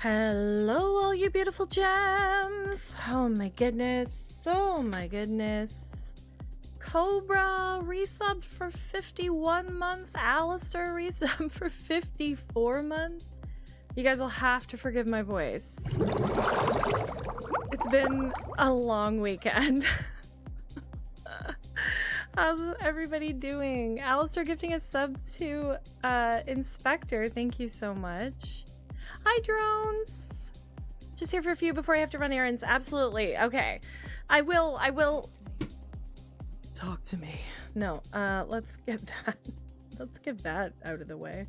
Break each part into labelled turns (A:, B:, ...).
A: Hello, all you beautiful gems. Oh my goodness. Oh my goodness. Cobra resubbed for 51 months. Alistair resubbed for 54 months. You guys will have to forgive my voice. It's been a long weekend. How's everybody doing? Alistair gifting a sub to Inspector. Thank you so much. Hi, drones. Just here for a few before I have to run errands. Absolutely. Okay. I will. Talk to me. No, let's get that out of the way.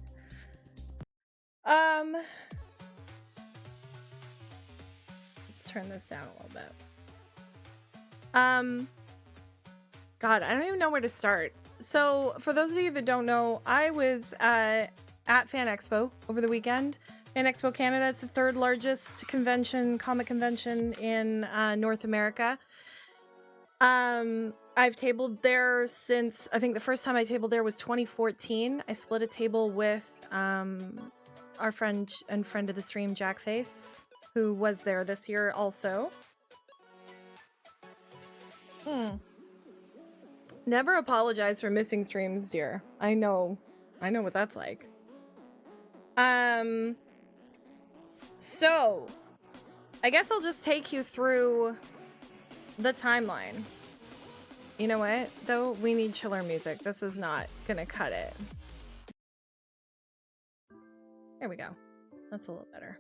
A: Let's turn this down a little bit. God, I don't even know where to start. So, for those of you that don't know, I was at FanExpo over the weekend. FanExpo Canada is the third largest comic convention in North America. I've tabled there since, I think the first time I tabled there was 2014. I split a table with our friend and friend of the stream, Jackface, who was there this year also. Never apologize for missing streams, dear. I know what that's like. So, I guess I'll just take you through the timeline. You know what, though? We need chiller music. This is not gonna cut it. There we go. That's a little better.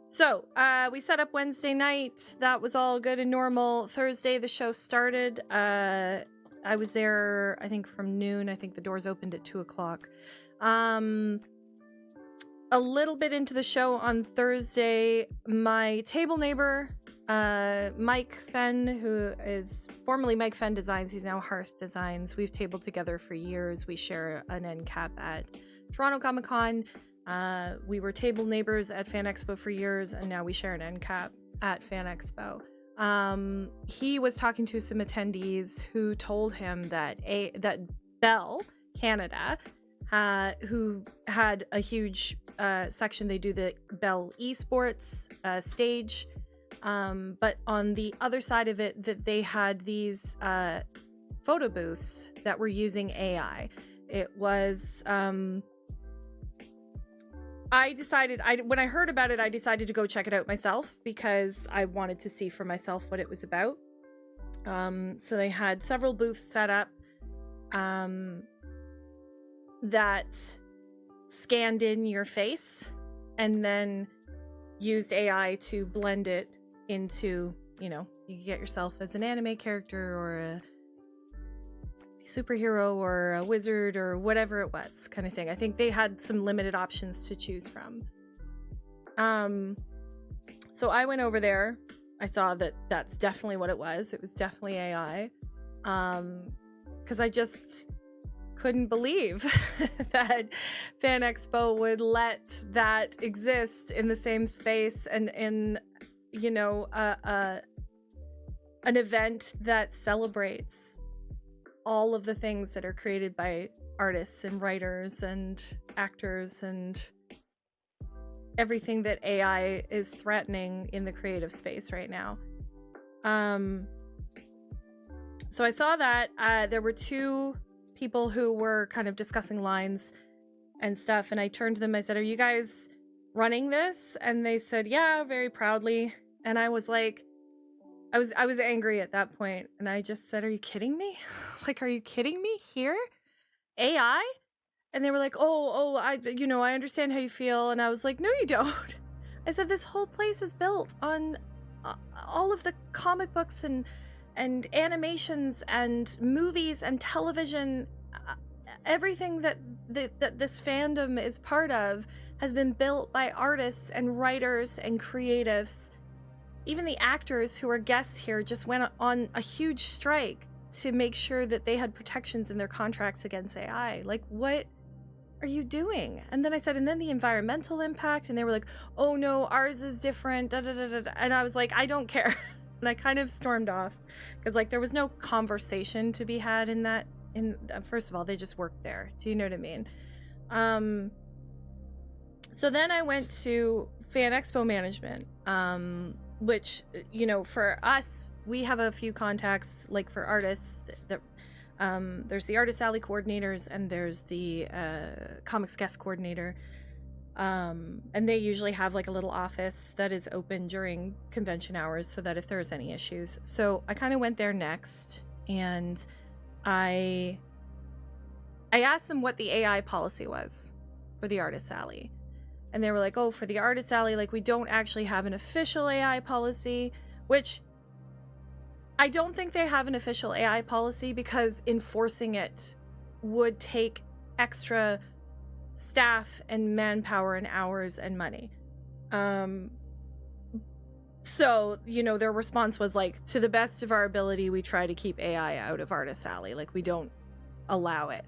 A: So, we set up Wednesday night. That was all good and normal. Thursday, the show started. I was there, I think, from noon. I think the doors opened at 2 o'clock. A little bit into the show on Thursday, my table neighbor, Mike Fenn, who is formerly Mike Fenn Designs, he's now Hearth Designs. We've tabled together for years. We share an end cap at Toronto Comic Con. We were table neighbors at FanExpo for years, and now we share an end cap at FanExpo. He was talking to some attendees who told him that Bell Canada, who had a huge section, they do the Bell Esports stage, but on the other side of it, that they had these photo booths that were using AI. It was when I heard about it, I decided to go check it out myself because I wanted to see for myself what it was about. So they had several booths set up that scanned in your face and then used AI to blend it into, you could get yourself as an anime character or a superhero or a wizard or whatever it was, kind of thing. I think they had some limited options to choose from. So I went over there. I saw that that's definitely what it was. It was definitely AI. Because I just couldn't believe that FanExpo would let that exist in the same space and in, an event that celebrates all of the things that are created by artists and writers and actors and everything that AI is threatening in the creative space right now. So I saw that there were two people who were kind of discussing lines and stuff, and I turned to them, I said, "Are you guys running this?" And they said, "Yeah," very proudly. And I was like, I was angry at that point, and I just said, "Are you kidding me? Like, are you kidding me? Here? AI?" And they were like, I understand how you feel. And I was like, "No, you don't." I said, "This whole place is built on all of the comic books and animations and movies and television. Everything that this fandom is part of has been built by artists and writers and creatives. Even the actors who are guests here just went on a huge strike to make sure that they had protections in their contracts against AI. Like, what are you doing?" And then I said, "And then the environmental impact." And they were like, "Oh no, ours is different. Da, da, da, da, da." And I was like, "I don't care." And I kind of stormed off because, like, there was no conversation to be had in that. First of all, they just worked there. Do you know what I mean? So then I went to FanExpo management, which, you know, for us, we have a few contacts, like for artists that there's the Artist Alley coordinators and there's the comics guest coordinator. And they usually have like a little office that is open during convention hours so that if there's any issues. So I kind of went there next, and I asked them what the AI policy was for the Artist Alley. And they were like, oh, for the Artist Alley, like, we don't actually have an official AI policy, which I don't think they have an official AI policy because enforcing it would take extra staff and manpower and hours and money. So, you know, their response was like, to the best of our ability, we try to keep AI out of Artist Alley. Like, we don't allow it.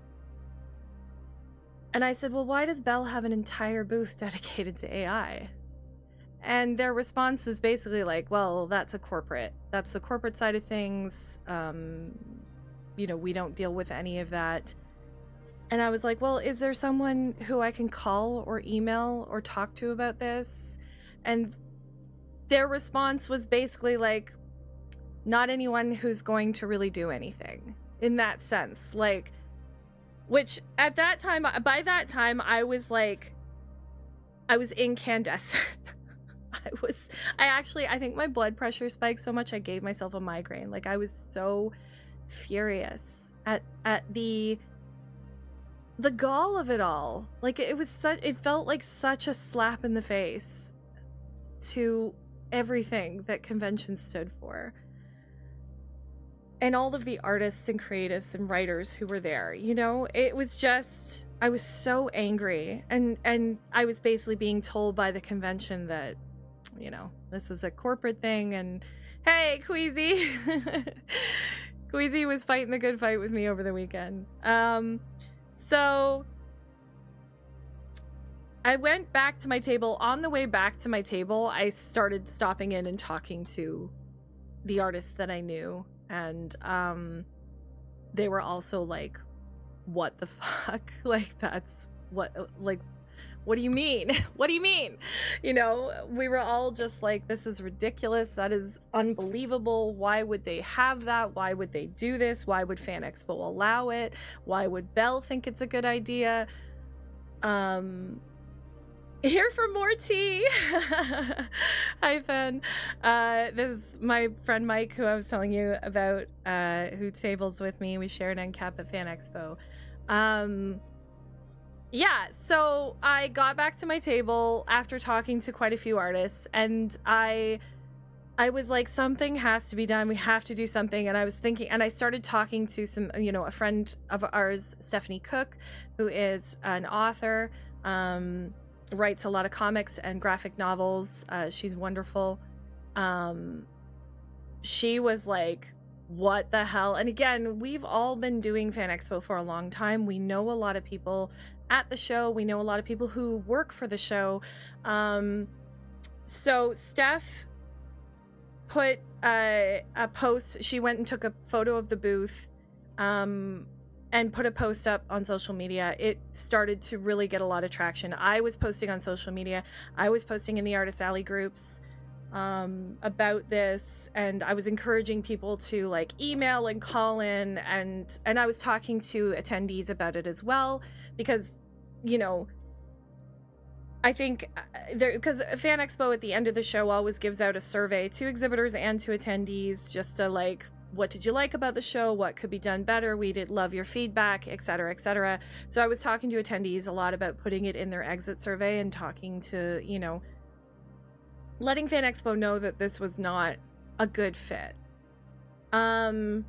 A: And I said, well, why does Bell have an entire booth dedicated to AI? And their response was basically like, well, that's the corporate side of things. You know, we don't deal with any of that. And I was like, well, is there someone who I can call or email or talk to about this? And their response was basically like, not anyone who's going to really do anything in that sense. Like, which at that time, by that time, I was incandescent. I think my blood pressure spiked so much I gave myself a migraine. Like, I was so furious at the gall of it all. Like, it felt like such a slap in the face to everything that convention stood for. And all of the artists and creatives and writers who were there, you know, it was just, I was so angry. And I was basically being told by the convention that, you know, this is a corporate thing. And hey, Queasy. Queasy was fighting the good fight with me over the weekend. So I went back to my table. On the way back to my table, I started stopping in and talking to the artists that I knew. And they were also like, what the fuck? Like, that's what do you mean? What do you mean? You know, we were all just like, this is ridiculous. That is unbelievable. Why would they have that? Why would they do this? Why would FanExpo allow it? Why would Bell think it's a good idea? Here for more tea. Hi, Fen. This is my friend Mike, who I was telling you about, who tables with me. We share an end cap at FanExpo. Yeah, so I got back to my table after talking to quite a few artists, and I was like, something has to be done. We have to do something. And I was thinking, and I started talking to some, you know, a friend of ours, Stephanie Cook, who is an author, writes a lot of comics and graphic novels. She's wonderful. She was like, what the hell? And again, we've all been doing FanExpo for a long time. We know a lot of people at the show. We know a lot of people who work for the show. So Steph put a post. She went and took a photo of the booth, and put a post up on social media. It started to really get a lot of traction. I was posting on social media. I was posting in the Artist Alley groups about this, and I was encouraging people to like email and call in, and I was talking to attendees about it as well, because, you know, I think because FanExpo at the end of the show always gives out a survey to exhibitors and to attendees, just to like, what did you like about the show? What could be done better? We did love your feedback, etc., etc. So I was talking to attendees a lot about putting it in their exit survey and talking to, you know, letting FanExpo know that this was not a good fit. But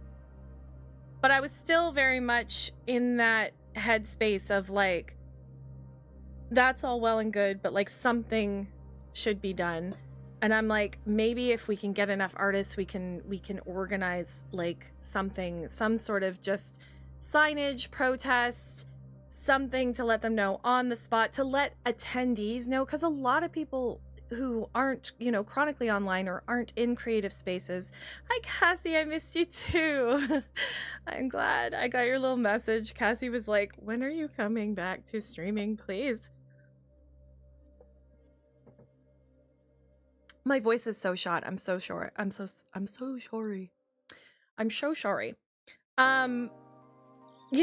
A: I was still very much in that headspace of like, that's all well and good, but like, something should be done. And I'm like, maybe if we can get enough artists, we can organize like something, some sort of just signage, protest, something to let them know on the spot, to let attendees know, because a lot of people who aren't, you know, chronically online or aren't in creative spaces. Hi, Cassie, I missed you too. I'm glad I got your little message. Cassie was like, when are you coming back to streaming, please? My voice is so shot. I'm so sorry. I'm so sorry. I'm so sorry. You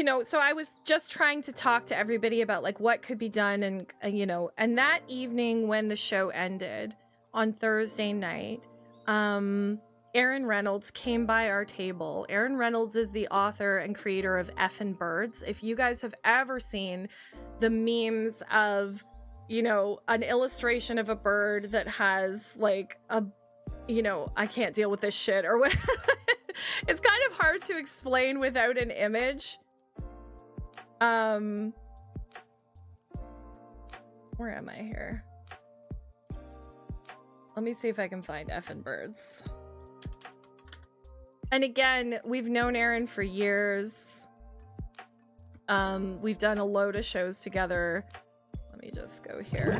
A: know, so I was just trying to talk to everybody about like what could be done, and you know, and that evening when the show ended on Thursday night, Aaron Reynolds came by our table. Aaron Reynolds is the author and creator of Effin' Birds. If you guys have ever seen the memes of, you know, an illustration of a bird that has like a, you know, I can't deal with this shit or what. It's kind of hard to explain without an image. Where am I here? Let me see if I can find Effin' Birds. And again, we've known Aaron for years. We've done a load of shows together. Let me just go here.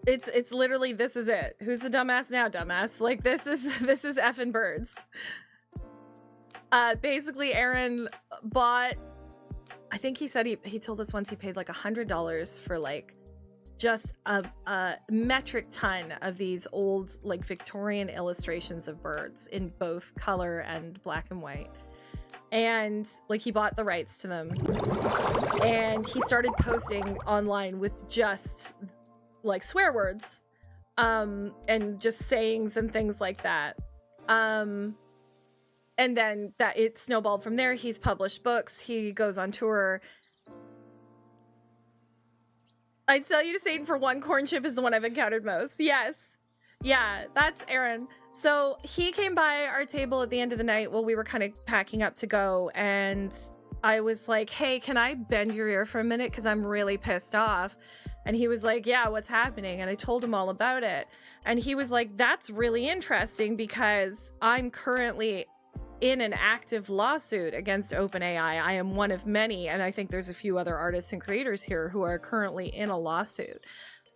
A: It's literally, this is it. Who's the dumbass now, dumbass? Like this is Effin' Birds. Basically Aaron bought, I think he said he told us once he paid like $100 for like just a metric ton of these old like Victorian illustrations of birds in both color and black and white. And like he bought the rights to them, and he started posting online with just like swear words and just sayings and things like that. And then that it snowballed from there. He's published books, he goes on tour. I'd sell you to Satan for one corn chip is the one I've encountered most. Yes. Yeah, that's Aaron. So he came by our table at the end of the night while we were kind of packing up to go, and I was like, hey, can I bend your ear for a minute? Because I'm really pissed off. And he was like, yeah, what's happening? And I told him all about it. And he was like, that's really interesting because I'm currently in an active lawsuit against OpenAI. I am one of many, and I think there's a few other artists and creators here who are currently in a lawsuit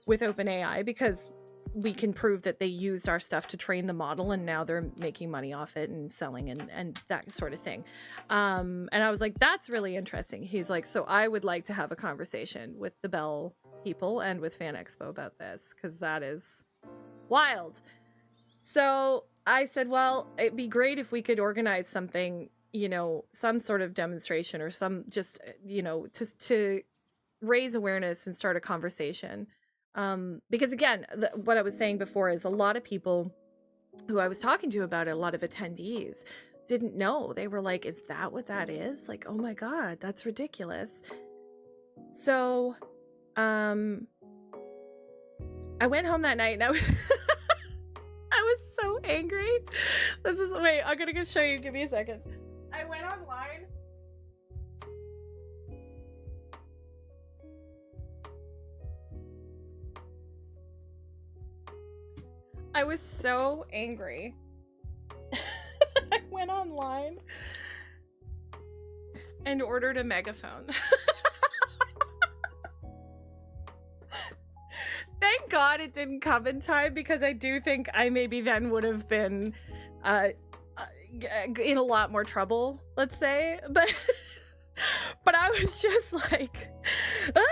A: with OpenAI because we can prove that they used our stuff to train the model, and now they're making money off it and selling and that sort of thing. And I was like, that's really interesting. He's like, so I would like to have a conversation with the Bell people and with FanExpo about this, because that is wild. So I said, well, it'd be great if we could organize something, you know, some sort of demonstration or some just, you know, to raise awareness and start a conversation. Because again, what I was saying before is a lot of people who I was talking to about it, a lot of attendees didn't know. They were like, is that what that is? Like, oh my God, that's ridiculous. So, I went home that night and I was so angry. Wait, I'm gonna go show you. Give me a second. I went online. I was so angry. I went online and ordered a megaphone. Thank God it didn't come in time, because I do think I maybe then would have been in a lot more trouble, let's say. But I was just like, I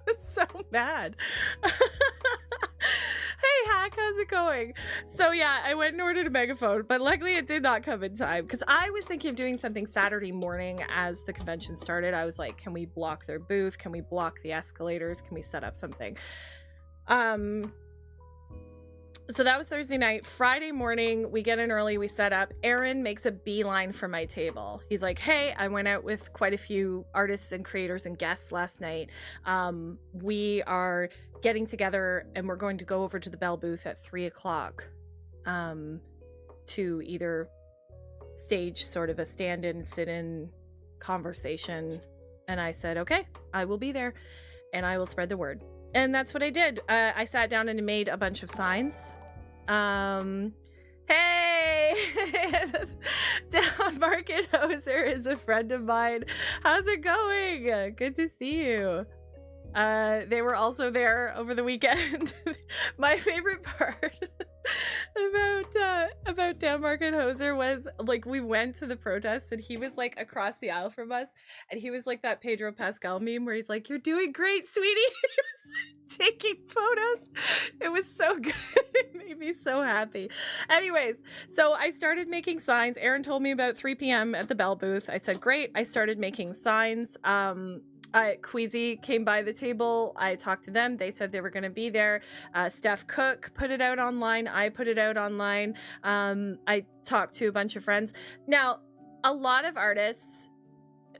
A: was so mad. Hey, Hack, how's it going? So yeah, I went and ordered a megaphone, but luckily it did not come in time, because I was thinking of doing something Saturday morning as the convention started. I was like, can we block their booth? Can we block the escalators? Can we set up something? So that was Thursday night. Friday morning, we get in early, we set up. Aaron makes a beeline for my table. He's like, hey, I went out with quite a few artists and creators and guests last night. We are getting together and we're going to go over to the Bell booth at 3:00 to either stage sort of a stand-in, sit-in conversation. And I said, okay, I will be there and I will spread the word. And that's what I did. I sat down and made a bunch of signs. Hey, Down Market Hoser is a friend of mine. How's it going? Good to see you. They were also there over the weekend. My favorite part about Down Market Hoser was like, we went to the protest and he was like across the aisle from us, and he was like that Pedro Pascal meme where he's like, you're doing great, sweetie. He was like taking photos. It was so good. It made me so happy. Anyways, so I started making signs. Aaron told me about 3 p.m. at the Bell booth. I said, great. I started making signs. Queasy came by the table. I talked to them. They said they were going to be there. Steph Cook put it out online. I put it out online. I talked to a bunch of friends. Now, a lot of artists,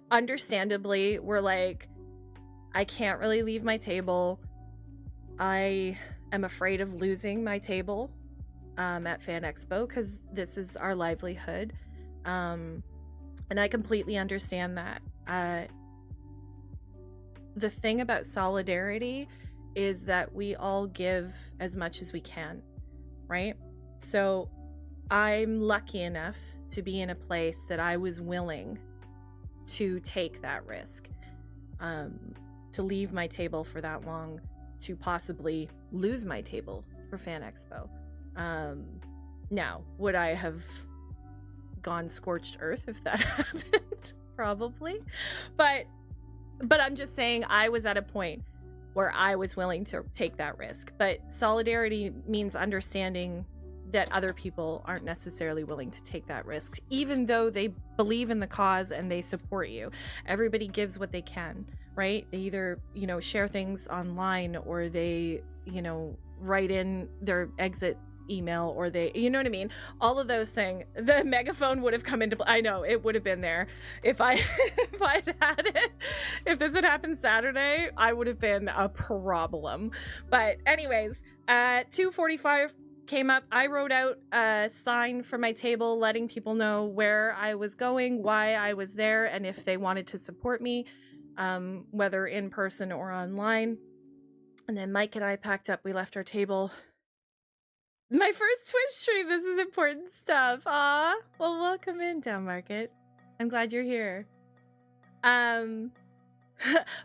A: understandably, were like, I can't really leave my table. I am afraid of losing my table at FanExpo because this is our livelihood. And I completely understand that. The thing about solidarity is that we all give as much as we can, right? So I'm lucky enough to be in a place that I was willing to take that risk, to leave my table for that long, to possibly lose my table for FanExpo. Now, would I have gone scorched earth if that happened? Probably. But I'm just saying I was at a point where I was willing to take that risk. But solidarity means understanding that other people aren't necessarily willing to take that risk, even though they believe in the cause and they support you. Everybody gives what they can, right? They either, share things online, or they, write in their exit email, or they, you know what I mean? All of those things. The megaphone would have come into play. I know it would have been there if I'd had it. If this had happened Saturday, I would have been a problem. But anyways, 2:45 came up. I wrote out a sign for my table letting people know where I was going, why I was there, and if they wanted to support me, whether in person or online. And then Mike and I packed up. We left our table. My first Twitch stream. This is important stuff. Aw. Well, welcome in, Down Market. I'm glad you're here.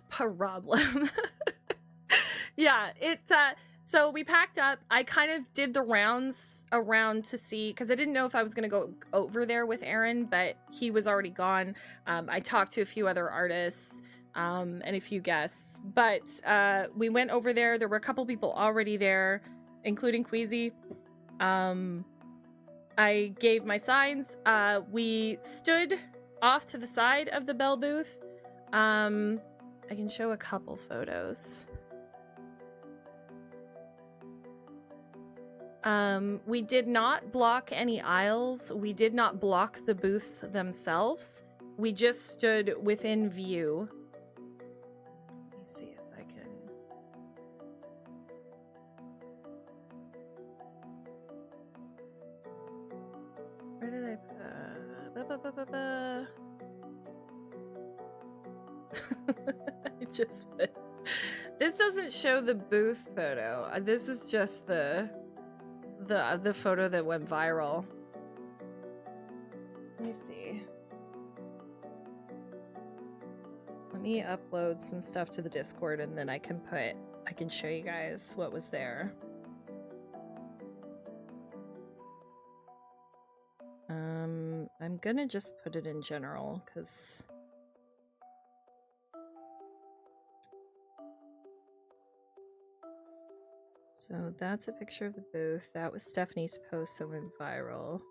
A: Problem. Yeah, so we packed up. I kind of did the rounds around to see, because I didn't know if I was going to go over there with Aaron, but he was already gone. I talked to a few other artists and a few guests, but we went over there. There were a couple people already there, including Queasy. I gave my signs. We stood off to the side of the Bell booth. I can show a couple photos. We did not block any aisles. We did not block the booths themselves. We just stood within view. Let me see if I can. Where did I I just put... This doesn't show the booth photo. This is just the photo that went viral. Let me see. Let me upload some stuff to the Discord, and then I can show you guys what was there. I'm gonna just put it in general, because so that's a picture of the booth. That was Stephanie's post that went viral.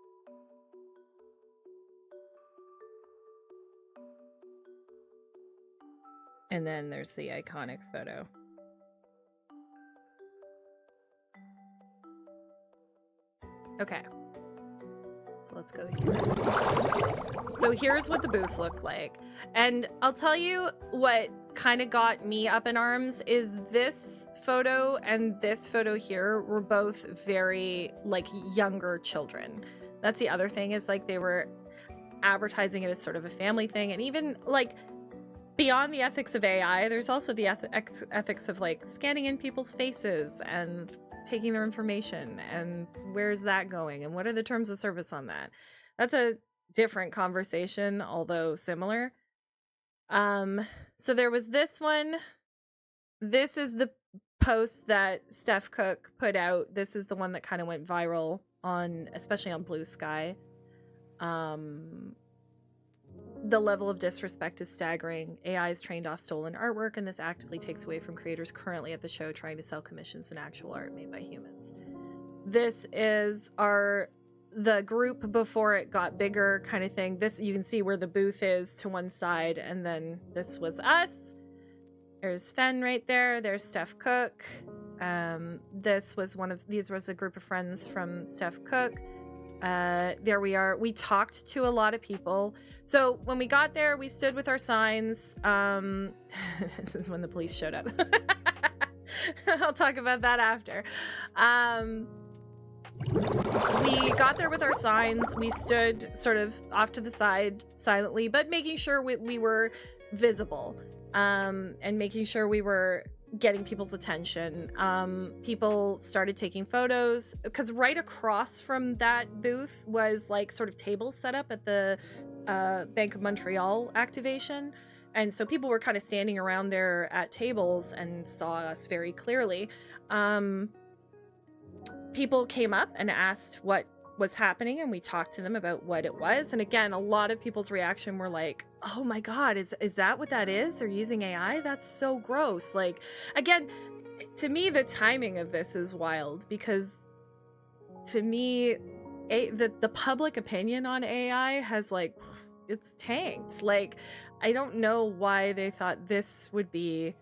A: And then there's the iconic photo. Okay. So let's go here. So here's what the booth looked like. And I'll tell you what kind of got me up in arms is this photo and this photo here were both very like younger children. That's the other thing, is like they were advertising it as sort of a family thing. And even like beyond the ethics of AI, there's also the ethics of like scanning in people's faces and taking their information, and where's that going, and what are the terms of service on that? That's a different conversation, although similar. So there was this one. This is the post that Steph Cook put out. This is the one that kind of went viral on, especially on Blue Sky. The level of disrespect is staggering. AI is trained off stolen artwork, and this actively takes away from creators currently at the show trying to sell commissions and actual art made by humans. This is the group before it got bigger kind of thing. This, you can see where the booth is to one side, and then this was us. There's Fen right there. There's Steph Cook. These was a group of friends from Steph Cook. There we are. We talked to a lot of people. So when we got there, we stood with our signs. This is when the police showed up. I'll talk about that after. We got there with our signs. We stood sort of off to the side silently, but making sure we were visible, and making sure we were getting people's attention. People started taking photos because right across from that booth was like sort of tables set up at the Bank of Montreal activation. And so people were kind of standing around there at tables and saw us very clearly. People came up and asked what was happening, and we talked to them about what it was. And again, a lot of people's reaction were like, oh my God, is that what that is? They're using AI? That's so gross. Like, again, to me, the timing of this is wild, because to me, the public opinion on AI has like, it's tanked. Like, I don't know why they thought this would be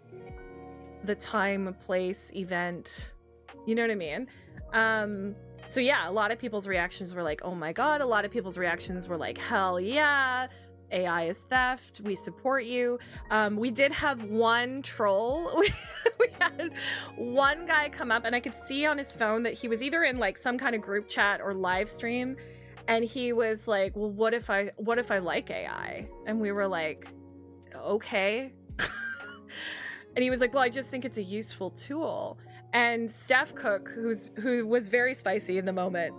A: the time, place, event. You know what I mean? So yeah, a lot of people's reactions were like, oh my God. A lot of people's reactions were like, hell yeah, AI is theft. We support you. We did have one troll. We had one guy come up, and I could see on his phone that he was either in like some kind of group chat or live stream. And he was like, well, what if I like AI? And we were like, okay. And he was like, well, I just think it's a useful tool. And Steph Cook, who was very spicy in the moment,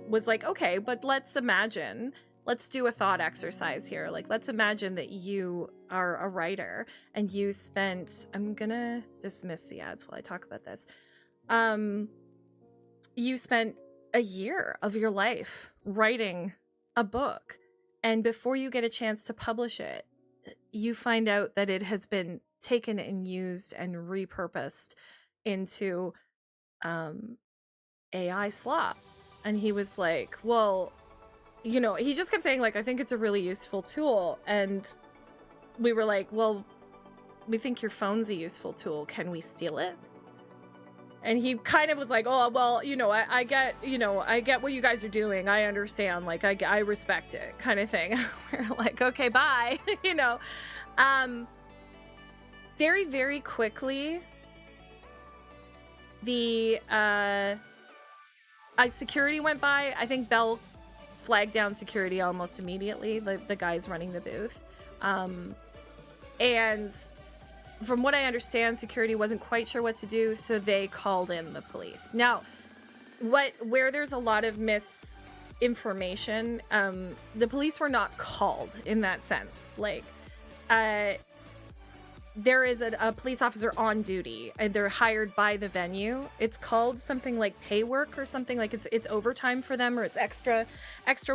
A: was like, okay, but let's do a thought exercise here. Like, let's imagine that you are a writer and you spent, I'm gonna dismiss the ads while I talk about this. You spent a year of your life writing a book, and before you get a chance to publish it, you find out that it has been taken and used and repurposed into AI slop. And he was like, well, you know, he just kept saying like, I think it's a really useful tool. And we were like, well, we think your phone's a useful tool. Can we steal it? And he kind of was like, oh, well, you know, I get what you guys are doing. I understand. Like, I respect it, kind of thing. We're like, okay, bye. You know, very, very quickly, the security went by. I think Bell flagged down security almost immediately, the guys running the booth. And from what I understand, security wasn't quite sure what to do, so they called in the police. Now, where there's a lot of misinformation, the police were not called in that sense. Like, there is a police officer on duty, and they're hired by the venue. It's called something like pay work or something, like it's overtime for them, or it's extra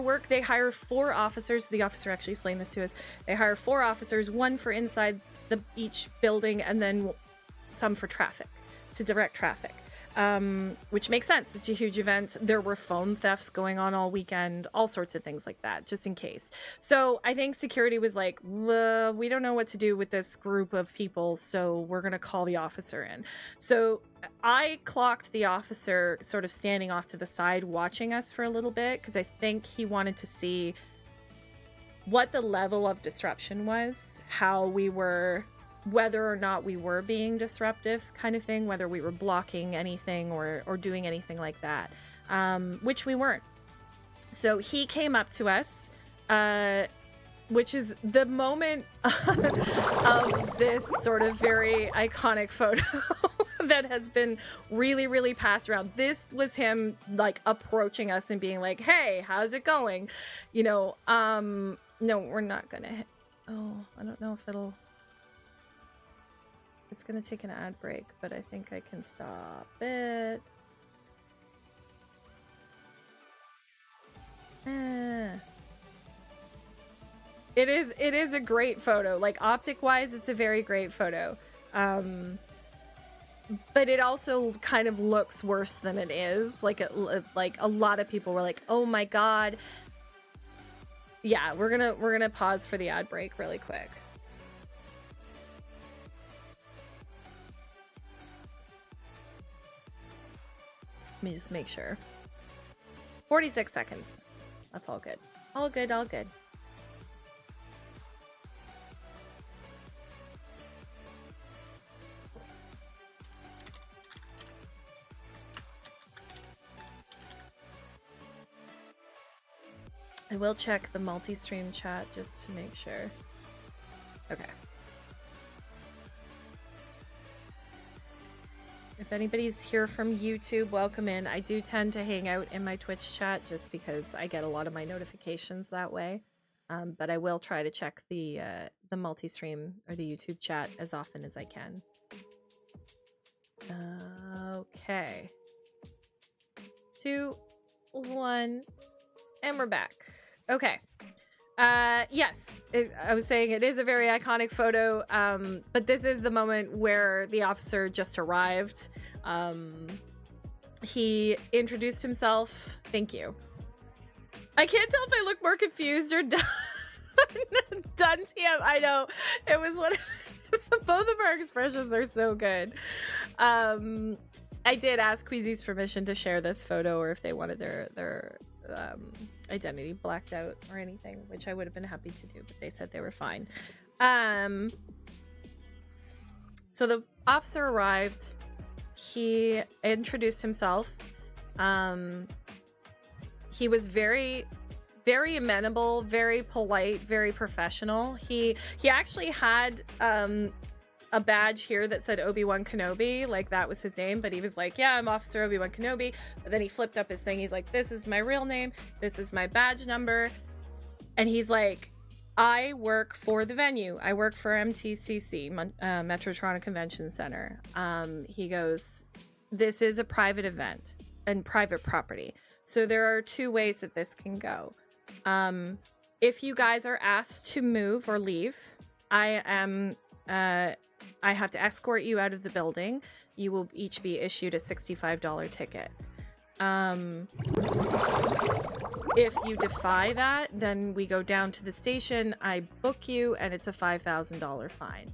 A: work. They hire 4 officers. The officer actually explained this to us. They hire 4 officers, 1 for inside each building, and then some for traffic, to direct traffic. Which makes sense. It's a huge event. There were phone thefts going on all weekend, all sorts of things like that, just in case. So I think security was like, we don't know what to do with this group of people, so we're going to call the officer in. So I clocked the officer sort of standing off to the side, watching us for a little bit, because I think he wanted to see what the level of disruption was, how we were, whether or not we were being disruptive, kind of thing, whether we were blocking anything or doing anything like that, which we weren't. So he came up to us, which is the moment of this sort of very iconic photo that has been really, really passed around. This was him like approaching us and being like, hey, how's it going? You know, no, we're not gonna hit. Oh, I don't know if it's gonna take an ad break, but I think I can stop it. It is a great photo. Like, optic wise, it's a very great photo. But it also kind of looks worse than it is. Like, like a lot of people were like, "Oh my god." Yeah, we're gonna pause for the ad break really quick. Let me just make sure. 46 seconds. That's all good. All good, all good. I will check the multi-stream chat just to make sure. Okay. If anybody's here from YouTube, welcome in. I do tend to hang out in my Twitch chat just because I get a lot of my notifications that way. But I will try to check the multi-stream or the YouTube chat as often as I can. Okay. 2, 1, and we're back. Okay. Yes, I was saying it is a very iconic photo, but this is the moment where the officer just arrived. He introduced himself. Thank you. I can't tell if I look more confused or done. Done TM. I know. It was one. Both of our expressions are so good. I did ask Queasy's permission to share this photo, or if they wanted their identity blacked out or anything, which I would have been happy to do, but they said they were fine. So the officer arrived. He introduced himself. He was very, very amenable, very polite, very professional. He actually had a badge here that said Obi-Wan Kenobi, like that was his name, but he was like, yeah, I'm Officer Obi-Wan Kenobi. But then he flipped up his thing. He's like, this is my real name, this is my badge number. And he's like, I work for the venue, I work for MTCC, Metro Toronto Convention Center. He goes, this is a private event and private property, so there are 2 ways that this can go. If you guys are asked to move or leave, I have to escort you out of the building. You will each be issued a $65 ticket. If you defy that, then we go down to the station, I book you, and it's a $5,000 fine.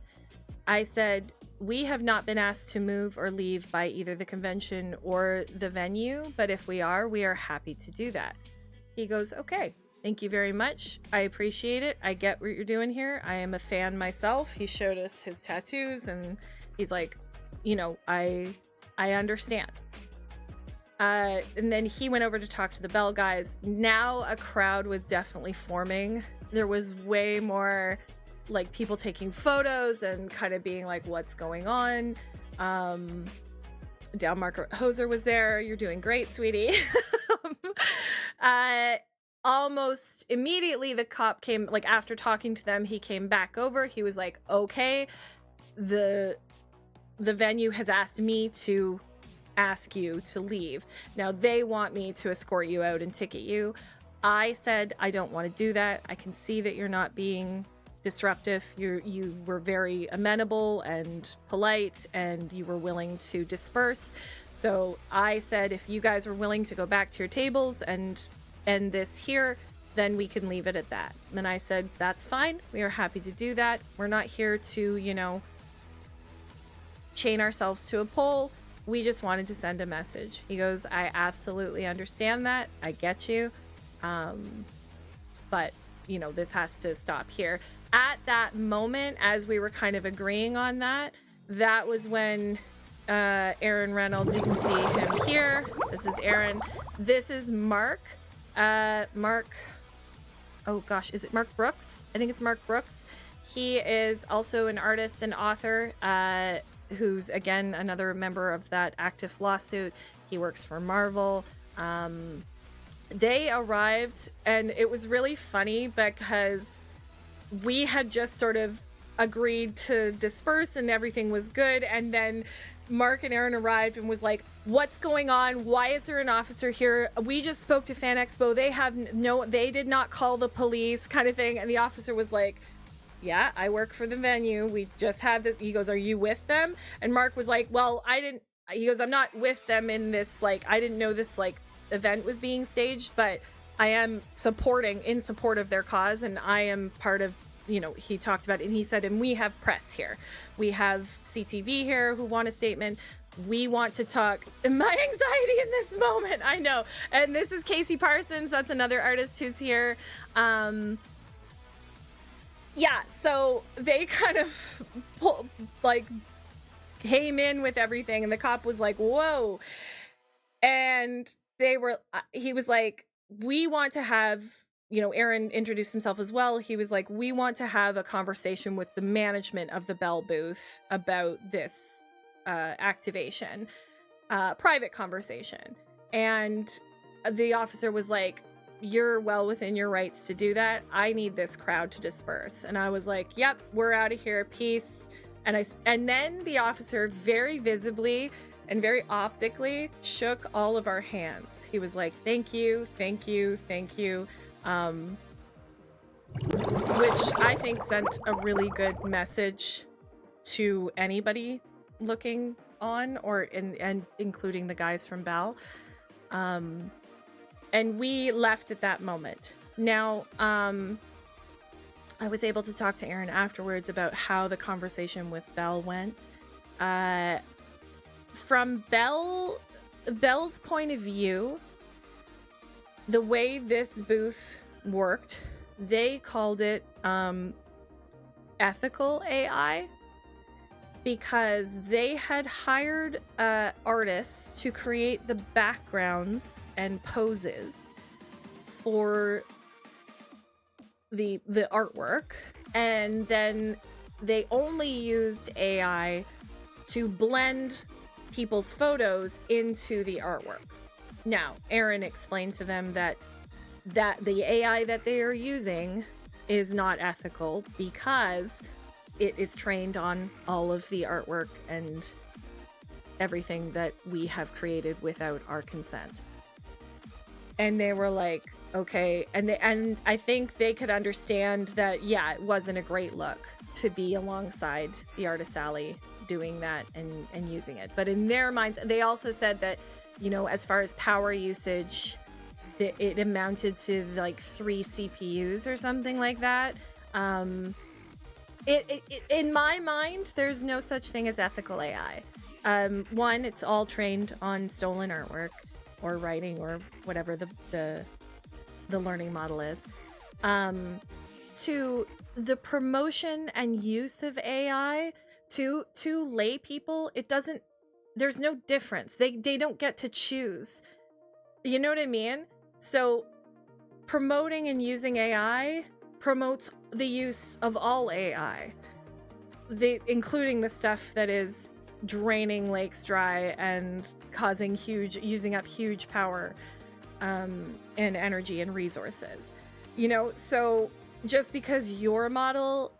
A: I said, we have not been asked to move or leave by either the convention or the venue, but if we are happy to do that. He goes, okay. Thank you very much. I appreciate it. I get what you're doing here. I am a fan myself. He showed us his tattoos and he's like, you know, I understand. And then he went over to talk to the Bell guys. Now a crowd was definitely forming. There was way more like people taking photos and kind of being like, what's going on? Down Margaret Hoser was there. You're doing great, sweetie. Almost immediately the cop came, like after talking to them, he came back over. He was like, okay, the venue has asked me to ask you to leave. Now they want me to escort you out and ticket you. I said, I don't want to do that. I can see that you're not being disruptive. You were very amenable and polite, and you were willing to disperse. So I said, if you guys were willing to go back to your tables and end this here, then we can leave it at that. And I said, that's fine. We are happy to do that. We're not here to, you know, chain ourselves to a pole. We just wanted to send a message. He goes, I absolutely understand that. I get you. But, you know, this has to stop here. At that moment, as we were kind of agreeing on that, that was when Aaron Reynolds, you can see him here. This is Aaron. This is Mark. Mark, oh gosh, is it Mark Brooks? I think it's Mark Brooks. He is also an artist and author, who's again another member of that active lawsuit. He works for Marvel. They arrived, and it was really funny because we had just sort of agreed to disperse and everything was good, and then Mark and Aaron arrived and was like, what's going on? Why is there an officer here? We just spoke to FanExpo. They did not call the police, kind of thing. And the officer was like, yeah, I work for the venue. We just had this. He goes, are you with them? And Mark was like, well, he goes, I'm not with them in this, like, I didn't know this, like, event was being staged, but I am in support of their cause, and I am part of, he talked about it, and he said, and we have press here. We have CTV here who want a statement. We want to talk. My anxiety in this moment, I know. And this is Casey Parsons. That's another artist who's here. Yeah, so they kind of came in with everything, and the cop was like, whoa. And he was like, we want to have, Aaron introduced himself as well. He was like, we want to have a conversation with the management of the Bell booth about this activation, private conversation. And the officer was like, you're well within your rights to do that. I need this crowd to disperse. And I was like, yep, we're out of here. Peace. And then the officer very visibly and very optically shook all of our hands. He was like, thank you, thank you, thank you. Which I think sent a really good message to anybody looking on, and including the guys from Bell. And we left at that moment. Now, I was able to talk to Aaron afterwards about how the conversation with Bell went. From Bell's point of view, the way this booth worked, they called it ethical AI, because they had hired artists to create the backgrounds and poses for the artwork, and then they only used AI to blend people's photos into the artwork. Now, Aaron explained to them that the AI that they are using is not ethical because it is trained on all of the artwork and everything that we have created without our consent. And they were like, okay. And I think they could understand that, yeah, it wasn't a great look to be alongside the Artist Alley doing that and using it. But in their minds, they also said that, as far as power usage, it amounted to like 3 CPUs or something like that. In my mind, there's no such thing as ethical AI. One, it's all trained on stolen artwork or writing or whatever the learning model is. Two, the promotion and use of AI to lay people, there's no difference. They don't get to choose. You know what I mean? So promoting and using AI promotes the use of all AI, including the stuff that is draining lakes dry and using up huge power and energy and resources. So just because your model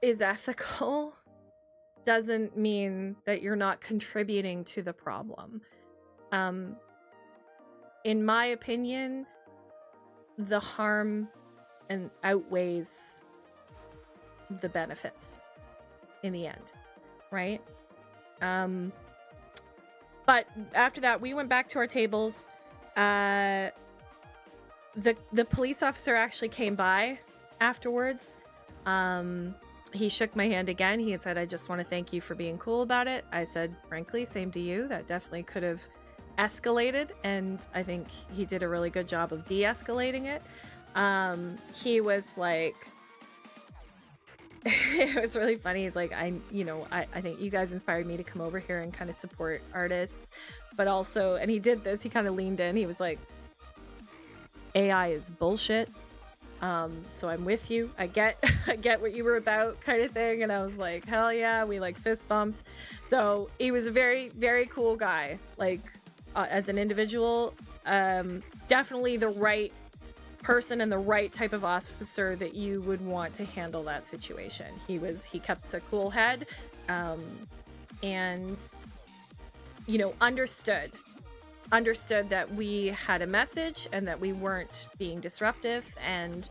A: is ethical doesn't mean that you're not contributing to the problem. In my opinion, the harm and outweighs the benefits in the end, right? But after that, we went back to our tables. The police officer actually came by afterwards. He shook my hand again. He had said, I just want to thank you for being cool about it. I said, frankly, same to you. That definitely could have escalated, and I think he did a really good job of de-escalating it. He was like, it was really funny. He's like, I think you guys inspired me to come over here and kind of support artists, but also, and he did this, he kind of leaned in. He was like, AI is bullshit. So I'm with you. I get what you were about, kind of thing. And I was like, hell yeah, we like fist bumped. So he was a very, very cool guy. Like, as an individual, definitely the right person and the right type of officer that you would want to handle that situation. He kept a cool head. And understood that we had a message and that we weren't being disruptive, and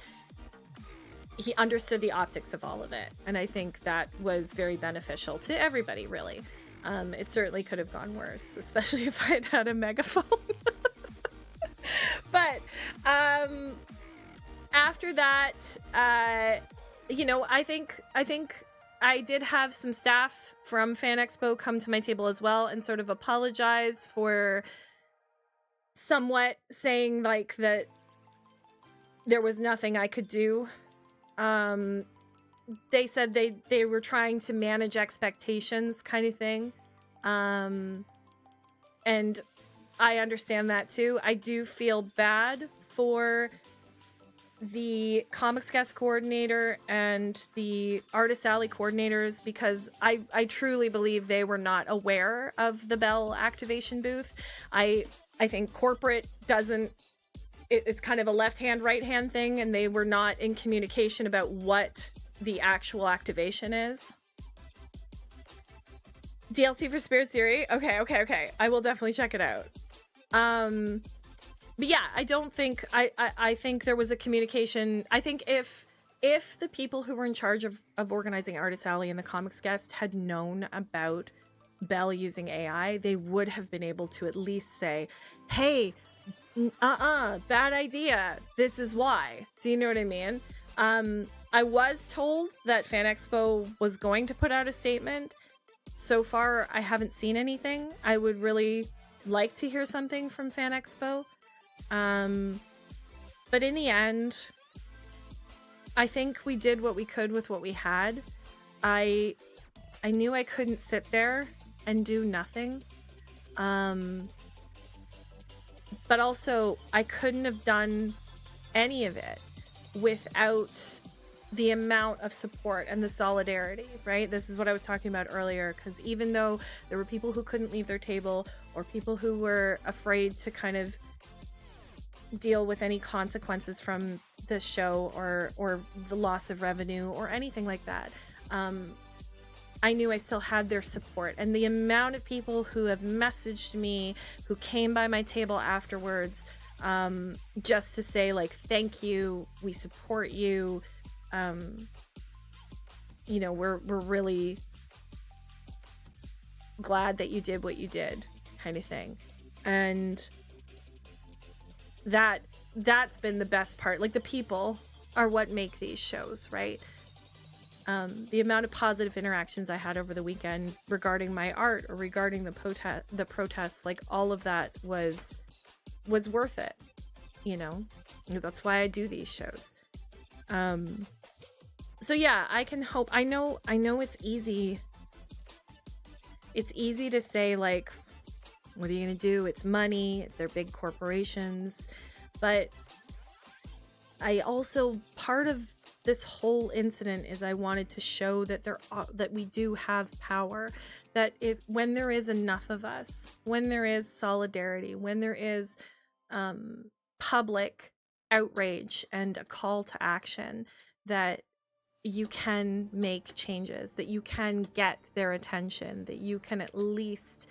A: he understood the optics of all of it. And I think that was very beneficial to everybody, really. It certainly could have gone worse, especially if I had had a megaphone. But after that, I think I did have some staff from FanExpo come to my table as well and sort of apologize for somewhat saying like that there was nothing I could do. They said they were trying to manage expectations, kind of thing. And I understand that too. I do feel bad for the Comics Guest coordinator and the Artist Alley coordinators, because I truly believe they were not aware of the Bell activation booth. I think corporate doesn't, it's kind of a left hand, right hand thing, and they were not in communication about what the actual activation is. DLC for Spirit Theory. Okay. I will definitely check it out. But yeah, I don't think, I think there was a communication. I think if the people who were in charge of organizing Artist Alley and the Comics Guest had known about Bell using AI, they would have been able to at least say, hey, bad idea. This is why. Do you know what I mean? I was told that FanExpo was going to put out a statement. So far, I haven't seen anything. I would really like to hear something from FanExpo. But in the end, I think we did what we could with what we had. I knew I couldn't sit there and do nothing. But also, I couldn't have done any of it without the amount of support and the solidarity, right? This is what I was talking about earlier, because even though there were people who couldn't leave their table, or people who were afraid to kind of deal with any consequences from the show or the loss of revenue or anything like that, I knew I still had their support. And the amount of people who have messaged me, who came by my table afterwards, just to say like, thank you, we support you, we're really glad that you did what you did, kind of thing. And that's been the best part. Like, the people are what make these shows, right? The amount of positive interactions I had over the weekend regarding my art or regarding the protests, like all of that was worth it, That's why I do these shows. So yeah, I can hope. I know it's easy. It's easy to say like, what are you gonna do? It's money. They're big corporations. But I also, part of this whole incident is I wanted to show that that we do have power. That when there is enough of us, when there is solidarity, when there is public outrage and a call to action, that you can make changes, that you can get their attention, that you can at least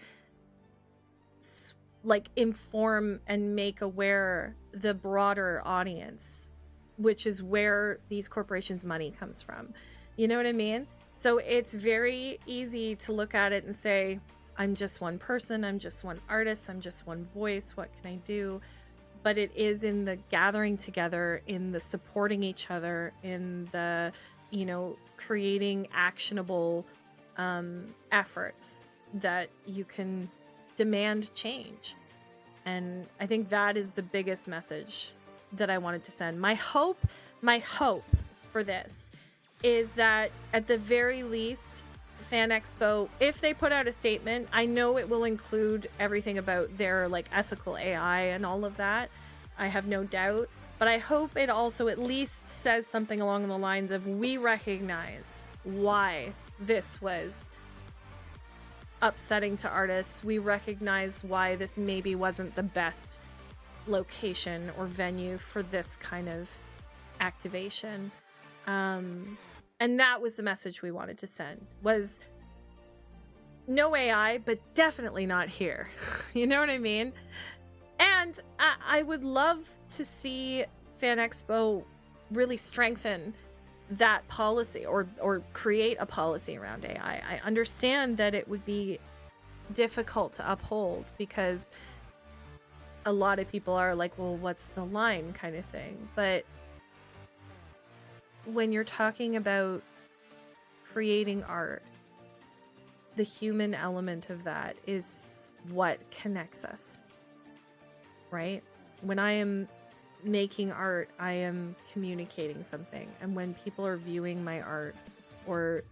A: like inform and make aware the broader audience, which is where these corporations' money comes from. You know what I mean? So it's very easy to look at it and say, I'm just one person, I'm just one artist, I'm just one voice, what can I do? But it is in the gathering together, in the supporting each other, in the, creating actionable efforts that you can demand change. And I think that is the biggest message that I wanted to send. My hope for this is that at the very least, FanExpo, if they put out a statement, I know it will include everything about their like ethical AI and all of that. I have no doubt. But I hope it also at least says something along the lines of, we recognize why this was upsetting to artists. We recognize why this maybe wasn't the best location or venue for this kind of activation. And that was the message we wanted to send, was no AI, but definitely not here. You know what I mean? And I would love to see FanExpo really strengthen that policy or create a policy around AI. I understand that it would be difficult to uphold because a lot of people are like, well, what's the line kind of thing. But when you're talking about creating art, the human element of that is what connects us, right? When I am making art, I am communicating something. And when people are viewing my art or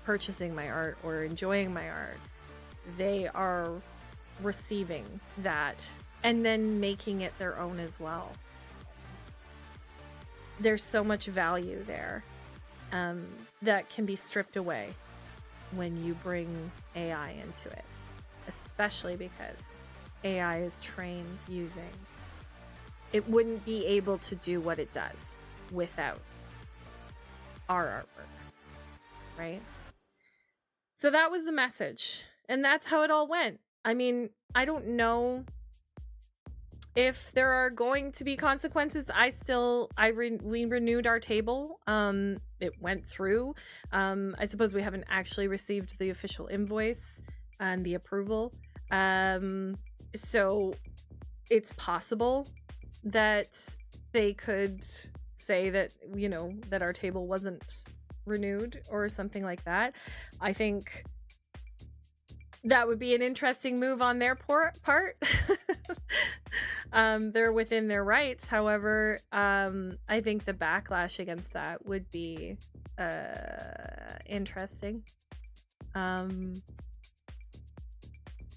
A: purchasing my art or enjoying my art, they are receiving that and then making it their own as well. There's so much value there that can be stripped away when you bring AI into it, especially because AI is trained using. It wouldn't be able to do what it does without our artwork, right? So that was the message, and that's how it all went. I mean, I don't know if there are going to be consequences. We renewed our table. It went through. I suppose we haven't actually received the official invoice and the approval. So it's possible that they could say that, you know, that our table wasn't renewed or something like that. I think that would be an interesting move on their part. They're within their rights. However, I think the backlash against that would be interesting.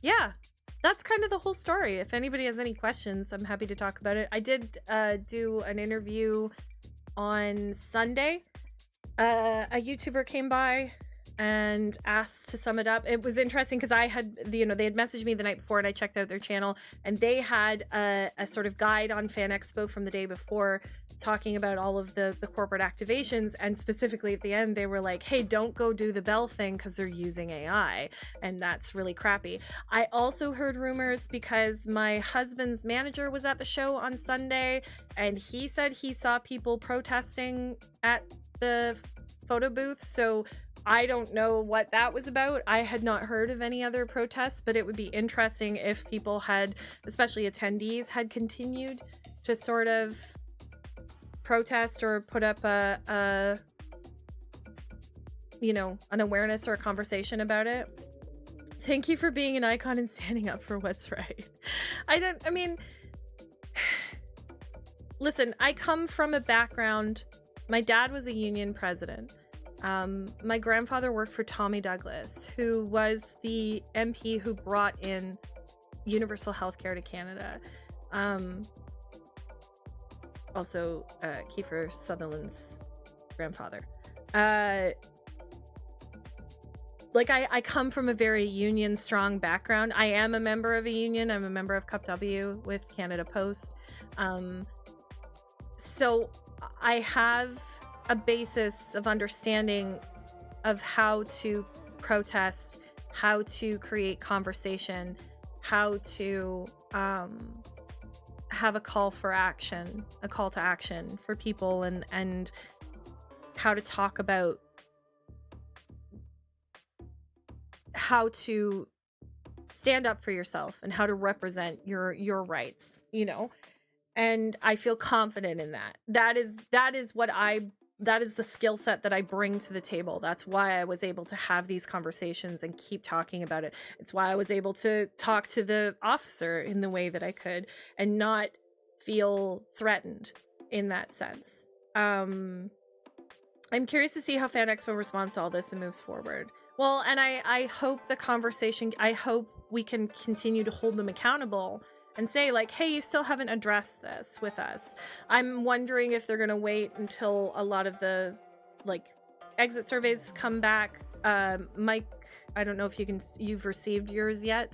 A: Yeah, that's kind of the whole story. If anybody has any questions, I'm happy to talk about it. I did do an interview on Sunday. A YouTuber came by and asked to sum it up. It was interesting because I had, you know, they had messaged me the night before and I checked out their channel, and they had a sort of guide on FanExpo from the day before talking about all of the corporate activations, and specifically at the end they were like, hey, don't go do the bell thing because they're using AI and that's really crappy. I also heard rumors because my husband's manager was at the show on Sunday and he said he saw people protesting at the photo booth. So I don't know what that was about. I had not heard of any other protests, but it would be interesting if people had, especially attendees, had continued to sort of protest or put up a you know, an awareness or a conversation about it. Thank you for being an icon and standing up for what's right. I mean, listen, I come from a background. My dad was a union president. My grandfather worked for Tommy Douglas, who was the MP who brought in universal healthcare to Canada. Also, Kiefer Sutherland's grandfather. Like, I come from a very union strong background. I am a member of a union. I'm a member of Cup W with Canada Post. So I have a basis of understanding of how to protest, how to create conversation, how to have a call for action, a call to action for people, and how to talk about how to stand up for yourself and how to represent your rights, you know. And I feel confident in that. That is the skill set that I bring to the table. That's why I was able to have these conversations and keep talking about it. It's why I was able to talk to the officer in the way that I could and not feel threatened in that sense. I'm curious to see how FanExpo responds to all this and moves forward. Well, and I hope the conversation, I hope we can continue to hold them accountable and say, like, hey, you still haven't addressed this with us. I'm wondering if they're going to wait until a lot of the, like, exit surveys come back. Mike, I don't know if you've received yours yet.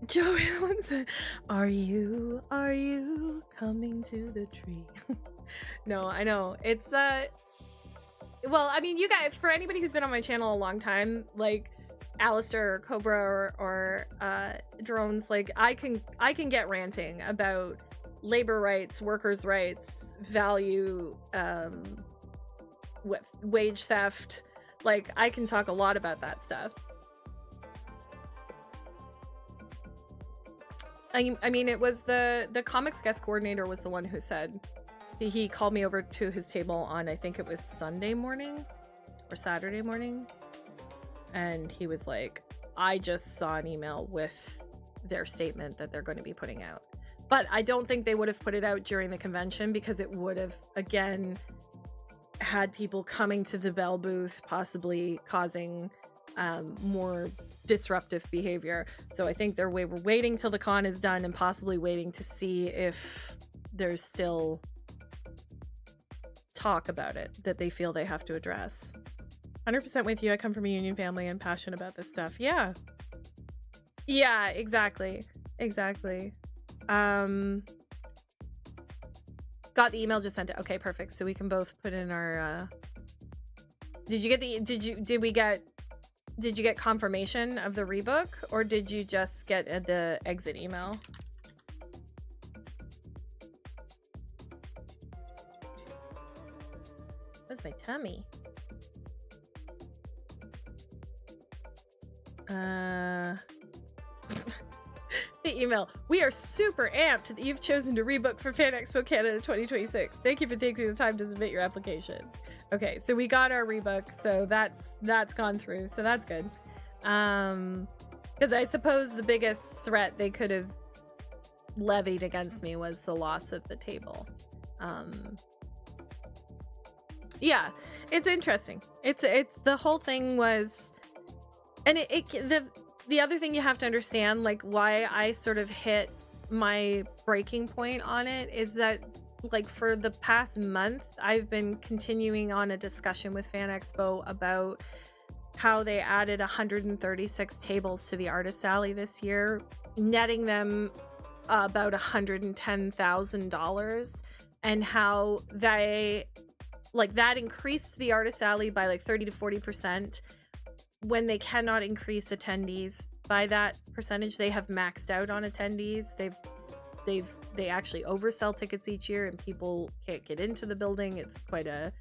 A: Joey Allen said, are you coming to the tree? No, I know. It's, well, I mean, you guys, for anybody who's been on my channel a long time, like Alistair or Cobra or Drones, like I can get ranting about labor rights, workers' rights, value, with wage theft. Like I can talk a lot about that stuff. I mean, it was the comics guest coordinator was the one who said, he called me over to his table on, I think it was Sunday morning or Saturday morning. And he was like, I just saw an email with their statement that they're going to be putting out. But I don't think they would have put it out during the convention because it would have, again, had people coming to the Bell booth, possibly causing more disruptive behavior. So I think we're waiting till the con is done and possibly waiting to see if there's still talk about it that they feel they have to address. 100% with you. I come from a union family and passionate about this stuff. Yeah. Yeah, exactly. Exactly. Got the email, just sent it. Okay, perfect. So we can both put in our did you get confirmation of the rebook, or did you just get the exit email? Where's my tummy? The email. We are super amped that you've chosen to rebook for FanExpo Canada 2026. Thank you for taking the time to submit your application. Okay, so we got our rebook, so that's gone through, so that's good. Because I suppose the biggest threat they could have levied against me was the loss of the table. Yeah, it's interesting. It's the whole thing was, and the other thing you have to understand, like why I sort of hit my breaking point on it, is that like for the past month, I've been continuing on a discussion with FanExpo about how they added 136 tables to the artist alley this year, netting them about $110,000, and how they like that increased the artist alley by like 30 to 40%. When they cannot increase attendees by that percentage, they have maxed out on attendees. They actually oversell tickets each year, and people can't get into the building. It's quite a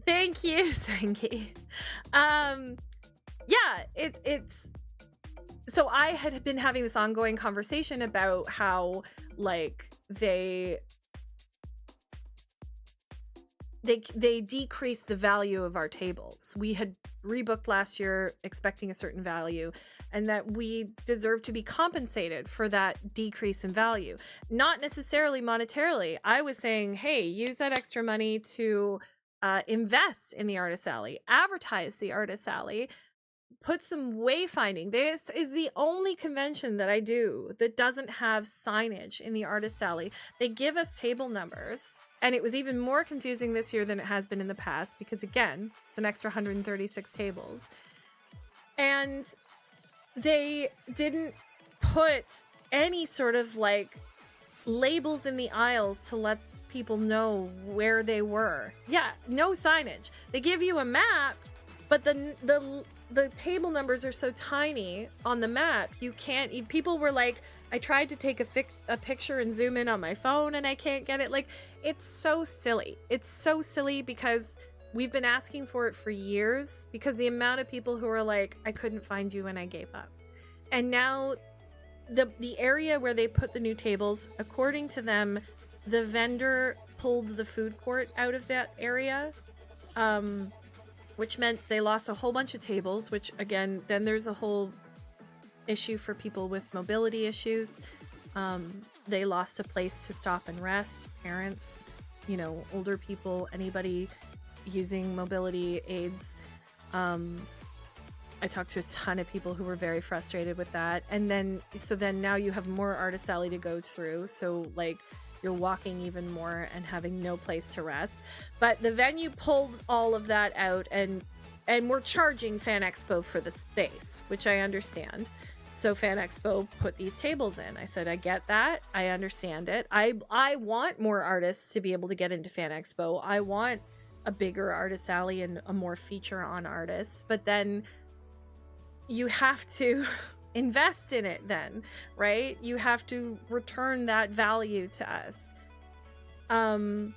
A: thank you, Sengi. Yeah, it's so I had been having this ongoing conversation about how like they decreased the value of our tables. We had rebooked last year expecting a certain value, and that we deserve to be compensated for that decrease in value. Not necessarily monetarily. I was saying, hey, use that extra money to invest in the artist alley, advertise the artist alley, put some wayfinding. This is the only convention that I do that doesn't have signage in the artist alley. They give us table numbers. And it was even more confusing this year than it has been in the past because, again, it's an extra 136 tables. And they didn't put any sort of, like, labels in the aisles to let people know where they were. Yeah, no signage. They give you a map, but the table numbers are so tiny on the map, you can't... People were like... I tried to take a picture and zoom in on my phone and I can't get it. Like, it's so silly. It's so silly because we've been asking for it for years, because the amount of people who are like, I couldn't find you and I gave up. And now the area where they put the new tables, according to them, the vendor pulled the food court out of that area, which meant they lost a whole bunch of tables, which again, then there's a whole issue for people with mobility issues. They lost a place to stop and rest. Parents, you know, older people, anybody using mobility aids. I talked to a ton of people who were very frustrated with that. And then, so then now you have more artist alley to go through. So like you're walking even more and having no place to rest. But the venue pulled all of that out, and we're charging FanExpo for the space, which I understand. So FanExpo put these tables in. I said, I get that. I understand it. I want more artists to be able to get into FanExpo. I want a bigger artist alley and a more feature on artists, but then you have to invest in it then, right? You have to return that value to us. And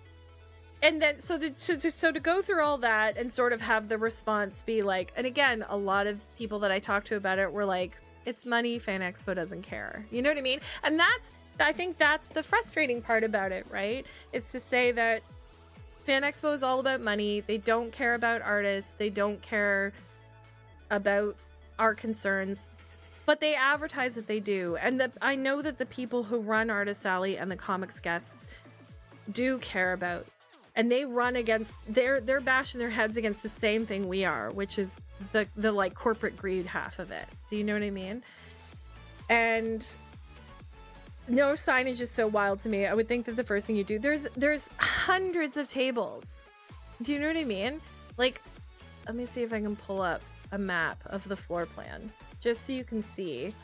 A: then so to go through all that and sort of have the response be like, and again, a lot of people that I talked to about it were like, it's money, FanExpo doesn't care. You know what I mean? And I think that's the frustrating part about it, right? It's to say that FanExpo is all about money. They don't care about artists. They don't care about our concerns, but they advertise that they do. And I know that the people who run Artist Alley and the comics guests do care about, and they run against, they're bashing their heads against the same thing we are, which is the like corporate greed half of it. Do you know what I mean? And no signage is so wild to me. I would think that the first thing you do, there's hundreds of tables. Do you know what I mean? Like, let me see if I can pull up a map of the floor plan just so you can see.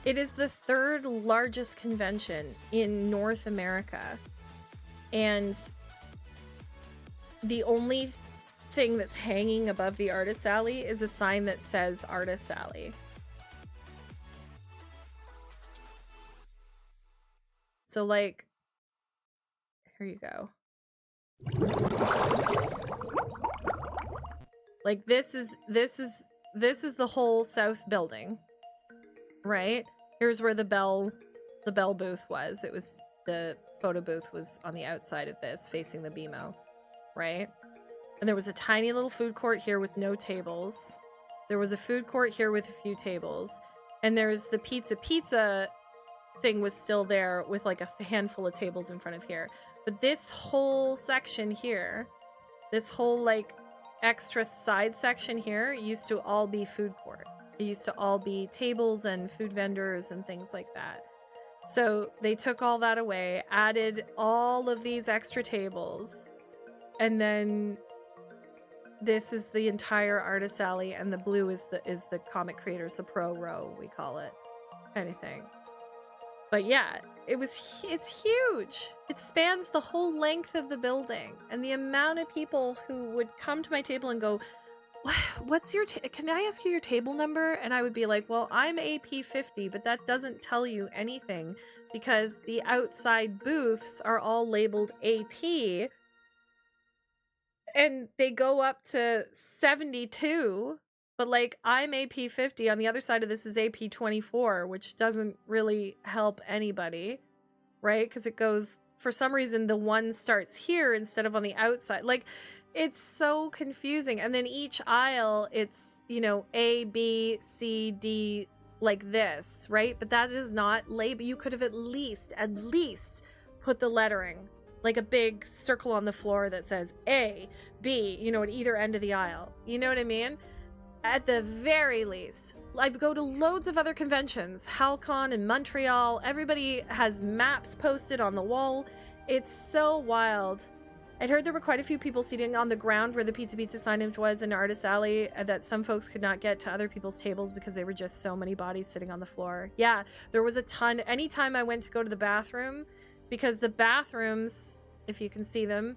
A: It is the third largest convention in North America, and the only thing that's hanging above the Artist Alley is a sign that says Artist Alley. So like, here you go. Like this is the whole south building, right? Here's where the bell booth was. It was, the photo booth was on the outside of this, facing the BMO, right? And there was a tiny little food court here with no tables. There was a food court here with a few tables. And there's the pizza thing was still there with like a handful of tables in front of here. But this whole section here, this whole like extra side section here used to all be food court. It used to all be tables and food vendors and things like that. So they took all that away, added all of these extra tables, and then this is the entire Artist Alley, and the blue is the comic creators, the pro row, we call it, kind of thing. But yeah, it's huge. It spans the whole length of the building, and the amount of people who would come to my table and go, what's your, can I ask you your table number? And I would be like, well, I'm AP 50, but that doesn't tell you anything because the outside booths are all labeled AP, and they go up to 72, but like I'm AP 50. On the other side of this is AP 24, which doesn't really help anybody, right? Because it goes, for some reason, the one starts here instead of on the outside. Like, it's so confusing. And then each aisle, it's, you know, A, B, C, D, like this, right? But that is not label. You could have at least put the lettering, like a big circle on the floor that says A, B, you know, at either end of the aisle. You know what I mean? At the very least. I go to loads of other conventions, HalCon in Montreal. Everybody has maps posted on the wall. It's so wild. I'd heard there were quite a few people sitting on the ground where the Pizza signage was in Artist Alley, that some folks could not get to other people's tables because there were just so many bodies sitting on the floor. Yeah, there was a ton. Anytime I went to go to the bathroom, because the bathrooms, if you can see them,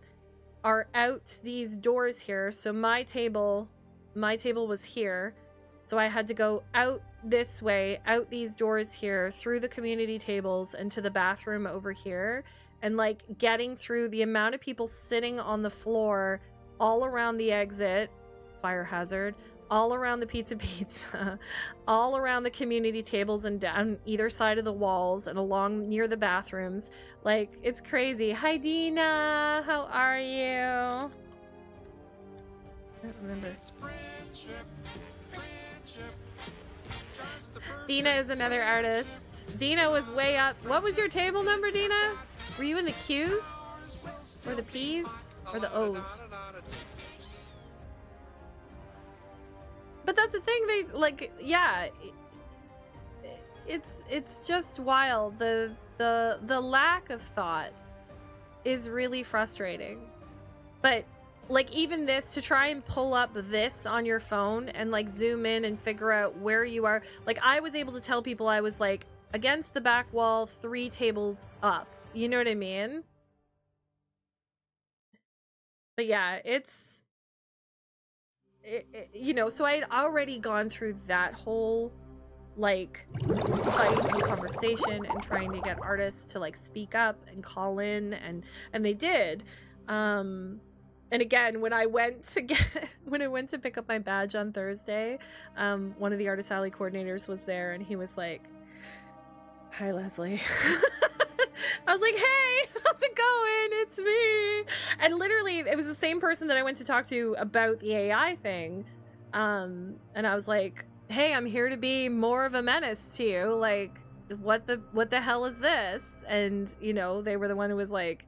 A: are out these doors here. So my table was here. So I had to go out this way, out these doors here, through the community tables and to the bathroom over here. And like getting through the amount of people sitting on the floor all around the exit, fire hazard, all around the pizza, all around the community tables and down either side of the walls and along near the bathrooms. Like, it's crazy. Hi, Dina. How are you? I don't remember. Dina is another artist. Dina was way up. What was your table number, Dina? Were you in the Q's? Or the P's? Or the O's? But that's the thing, they, like, yeah. It's just wild. The lack of thought is really frustrating. But like, even this, to try and pull up this on your phone and like zoom in and figure out where you are. Like, I was able to tell people I was like against the back wall, 3 tables up. You know what I mean? But yeah, you know, so I'd already gone through that whole like fight and conversation and trying to get artists to like speak up and call in, and they did. And again, when I went to pick up my badge on Thursday, one of the Artist Alley coordinators was there, and he was like, "Hi, Leslie." I was like, "Hey, how's it going? It's me." And literally, it was the same person that I went to talk to about the AI thing. And I was like, "Hey, I'm here to be more of a menace to you. Like, what the hell is this?" And, you know, they were the one who was like,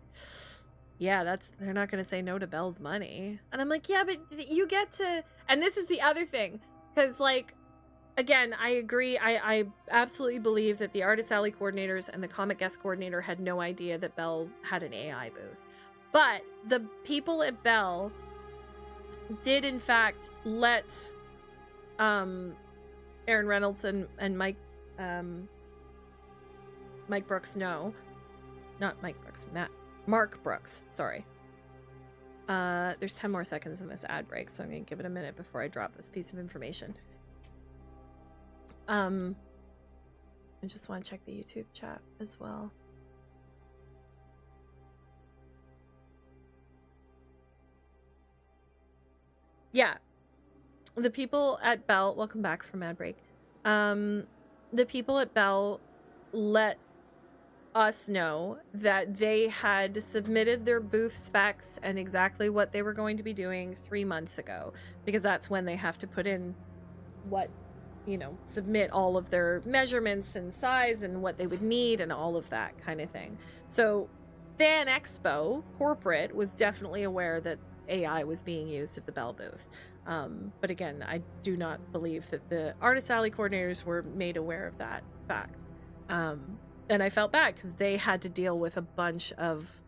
A: "Yeah, they're not going to say no to Belle's money." And I'm like, "Yeah, but you get to," and this is the other thing, because like, again, I agree. I absolutely believe that the Artist Alley coordinators and the comic guest coordinator had no idea that Belle had an AI booth. But the people at Belle did, in fact, let Aaron Reynolds and Mike Brooks know. Not Mike Brooks, Mark Brooks, sorry. There's 10 more seconds in this ad break, so I'm going to give it a minute before I drop this piece of information. I just want to check the YouTube chat as well. Yeah. The people at Belle, welcome back from ad break. The people at Belle let us know that they had submitted their booth specs and exactly what they were going to be doing 3 months ago, because that's when they have to put in what, you know, submit all of their measurements and size and what they would need and all of that kind of thing. So FanExpo corporate was definitely aware that AI was being used at the Belle booth. But again, I do not believe that the Artist Alley coordinators were made aware of that fact. And I felt bad because they had to deal with a bunch of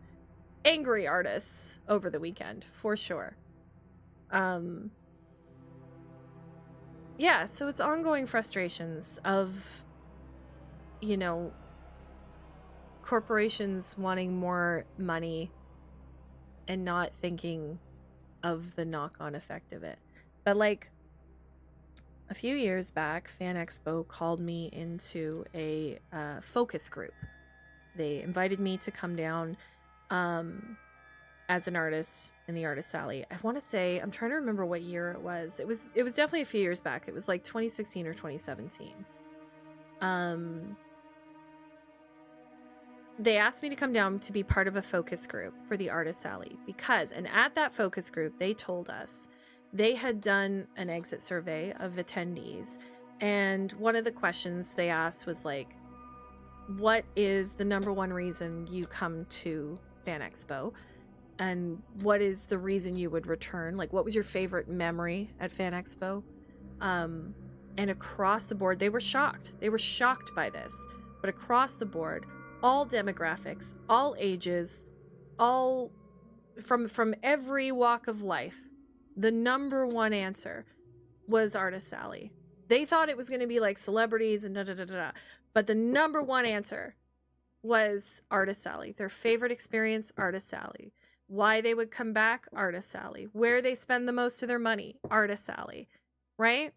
A: angry artists over the weekend, for sure. Yeah, so it's ongoing frustrations of, you know, corporations wanting more money and not thinking of the knock-on effect of it. But like a few years back, FanExpo called me into a focus group. They invited me to come down as an artist in the Artist Alley. I want to say, I'm trying to remember what year it was. It was definitely a few years back. It was like 2016 or 2017. They asked me to come down to be part of a focus group for the Artist Alley because, and at that focus group, they told us they had done an exit survey of attendees. And one of the questions they asked was like, what is the number one reason you come to FanExpo? And what is the reason you would return? Like, what was your favorite memory at FanExpo? And across the board, they were shocked. They were shocked by this. But across the board, all demographics, all ages, all from every walk of life, the number one answer was Artist Alley. They thought it was going to be like celebrities and da-da-da-da-da. But the number one answer was Artist Alley. Their favorite experience, Artist Alley. Why they would come back, Artist Alley. Where they spend the most of their money, Artist Alley. Right?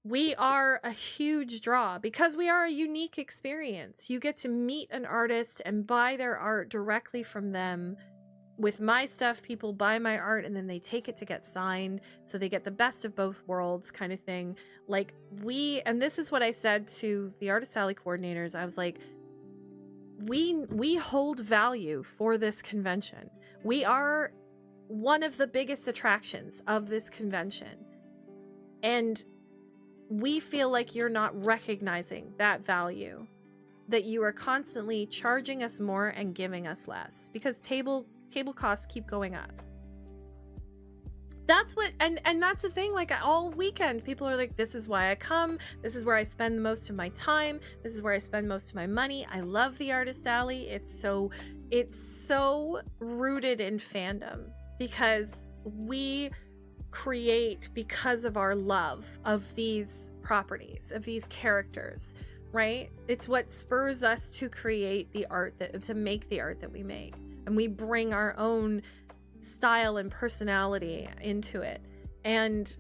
A: We are a huge draw because we are a unique experience. You get to meet an artist and buy their art directly from them. With my stuff, people buy my art and then they take it to get signed. So they get the best of both worlds kind of thing. Like and this is what I said to the Artist Alley coordinators. I was like, we hold value for this convention. We are one of the biggest attractions of this convention. And we feel like you're not recognizing that value, that you are constantly charging us more and giving us less because table costs keep going up. That's what, and that's the thing, like all weekend, people are like, this is why I come. This is where I spend most of my time. This is where I spend most of my money. I love the Artist Alley. It's so rooted in fandom because we create because of our love of these properties, of these characters. right? It's what spurs us to create the art, to make the art that we make. And we bring our own style and personality into it. And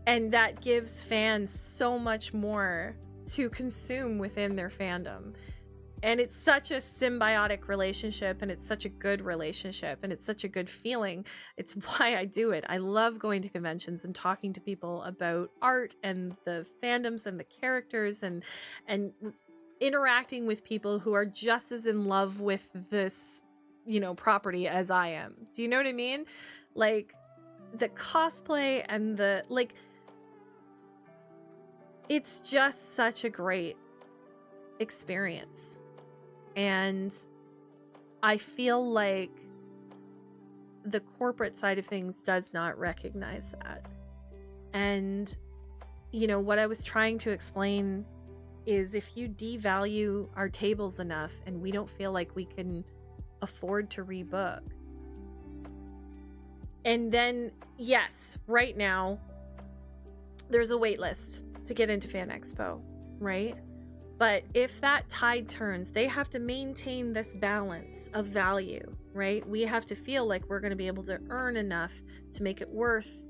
A: that gives fans so much more to consume within their fandom. And it's such a symbiotic relationship, and it's such a good relationship, and it's such a good feeling. It's why I do it. I love going to conventions and talking to people about art and the fandoms and the characters, and interacting with people who are just as in love with this, you know, property as I am. Do you know what I mean? Like the cosplay and the, like, it's just such a great experience. And I feel like the corporate side of things does not recognize that. And, you know, what I was trying to explain is if you devalue our tables enough and we don't feel like we can afford to rebook. And then, yes, right now, there's a wait list to get into FanExpo, right? But if that tide turns, they have to maintain this balance of value, right? We have to feel like we're going to be able to earn enough to make it worth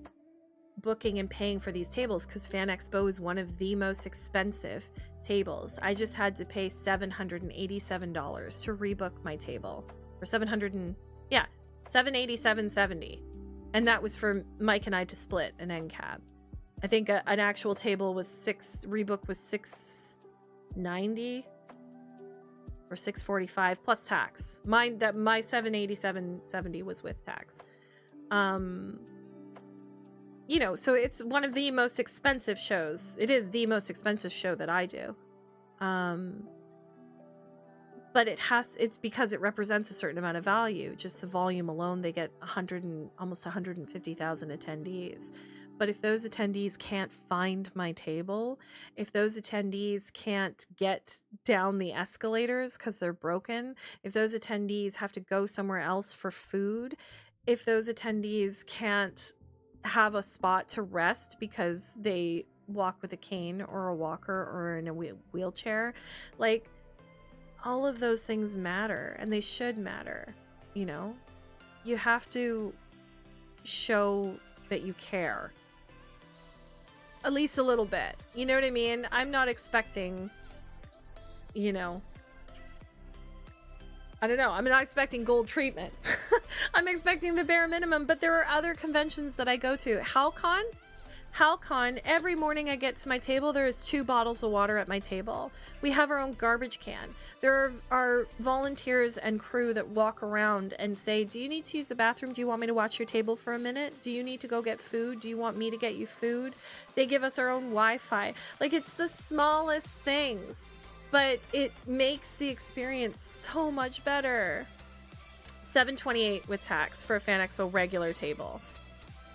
A: booking and paying for these tables, because FanExpo is one of the most expensive tables. I just had to pay $787 to rebook my table, or $787.70, and that was for Mike and I to split an end cap. I think an actual table was rebook was $690 or $645 plus tax. My $787.70 was with tax. You know, so it's one of the most expensive shows. It is the most expensive show that I do. But it's because it represents a certain amount of value. Just the volume alone, they get almost 150,000 attendees. But if those attendees can't find my table, if those attendees can't get down the escalators because they're broken, if those attendees have to go somewhere else for food, if those attendees can't have a spot to rest because they walk with a cane or a walker or in a wheelchair, like, all of those things matter, and they should matter. You know, you have to show that you care. At least a little bit. You know what I mean? I'm not expecting, you know, I don't know. I'm not expecting gold treatment. I'm expecting the bare minimum, but there are other conventions that I go to. HowCon, every morning I get to my table, there is 2 bottles of water at my table. We have our own garbage can. There are volunteers and crew that walk around and say, do you need to use the bathroom? Do you want me to watch your table for a minute? Do you need to go get food? Do you want me to get you food? They give us our own Wi-Fi. Like, it's the smallest things, but it makes the experience so much better. $728 with tax for a FanExpo regular table.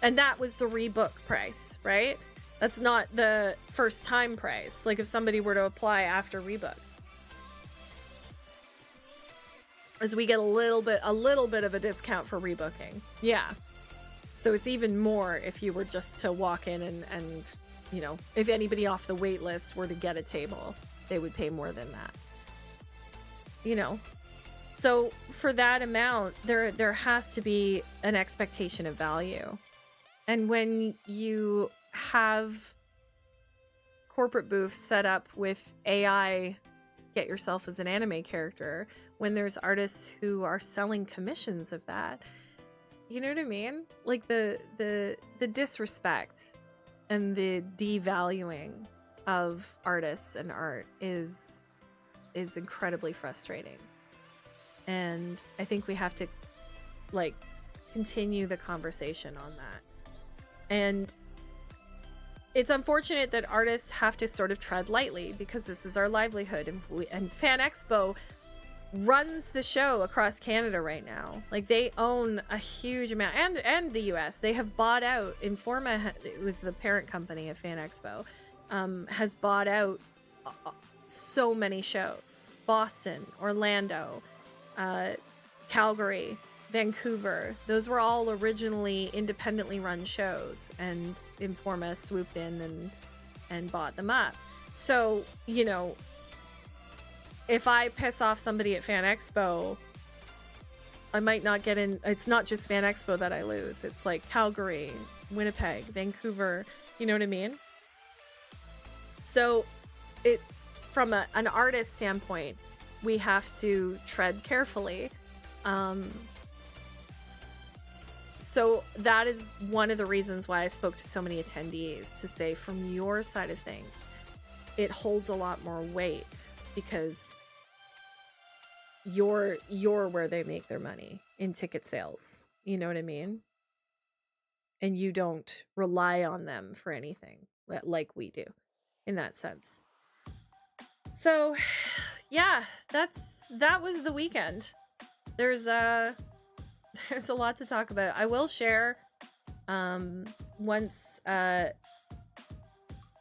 A: And that was the rebook price, right? That's not the first time price. Like if somebody were to apply after rebook. As we get a little bit of a discount for rebooking. Yeah. So it's even more if you were just to walk in and you know, if anybody off the wait list were to get a table, they would pay more than that. You know. So for that amount, there has to be an expectation of value. And when you have corporate booths set up with AI, get yourself as an anime character, when there's artists who are selling commissions of that, you know what I mean? Like the disrespect and the devaluing of artists and art is incredibly frustrating. And I think we have to like continue the conversation on that. And it's unfortunate that artists have to sort of tread lightly because this is our livelihood, and FanExpo runs the show across Canada right now. Like they own a huge amount, and the US. They have bought out Informa. It was the parent company of FanExpo, has bought out so many shows: Boston, Orlando, Calgary, Vancouver. Those were all originally independently run shows, and Informa swooped in and bought them up. So, you know, if I piss off somebody at FanExpo, I might not get in. It's not just FanExpo that I lose. It's like Calgary, Winnipeg, Vancouver. You know what I mean? So it, from an artist standpoint, we have to tread carefully. So that is one of the reasons why I spoke to so many attendees, to say from your side of things, it holds a lot more weight because you're where they make their money in ticket sales. You know what I mean? And you don't rely on them for anything like we do in that sense. So yeah, that was the weekend. There's a lot to talk about. I will share once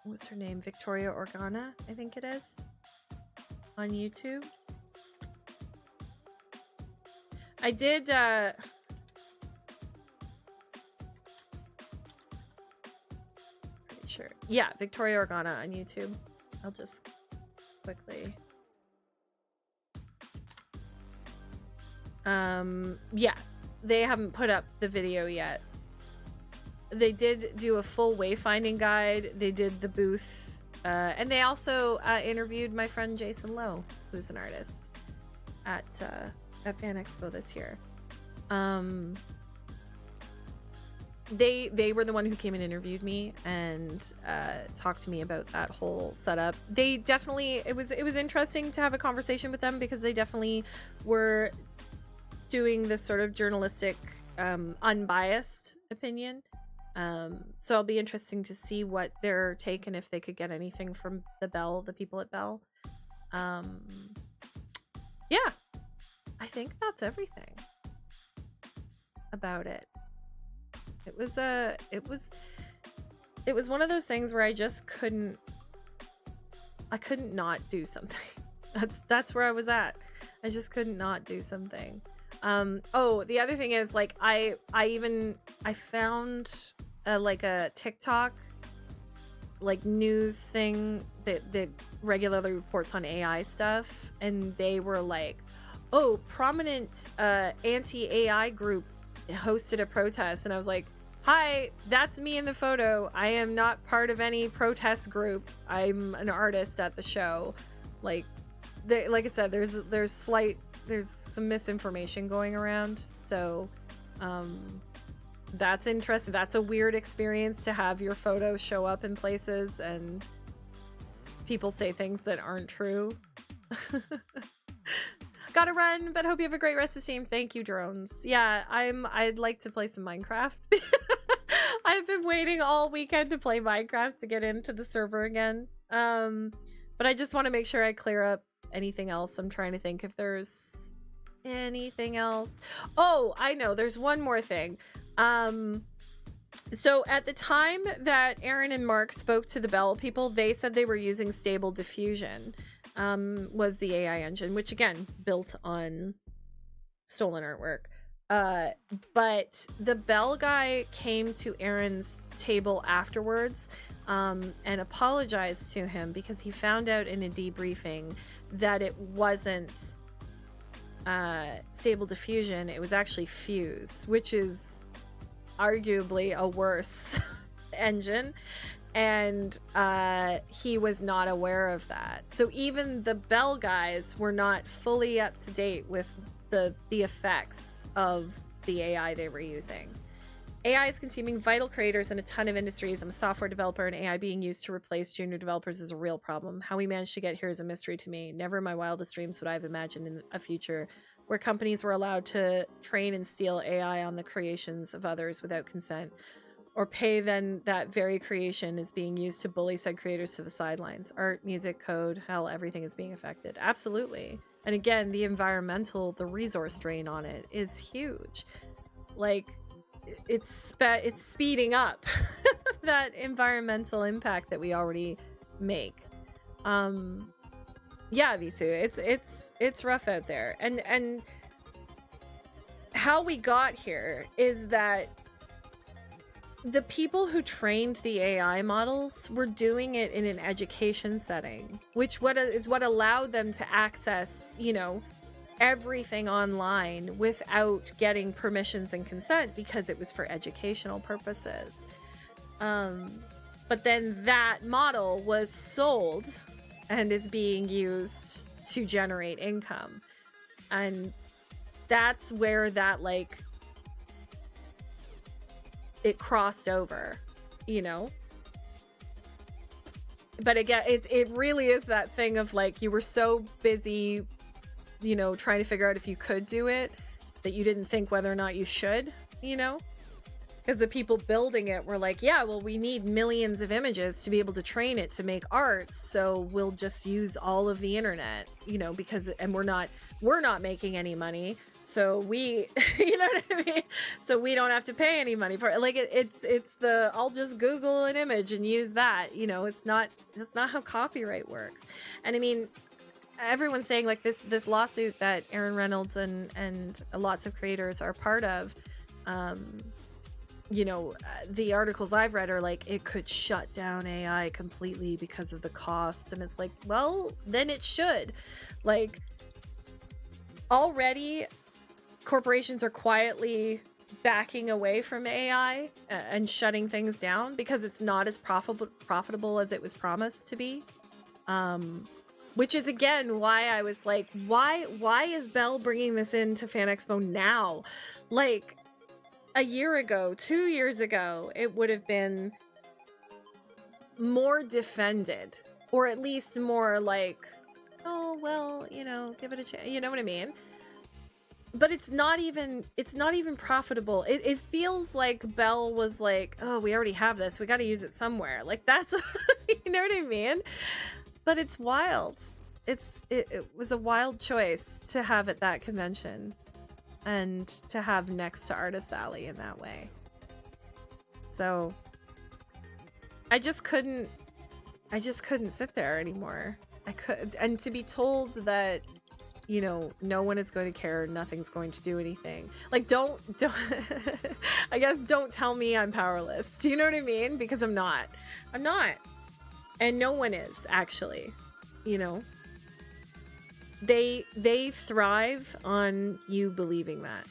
A: what's her name? Victoria Organa, I think it is, on YouTube. I did pretty sure. Yeah, Victoria Organa on YouTube. I'll just quickly. Yeah, they haven't put up the video yet. They did do a full wayfinding guide. They did the booth, and they also interviewed my friend Jason Lowe, who's an artist at FanExpo this year. They were the one who came and interviewed me and talked to me about that whole setup. They definitely, it was interesting to have a conversation with them because they definitely were doing this sort of journalistic, unbiased opinion. So it'll be interesting to see what their take and if they could get anything from the people at Bell. Yeah, I think that's everything about it. It was one of those things where I just couldn't not do something. That's where I was at. I just couldn't not do something. Oh, the other thing is, like, I found like a TikTok like news thing that regularly reports on AI stuff, and they were like, oh, prominent anti-AI group hosted a protest, and I was like, hi, that's me in the photo. I am not part of any protest group. I'm an artist at the show. Like I said, there's some misinformation going around, so that's interesting. That's a weird experience to have your photo show up in places and people say things that aren't true. Gotta run, but hope you have a great rest of Steam. Thank you, drones. Yeah, I'd like to play some Minecraft. I've been waiting all weekend to play Minecraft to get into the server again. But I just want to make sure I clear up anything else. I'm trying to think if there's anything else. Oh, I know, there's one more thing. So at the time that Aaron and Mark spoke to the Bell people, they said they were using Stable Diffusion. Was the AI engine, which again built on stolen artwork. But the Bell guy came to Aaron's table afterwards and apologized to him because he found out in a debriefing that it wasn't Stable Diffusion, it was actually Fuse, which is arguably a worse engine. And he was not aware of that. So even the Bell guys were not fully up to date with the effects of the AI they were using. AI is consuming vital creators in a ton of industries. I'm a software developer, and AI being used to replace junior developers is a real problem. How we managed to get here is a mystery to me. Never in my wildest dreams would I have imagined in a future where companies were allowed to train and steal AI on the creations of others without consent, or pay then that very creation is being used to bully said creators to the sidelines. Art, music, code, hell, everything is being affected. Absolutely. And again, the resource drain on it is huge. Like, it's speeding up that environmental impact that we already make. Yeah, Visu, it's rough out there. And how we got here is that the people who trained the AI models were doing it in an education setting, which is what allowed them to access, you know, everything online without getting permissions and consent, because it was for educational purposes. But then that model was sold and is being used to generate income. And that's where that, like, it crossed over, you know? But again, it really is that thing of, like, you were so busy, you know, trying to figure out if you could do it, that you didn't think whether or not you should, you know? Because the people building it were like, yeah, well, we need millions of images to be able to train it to make art, so we'll just use all of the internet, you know, because, and we're not making any money, so we, you know what I mean? So we don't have to pay any money for it. Like, it's the, I'll just Google an image and use that, you know. That's not how copyright works. And I mean, everyone's saying, like, this lawsuit that Aaron Reynolds and lots of creators are part of, you know, the articles I've read are like, it could shut down AI completely because of the costs. And it's like, well, then it should. Like, already corporations are quietly backing away from AI and shutting things down because it's not as profitable as it was promised to be. Which is, again, why I was like, why is Bell bringing this into FanExpo now? Like, a year ago, 2 years ago, it would have been more defended, or at least more like, oh, well, you know, give it a chance. You know what I mean? But it's not even profitable. It feels like Bell was like, oh, we already have this, we got to use it somewhere. Like, that's, you know what I mean? But it's wild. It was a wild choice to have at that convention, and to have next to Artist Alley in that way. So I just couldn't sit there anymore. And to be told that, you know, no one is going to care, nothing's going to do anything. Like, don't I guess don't tell me I'm powerless. Do you know what I mean? Because I'm not. And no one is, actually, you know. They thrive on you believing that.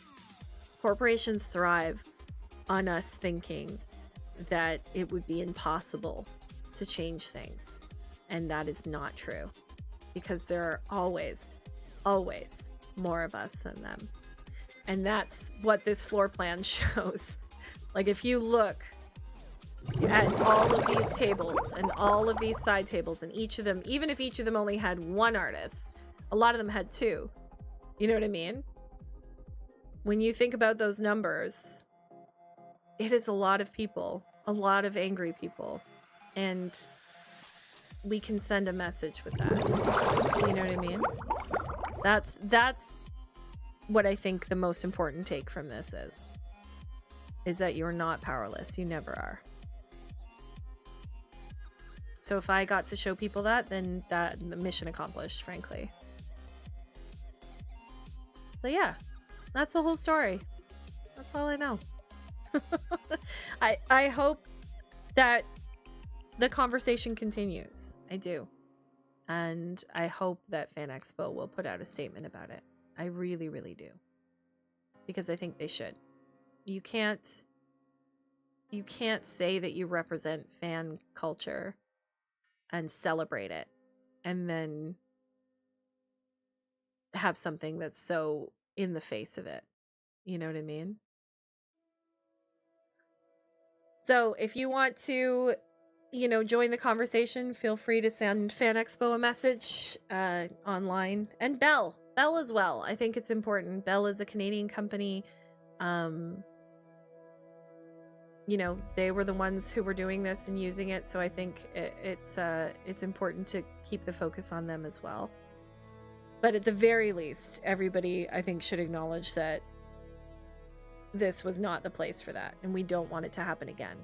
A: Corporations thrive on us thinking that it would be impossible to change things. And that is not true. Because there are always more of us than them. And that's what this floor plan shows. Like, if you look at all of these tables and all of these side tables, and each of them, even if each of them only had one artist, a lot of them had two. You know what I mean? When you think about those numbers, it is a lot of people, a lot of angry people. And we can send a message with that. You know what I mean? That's what I think the most important take from this is that you're not powerless. You never are. So if I got to show people that, then that mission accomplished, frankly. So yeah, that's the whole story. That's all I know. I hope that the conversation continues. I do. And I hope that FanExpo will put out a statement about it. I really, really do. Because I think they should. You can't say that you represent fan culture and celebrate it and then have something that's so in the face of it. You know what I mean? So if you want to, you know, join the conversation, feel free to send FanExpo a message online. And Bell as well. I think it's important. Bell is a Canadian company. You know, they were the ones who were doing this and using it, so I think it's important to keep the focus on them as well. But at the very least, everybody, I think, should acknowledge that this was not the place for that, and we don't want it to happen again.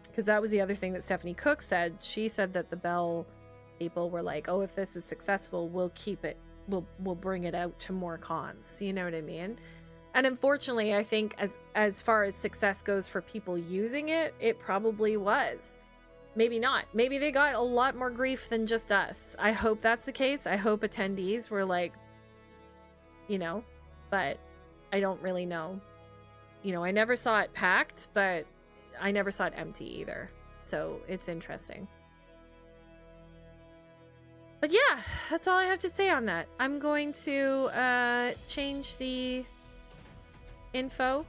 A: Because that was the other thing that Stephanie Cook said. She said that the Bell people were like, oh, if this is successful, we'll keep it. We'll bring it out to more cons. You know what I mean? And unfortunately, I think as far as success goes for people using it, it probably was. Maybe not. Maybe they got a lot more grief than just us. I hope that's the case. I hope attendees were like, you know, but I don't really know. You know, I never saw it packed, but I never saw it empty either. So it's interesting. But yeah, that's all I have to say on that. I'm going to change the info.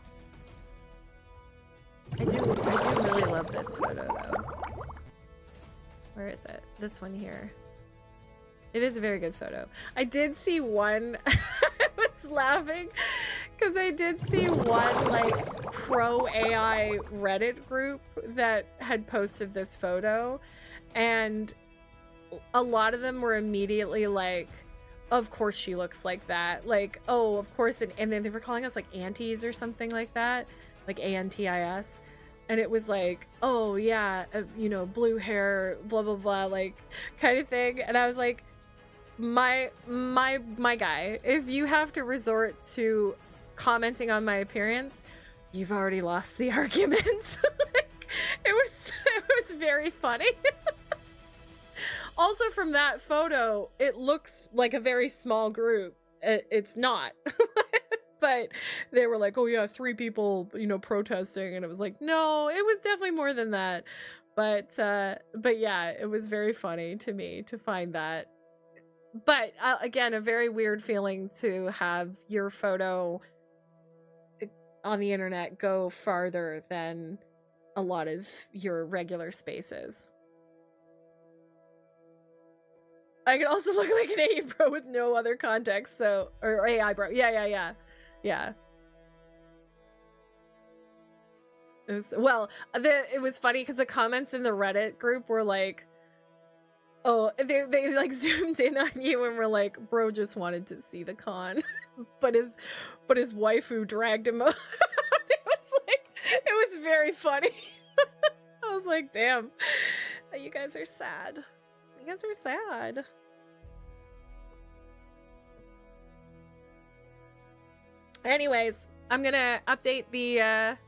A: I do really love this photo though. Where is it? This one here. It is a very good photo. I did see one. I was laughing because I did see one like pro AI Reddit group that had posted this photo, and a lot of them were immediately like, of course she looks like that. Like, oh, of course. And then they were calling us like aunties or something like that, like ANTIS. And it was like, oh yeah, you know, blue hair, blah, blah, blah, like kind of thing. And I was like, my guy, if you have to resort to commenting on my appearance, you've already lost the argument. Like, it was very funny. Also, from that photo, it looks like a very small group. It's not. But they were like, oh yeah, 3 people, you know, protesting. And it was like, no, it was definitely more than that. But yeah, it was very funny to me to find that. But again, a very weird feeling to have your photo on the internet go farther than a lot of your regular spaces. I could also look like an AI bro with no other context, so... Or AI bro. Yeah. It was... Well, it was funny because the comments in the Reddit group were like... Oh, they like zoomed in on you and were like, bro just wanted to see the con. but his waifu dragged him up. It was very funny. I was like, damn. You guys are sad. You guys are sad. Anyways, I'm gonna update the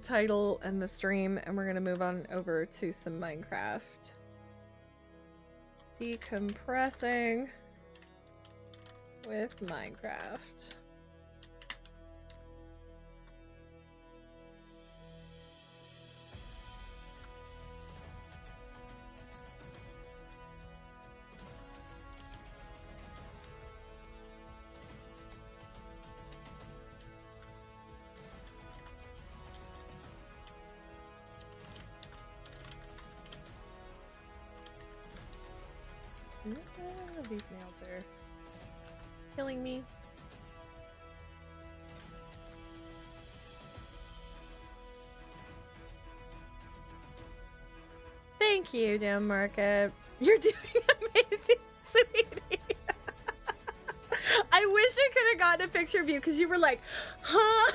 A: title and the stream, and we're gonna move on over to some Minecraft. Decompressing with Minecraft. These nails are killing me. Thank you, Down Market. You're doing amazing, sweetie. I wish I could have gotten a picture of you because you were like, huh?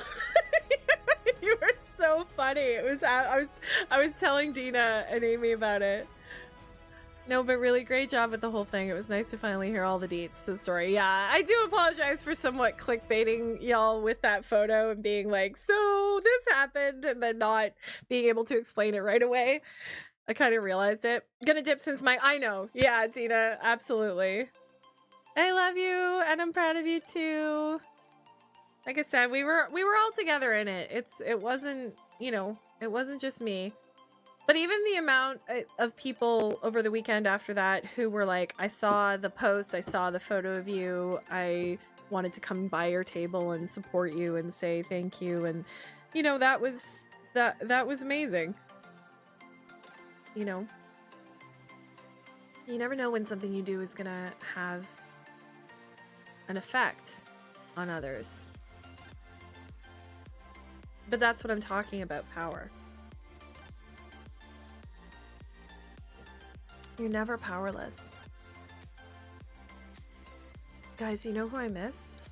A: You were so funny. It was I was telling Dina and Amy about it. No, but really great job with the whole thing. It was nice to finally hear all the deets to the story. Yeah, I do apologize for somewhat clickbaiting y'all with that photo and being like, so this happened, and then not being able to explain it right away. I kind of realized it. Gonna dip since I know. Yeah, Dina, absolutely. I love you, and I'm proud of you too. Like I said, we were all together in it. It wasn't, you know, it wasn't just me. But even the amount of people over the weekend after that who were like, I saw the post, I saw the photo of you, I wanted to come by your table and support you and say thank you, and you know, that was amazing. You know, you never know when something you do is gonna have an effect on others. But that's what I'm talking about, power. You're never powerless. Guys, you know who I miss?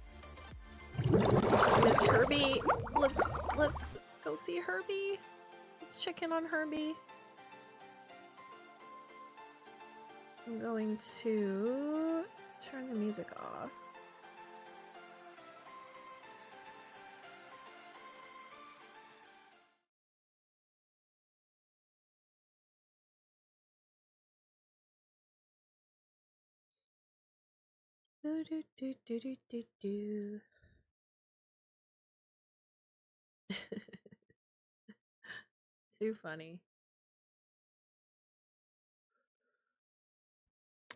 A: I miss Herbie. Let's go see Herbie. Let's check in on Herbie. I'm going to turn the music off. Do, do, do, do, do, do, do. Too funny.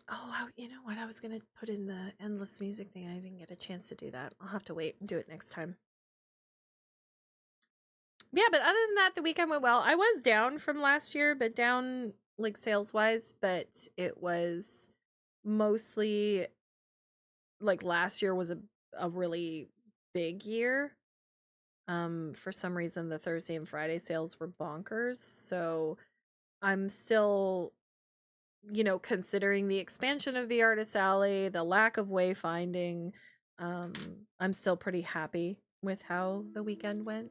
A: Oh, you know what? I was gonna put in the endless music thing. I didn't get a chance to do that. I'll have to wait and do it next time. Yeah, but other than that, the weekend went well. I was down from last year, but down like sales wise, but it was mostly like last year was a really big year. For some reason the Thursday and Friday sales were bonkers. So I'm still, you know, considering the expansion of the artist alley, the lack of wayfinding. I'm still pretty happy with how the weekend went.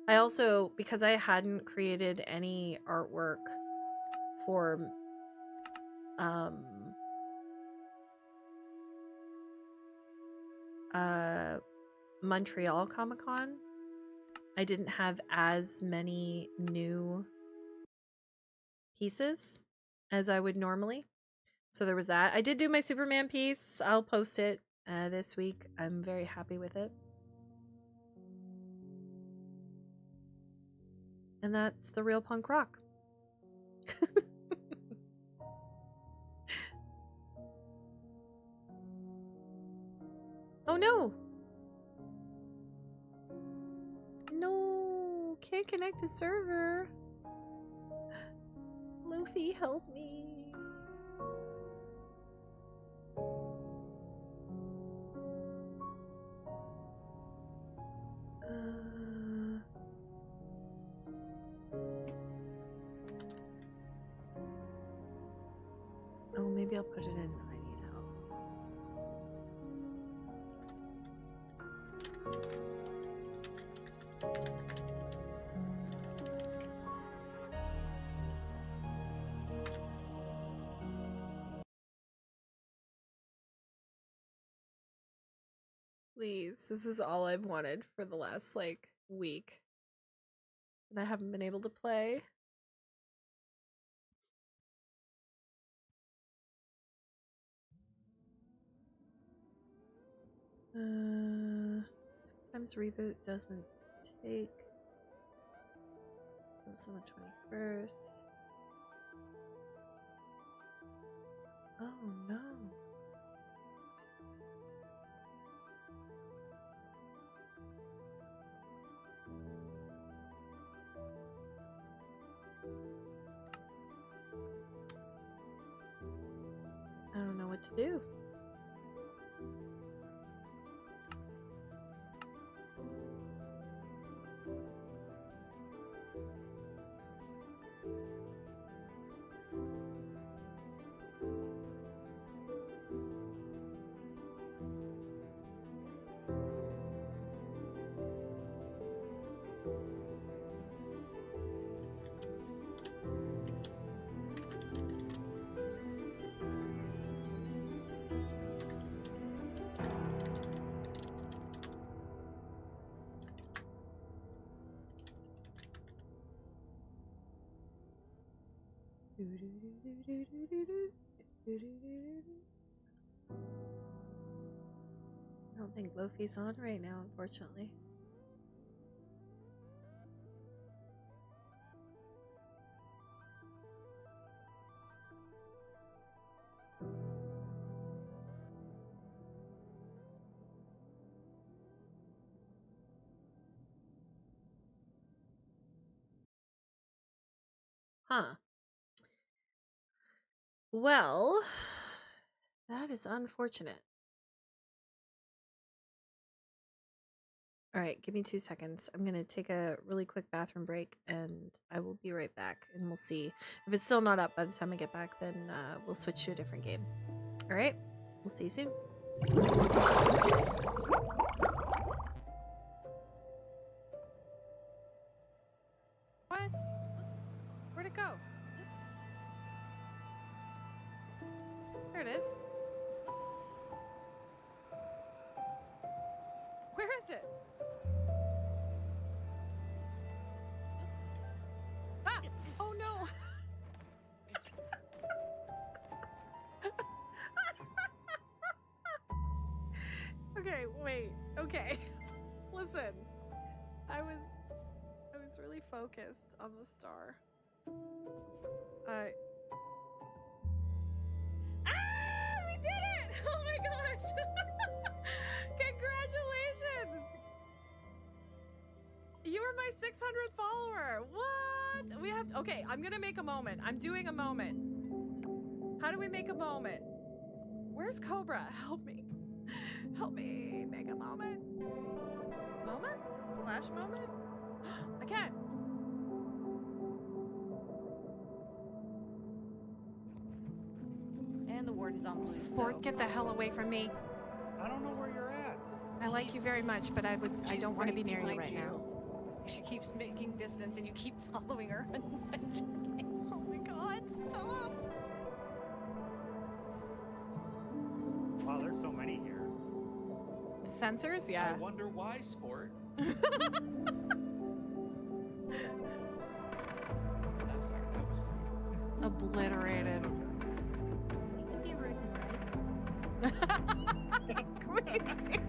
A: I also, because I hadn't created any artwork for um Montreal Comic Con, I didn't have as many new pieces as I would normally. So there was that. I did do my Superman piece. I'll post it this week. I'm very happy with it. And that's the real punk rock. Oh no! No! Can't connect to server. Luffy, help me. Oh, maybe I'll put it in. I need help. Please, this is all I've wanted for the last like week. And I haven't been able to play. Sometimes reboot doesn't take. It's on the 21st. Oh no. I don't know what to do. I don't think Lofi's on right now, unfortunately. Huh. Well, that is unfortunate. All right, give me 2 seconds. I'm going to take a really quick bathroom break and I will be right back and we'll see. If it's still not up by the time I get back, then we'll switch to a different game. All right, we'll see you soon. What? Where'd it go? There it is. Where is it? Ah! Oh no! Okay, wait. Okay. Listen. I was really focused on the star. Ah, we did it! Oh my gosh! Congratulations! You were my 600th follower. What? We have to, okay, I'm gonna make a moment. I'm doing a moment. How do we make a moment? Where's Cobra? Help me. Help me make a moment. Moment? Slash moment? I can't.
B: And the warden's on the loose.
A: Sport,
B: so.
A: get the hell away from me.
C: I don't know where you're at.
A: I like you very much, but I don't want to be near you right now.
B: She keeps making distance and you keep following her.
A: Oh my god, stop.
C: Wow, there's so many here.
A: Sensors? Yeah.
D: I wonder why, Sport. I'm sorry, that was
A: Obliterated.
B: You can be rude and
A: Queasy.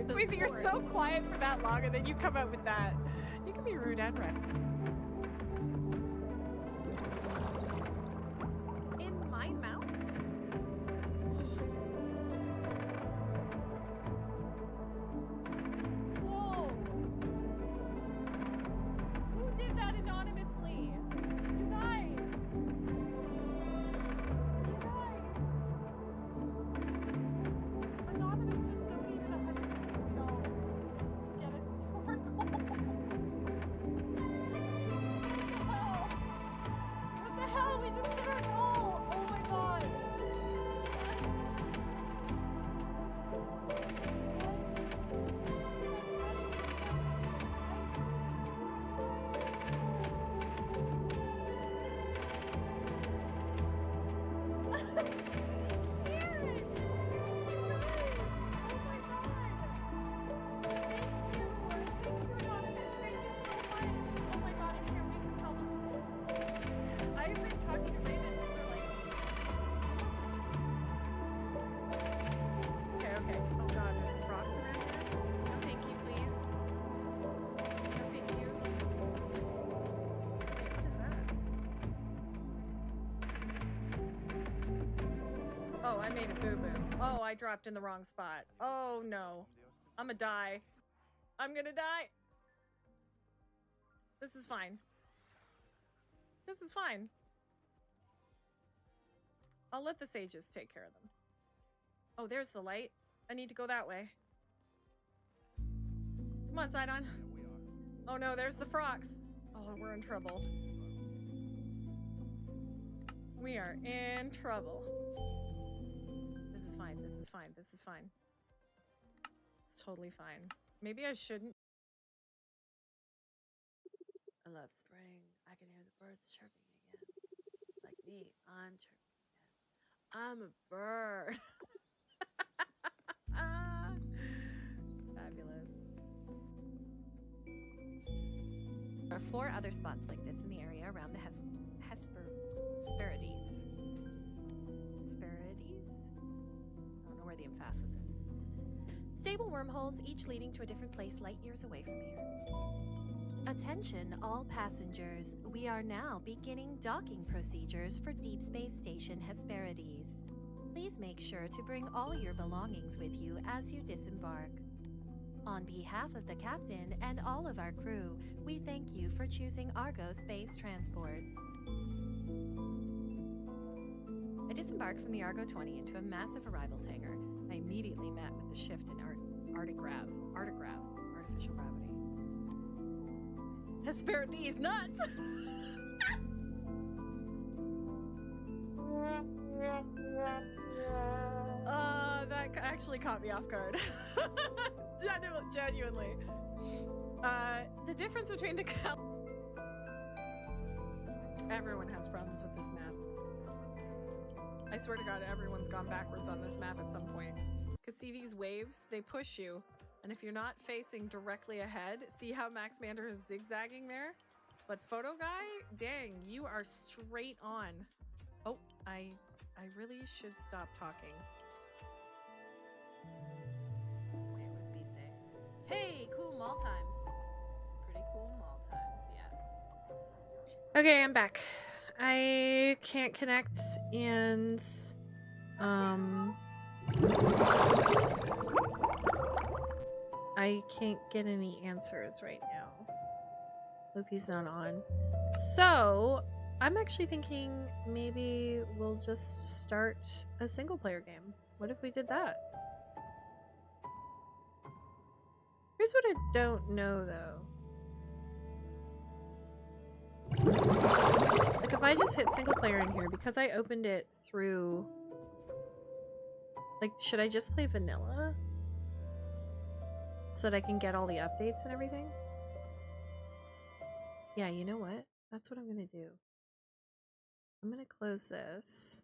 A: Queasy, you're so quiet for that long and then you come out with that. You can be rude and red. In my mouth? Whoa. Who did that anonymously? You guys. You guys. Anonymous just donated $160 to get us to our goal. What the hell? We just hit our goal. Oh my god. Oh, I made a boo-boo. Oh, I dropped in the wrong spot. Oh, no. I'm gonna die. I'm gonna die. This is fine. This is fine. I'll let the sages take care of them. Oh, there's the light. I need to go that way. Come on, Sidon. Oh no, there's the frogs. Oh, we're in trouble. We are in trouble. This is fine. This is fine. This is fine. It's totally fine. Maybe I shouldn't. I love spring. I can hear the birds chirping again. Like me, I'm chirping again. I'm a bird. Fabulous. There are 4 other spots like this in the area around the Hesperides. Hesperides? I don't know where the emphasis is. Stable wormholes, each leading to a different place light years away from here. Attention all passengers, we are now beginning docking procedures for Deep Space Station Hesperides. Please make sure to bring all your belongings with you as you disembark. On behalf of the captain and all of our crew, we thank you for choosing Argo Space Transport. I disembarked from the Argo 20 into a massive arrivals hangar. I immediately met with the shift in artigrav, artificial gravity. Hesperides nuts! That actually caught me off guard. Genuinely. The difference between the everyone has problems with this map. I swear to God, everyone's gone backwards on this map at some point. Because see these waves? They push you. And if you're not facing directly ahead, see how Max Mander is zigzagging there? But Photo Guy, dang, you are straight on. Oh, I really should stop talking. Hey, cool mall times. Pretty cool mall times, yes. Okay, I'm back. I can't connect and I can't get any answers right now. Luffy's not on. So, I'm actually thinking maybe we'll just start a single player game. What if we did that? Here's what I don't know though. Like if I just hit single player in here, because I opened it through... Like, should I just play vanilla? So that I can get all the updates and everything? Yeah, you know what? That's what I'm gonna do. I'm gonna close this.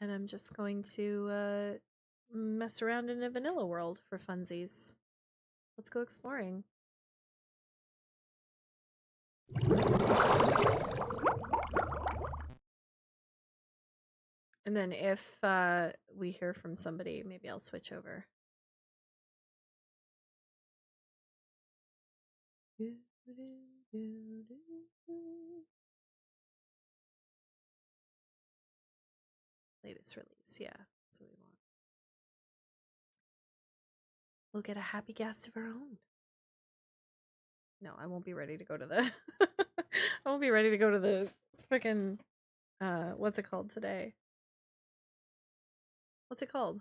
A: And I'm just going to mess around in a vanilla world for funsies. Let's go exploring. And then if we hear from somebody, maybe I'll switch over. Latest release, yeah, that's what we want. We'll get a happy guest of our own. No, I won't be ready to go to the I won't be ready to go to the freaking what's it called today? What's it called?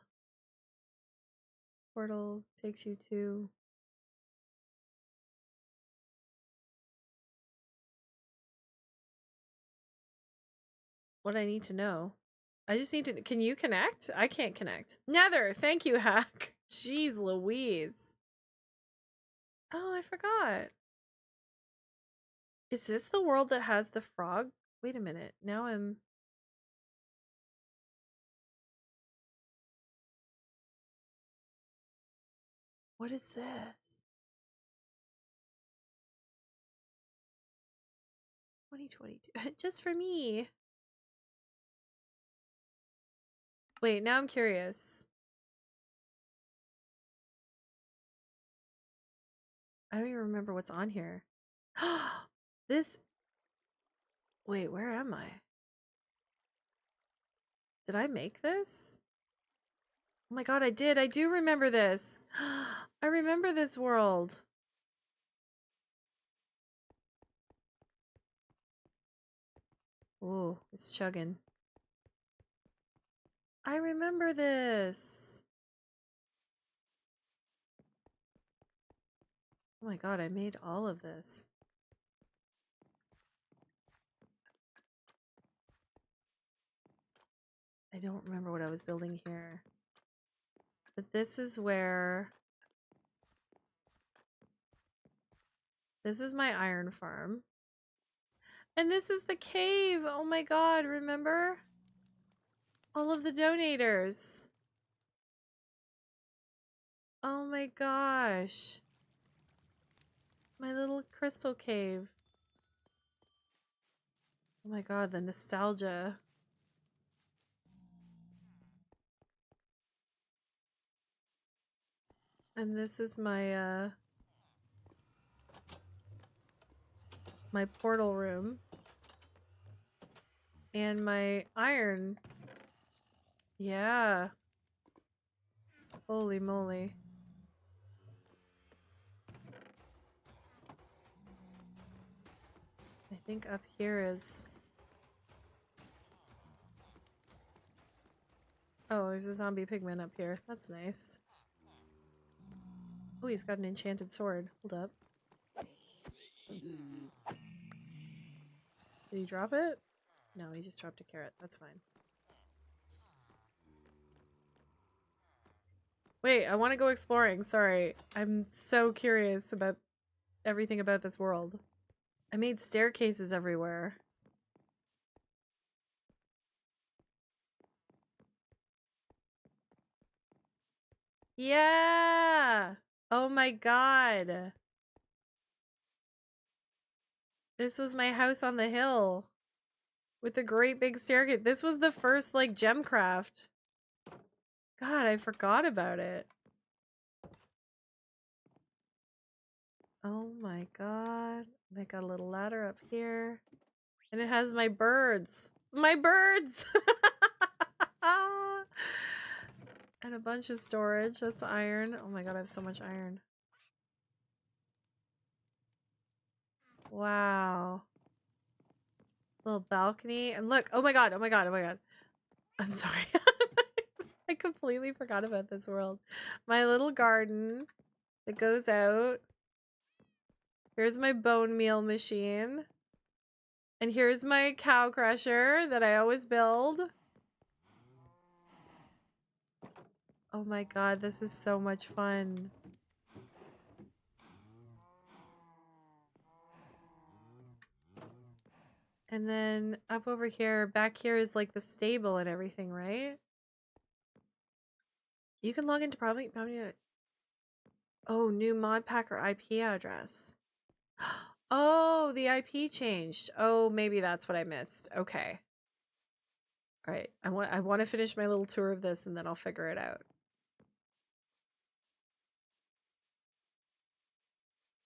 A: Portal takes you to what I need to know. I just need to... Can you connect? I can't connect. Nether! Thank you, Hack. Jeez Louise. Oh, I forgot. Is this the world that has the frog? Wait a minute. Now I'm... What is this? 2022. Just for me. Wait, now I'm curious. I don't even remember what's on here. This... Wait, where am I? Did I make this? Oh my god, I did. I do remember this. I remember this world. Ooh, it's chugging. I remember this. Oh my god, I made all of this. I don't remember what I was building here. But this is where... This is my iron farm. And this is the cave! Oh my god, remember? All of the donators. Oh my gosh. My little crystal cave. Oh my god, the nostalgia. And this is my, my portal room. And my iron. Yeah. Holy moly. I think up here is... Oh, there's a zombie pigman up here. That's nice. Oh, he's got an enchanted sword. Hold up. Did he drop it? No, he just dropped a carrot. That's fine. Wait, I want to go exploring. Sorry. I'm so curious about everything about this world. I made staircases everywhere. Yeah. Oh my god. This was my house on the hill with a great big staircase. This was the first like gem craft. God, I forgot about it. Oh my god. And I got a little ladder up here. And it has my birds. My birds! And a bunch of storage. That's iron. Oh my god, I have so much iron. Wow. Little balcony. And look, oh my god, oh my god, oh my god. I'm sorry. I completely forgot about this world. My little garden that goes out. Here's my bone meal machine. And here's my cow crusher that I always build. Oh my god, this is so much fun. And then up over here, back here is like the stable and everything, right? You can log into probably oh, new mod pack or IP address. Oh, the IP changed. Oh, maybe that's what I missed. Okay. All right. I want to finish my little tour of this and then I'll figure it out.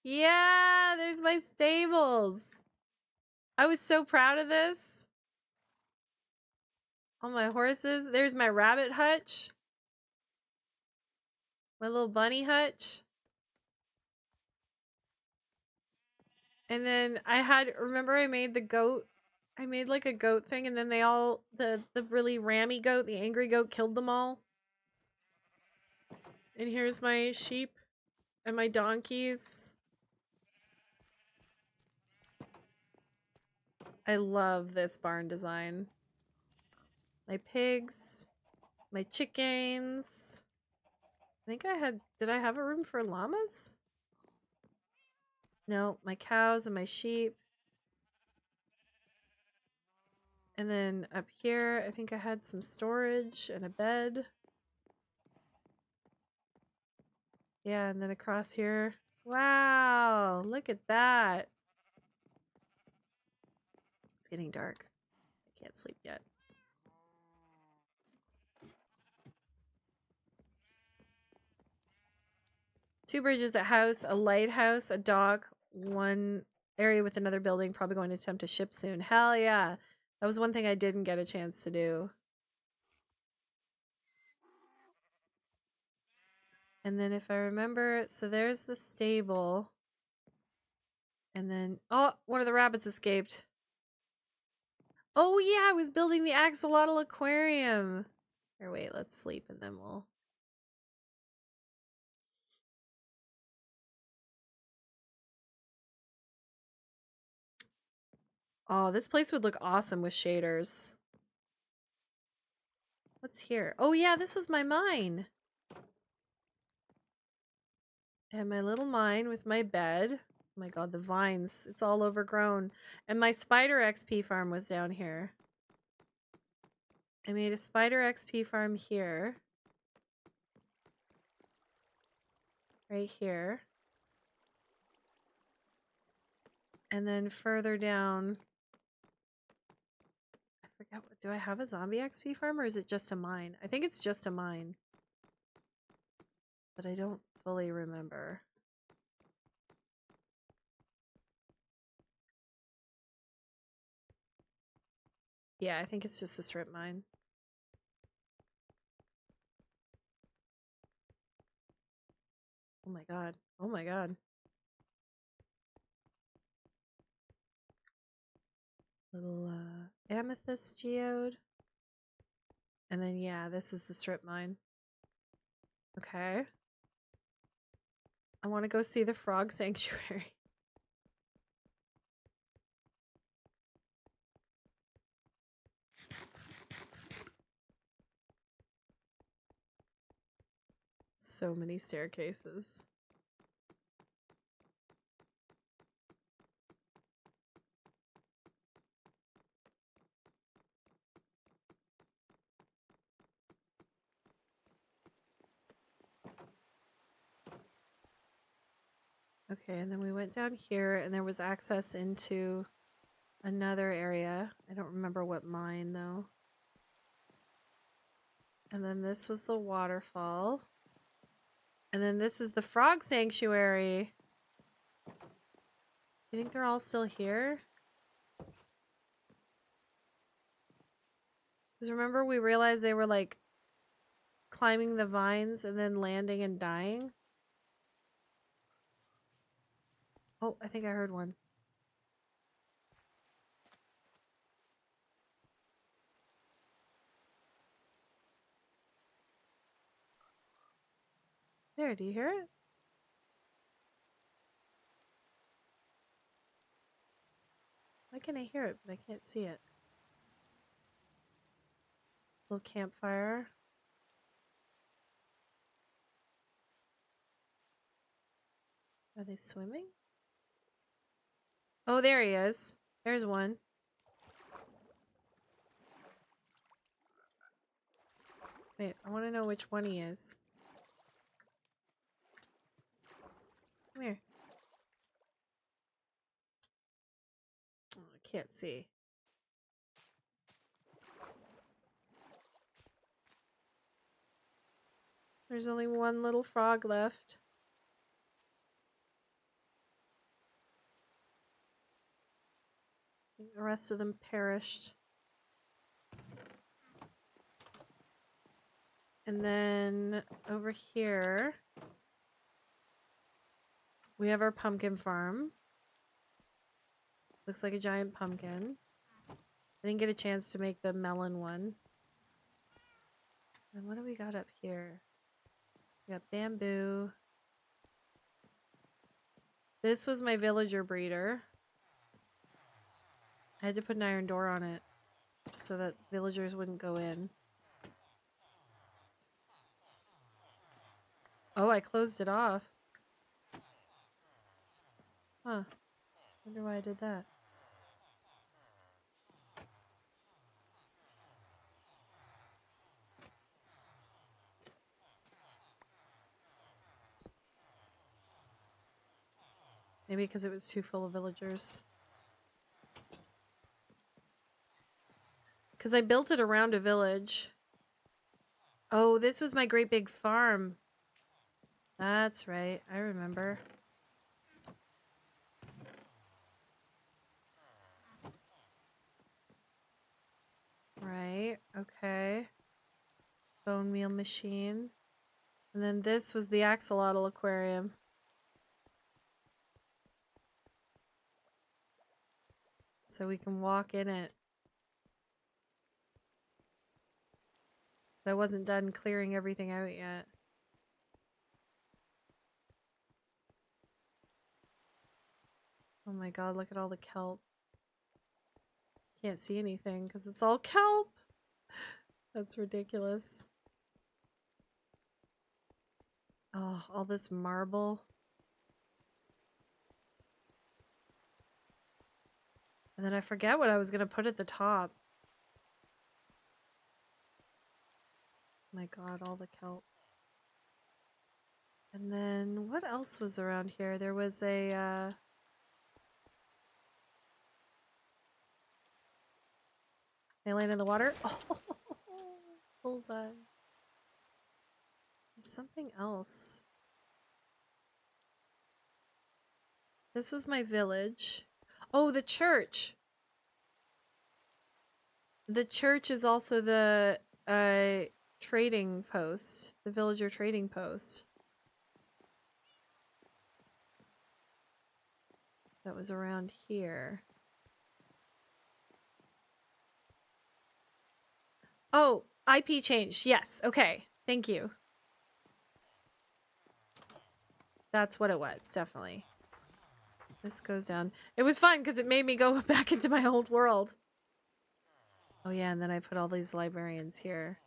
A: Yeah, there's my stables. I was so proud of this. All my horses. There's my rabbit hutch. My little bunny hutch. And then I had, remember I made the goat? I made like a goat thing and then they all, the really rammy goat, the angry goat killed them all. And here's my sheep and my donkeys. I love this barn design. My pigs, my chickens. I think I had, did I have a room for llamas? No, my cows and my sheep. And then up here, I think I had some storage and a bed. Yeah, and then across here. Wow, look at that. It's getting dark. I can't sleep yet. Two bridges, a house, a lighthouse, a dock, one area with another building, probably going to attempt a ship soon. Hell yeah. That was one thing I didn't get a chance to do. And then if I remember, so there's the stable. And then, oh, one of the rabbits escaped. Oh yeah, I was building the axolotl aquarium. Here, wait, let's sleep and then we'll... Oh, this place would look awesome with shaders. What's here? Oh yeah, this was my mine. And my little mine with my bed. Oh my god, the vines. It's all overgrown. And my spider XP farm was down here. I made a spider XP farm here. Right here. And then further down... I forget, what, do I have a zombie XP farm or is it just a mine? I think it's just a mine. But I don't fully remember. Yeah, I think it's just a strip mine. Oh my god. Oh my god. Little amethyst geode. And then yeah, this is the strip mine. Okay. I want to go see the frog sanctuary. So many staircases. Okay, and then we went down here and there was access into another area. I don't remember what mine though. And then this was the waterfall. And then this is the frog sanctuary. You think they're all still here? Because remember we realized they were like climbing the vines and then landing and dying? Oh, I think I heard one. There, do you hear it? Why can I hear it, but I can't see it? Little campfire. Are they swimming? Oh, there he is. There's one. Wait, I want to know which one he is. Come here. Oh, I can't see. There's only one little frog left. I think the rest of them perished. And then over here, we have our pumpkin farm. Looks like a giant pumpkin. I didn't get a chance to make the melon one. And what do we got up here? We got bamboo. This was my villager breeder. I had to put an iron door on it so that villagers wouldn't go in. Oh, I closed it off. Huh. Wonder why I did that. Maybe because it was too full of villagers. Because I built it around a village. Oh, this was my great big farm. That's right. I remember. Right. Okay. Bone meal machine. And then this was the axolotl aquarium. So we can walk in it. But I wasn't done clearing everything out yet. Oh my god, look at all the kelp. Can't see anything because it's all kelp. That's ridiculous. Oh, all this marble. And then I forget what I was going to put at the top. My god, all the kelp. And then what else was around here? There was a They land in the water. Oh, bullseye. There's something else. This was my village. Oh, the church. The church is also the trading post, the villager trading post. That was around here. Oh, IP changed. Yes. Okay. Thank you. That's what it was. Definitely. This goes down. It was fun because it made me go back into my old world. Oh yeah, and then I put all these librarians here.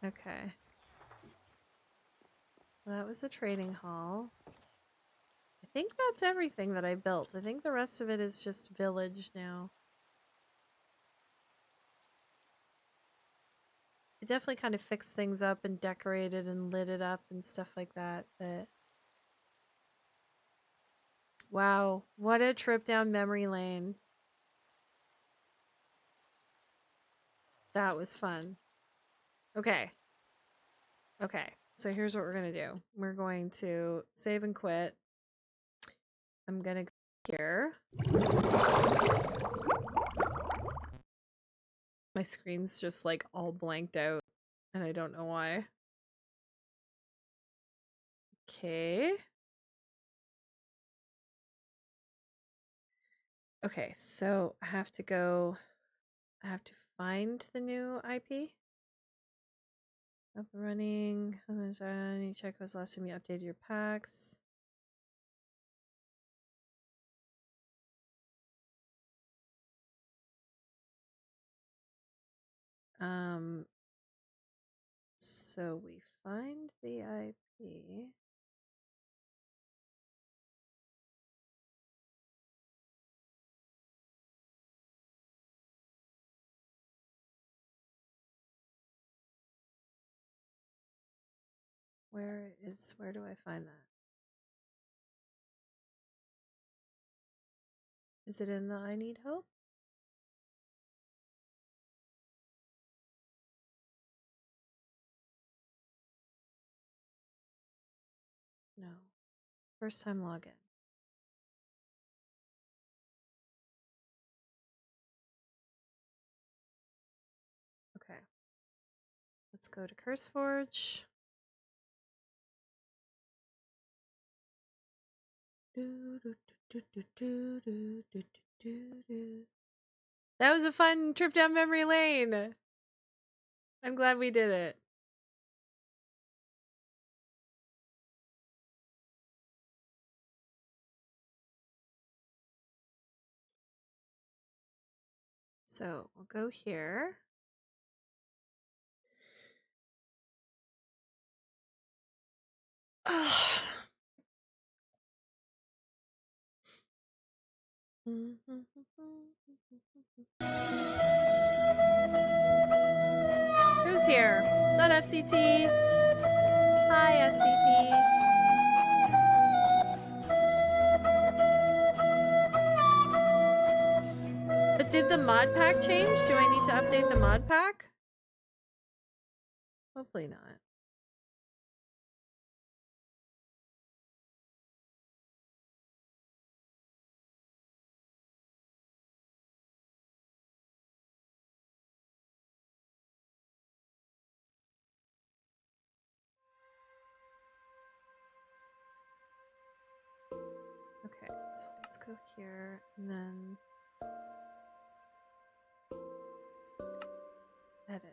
A: Okay. So that was the trading hall. I think that's everything that I built. I think the rest of it is just village now. definitely kind of fixed things up and decorated and lit it up and stuff like that. But wow, what a trip down memory lane. That was fun. Okay. Okay. So here's what we're going to do. We're going to save and quit. I'm going to go here. My screen's just like all blanked out and I don't know why. Okay. Okay, so I have to find the new IP. Up and running. I need to check was the last time you updated your packs. So we find the IP. Where do I find that? Is it in the I Need Help? No. First time login. Okay. Let's go to CurseForge. That was a fun trip down memory lane. I'm glad we did it. So we'll go here. Who's here? Is that FCT? Hi, FCT. But did the mod pack change? Do I need to update the mod pack? Hopefully not. Okay, so let's go here and then edit.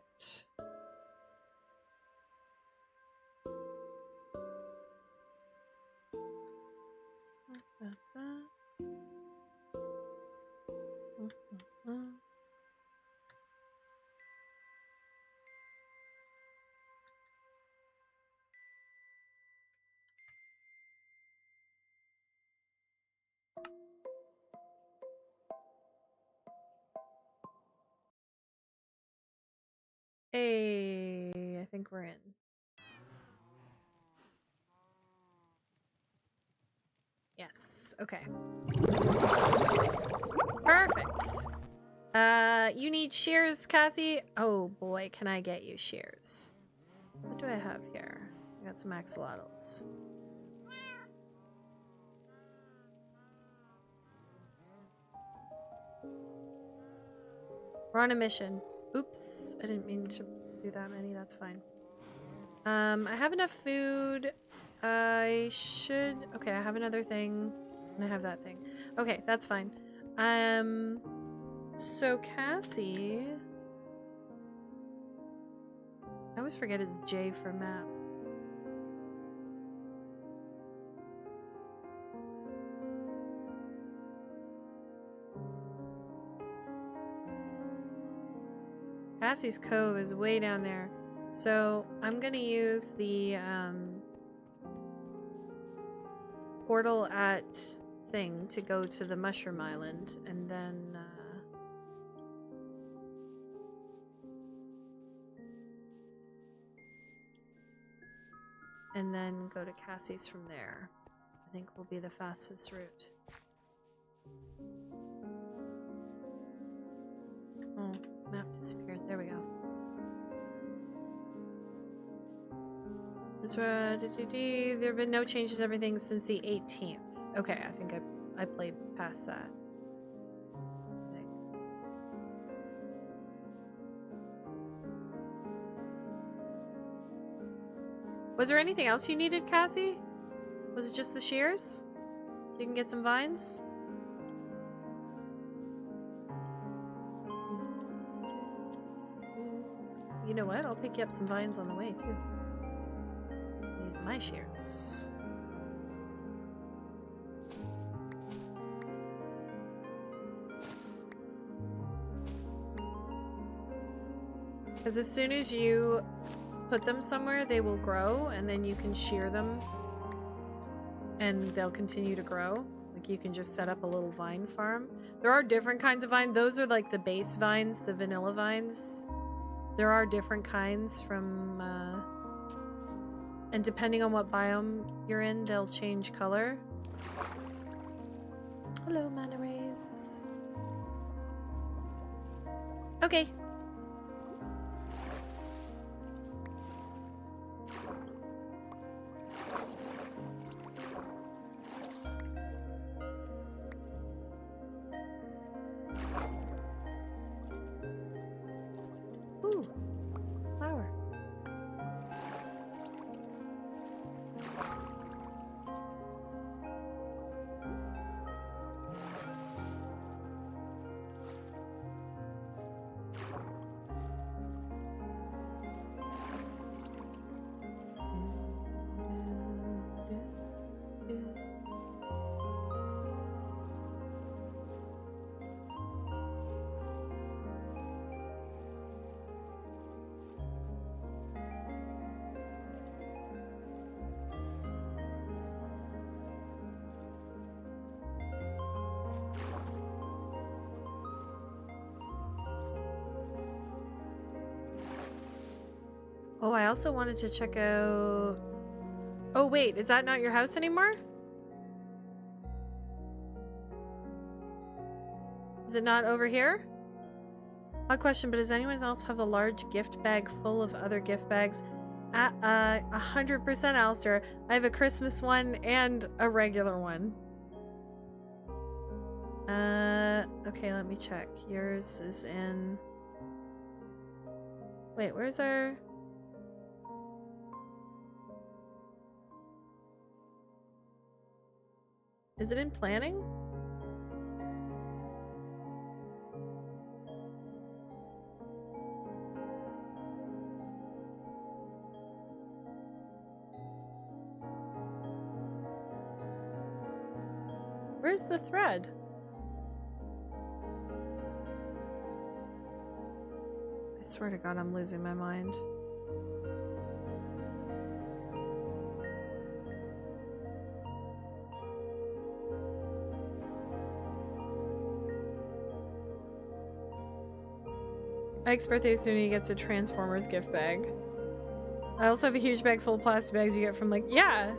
A: Hey, I think we're in. Yes, okay. Perfect. You need shears, Cassie? Oh boy, can I get you shears? What do I have here? I got some axolotls. We're on a mission. Oops, I didn't mean to do that many, that's fine. I have enough food. I should... Okay, I have another thing. And I have that thing. Okay, that's fine. So Cassie... I always forget it's J for map. Cassie's Cove is way down there. So I'm gonna use the portal at thing to go to the Mushroom Island and then and then go to Cassie's from there. I think will be the fastest route. Oh, map disappeared. There we go. There have been no changes, everything since the 18th. Okay, I think I played past that. I think. Was there anything else you needed, Cassie? Was it just the shears? So you can get some vines? You know what? I'll pick you up some vines on the way, too. Use my shears. Because as soon as you put them somewhere, they will grow, and then you can shear them, and they'll continue to grow. Like, you can just set up a little vine farm. There are different kinds of vines. Those are like the base vines, the vanilla vines. There are different kinds from... and depending on what biome you're in, they'll change color. Hello, mana rays. Okay. Ooh, flower. Oh, I also wanted to check out... Oh, wait, is that not your house anymore? Is it not over here? Odd question, but does anyone else have a large gift bag full of other gift bags? 100%, Alistair. I have a Christmas one and a regular one. Okay, let me check. Yours is in... Wait, where's our... Is it in planning? Where's the thread? I swear to God, I'm losing my mind. Ike's birthday is soon, he gets a Transformers gift bag. I also have a huge bag full of plastic bags you get from, like, yeah!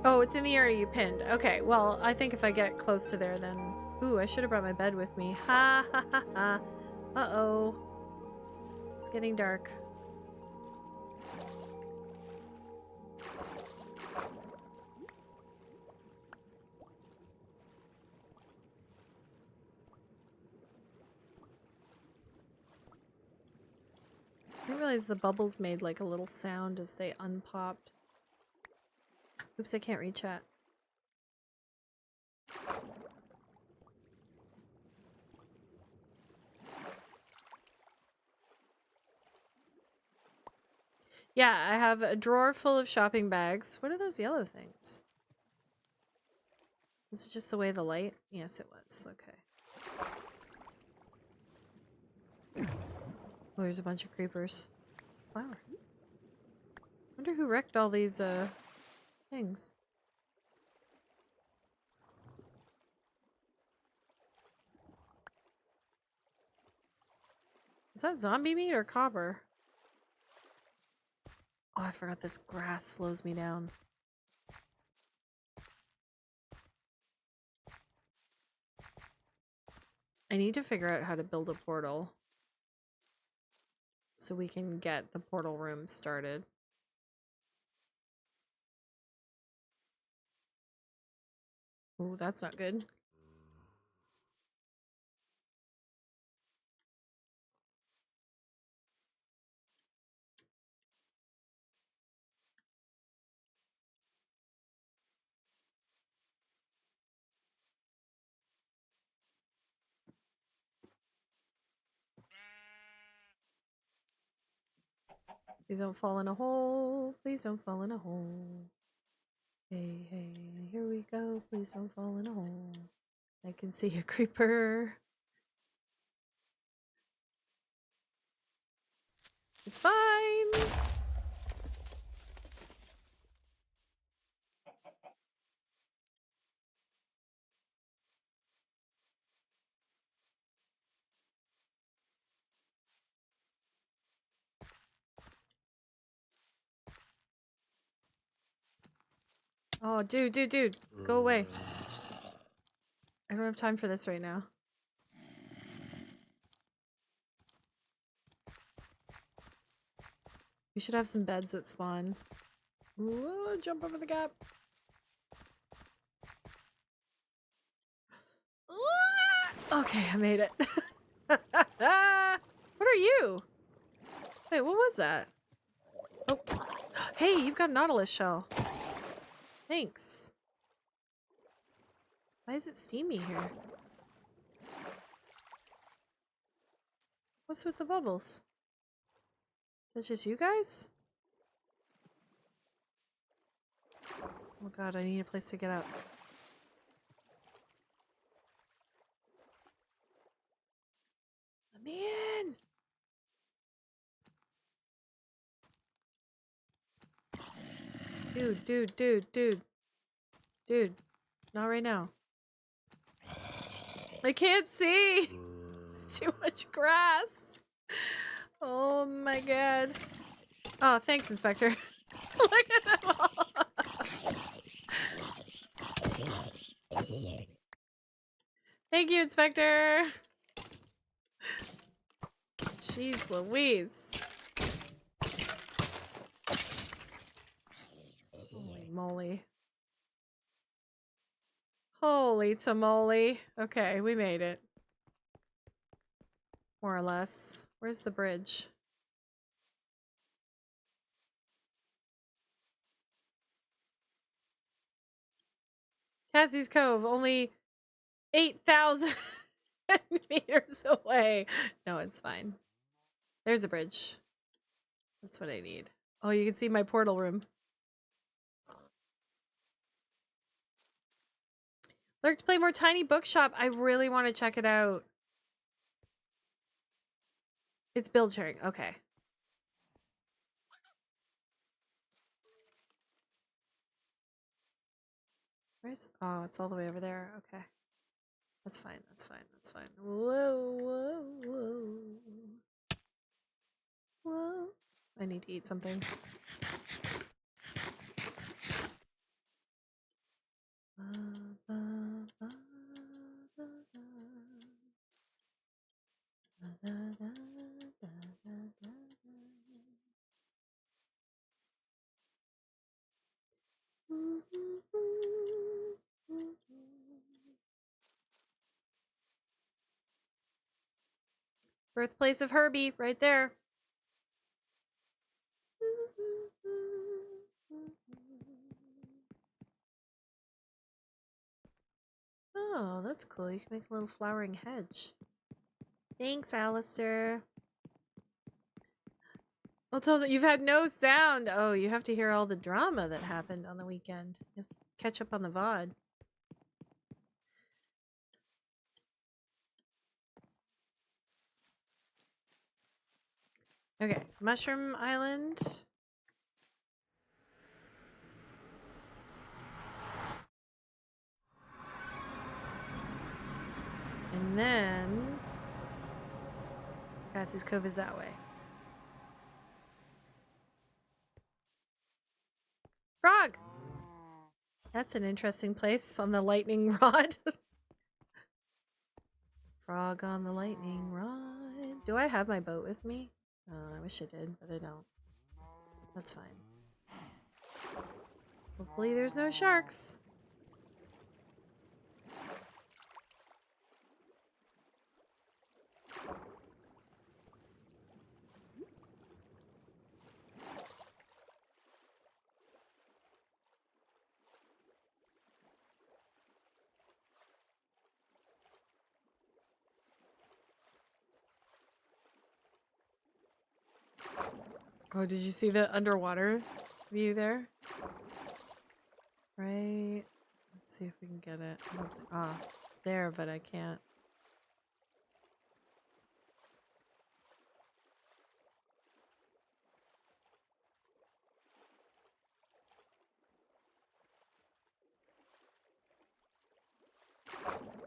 A: Oh, it's in the area you pinned. Okay, well, I think if I get close to there, then... Ooh, I should have brought my bed with me. Ha ha ha ha. Uh-oh. It's getting dark. I didn't realize the bubbles made like a little sound as they unpopped. Oops, I can't read chat. Yeah, I have a drawer full of shopping bags. What are those yellow things? Is it just the way the light? Yes, it was. Okay. Oh, there's a bunch of creepers. Flower. Wonder who wrecked all these, things. Is that zombie meat or copper? Oh, I forgot this grass slows me down. I need to figure out how to build a portal so we can get the portal room started. Oh, that's not good. Please don't fall in a hole. Please don't fall in a hole. Hey, hey, here we go. Please don't fall in a hole. I can see a creeper. It's fine. Oh, dude. Go away. I don't have time for this right now. We should have some beds that spawn. Whoa, jump over the gap. Okay, I made it. What are you? Wait, what was that? Oh. Hey, you've got a nautilus shell. Thanks. Why is it steamy here? What's with the bubbles? Is that just you guys? Oh god, I need a place to get out. Let me in! Dude. Not right now. I can't see! It's too much grass. Oh my god. Oh, thanks, Inspector. Look at them all. Thank you, Inspector. Jeez Louise. Holy moly. Holy tamale. Okay, we made it. More or less. Where's the bridge? Cassie's Cove, only 8,000 meters away. No, it's fine. There's a bridge. That's what I need. Oh, you can see my portal room. Lurk to play more Tiny Bookshop. I really want to check it out. It's build sharing. Okay. Where's... Oh, it's all the way over there. Okay. That's fine. Whoa. I need to eat something. Birthplace of Herbie, right there. Oh, that's cool. You can make a little flowering hedge. Thanks, Alistair. Oh, you've had no sound. Oh, you have to hear all the drama that happened on the weekend. You have to catch up on the VOD. Okay, Mushroom Island. And then Cassie's Cove is that way. Frog! That's an interesting place on the lightning rod. Frog on the lightning rod. Do I have my boat with me? Oh, I wish I did, but I don't. That's fine. Hopefully there's no sharks. Oh, did you see the underwater view there? Right. Let's see if we can get it. Ah, it's there, but I can't.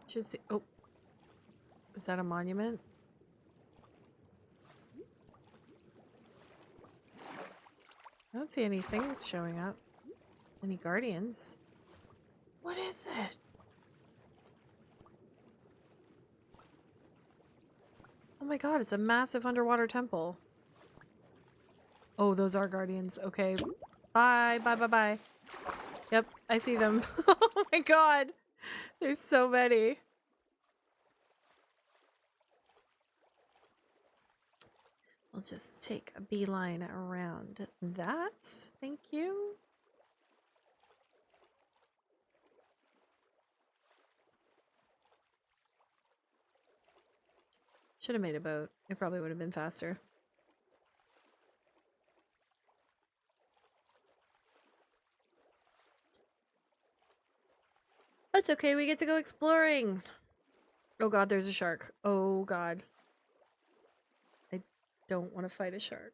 A: Should see. Oh, is that a monument? I don't see any things showing up. Any guardians? What is it? Oh my god, it's a massive underwater temple. Oh, those are guardians. Okay. Bye, bye, bye, bye. Yep, I see them. Oh my god. There's so many. We'll just take a beeline around that. Thank you. Should have made a boat. It probably would have been faster. That's okay, we get to go exploring. Oh god, there's a shark. Oh god. I don't want to fight a shark.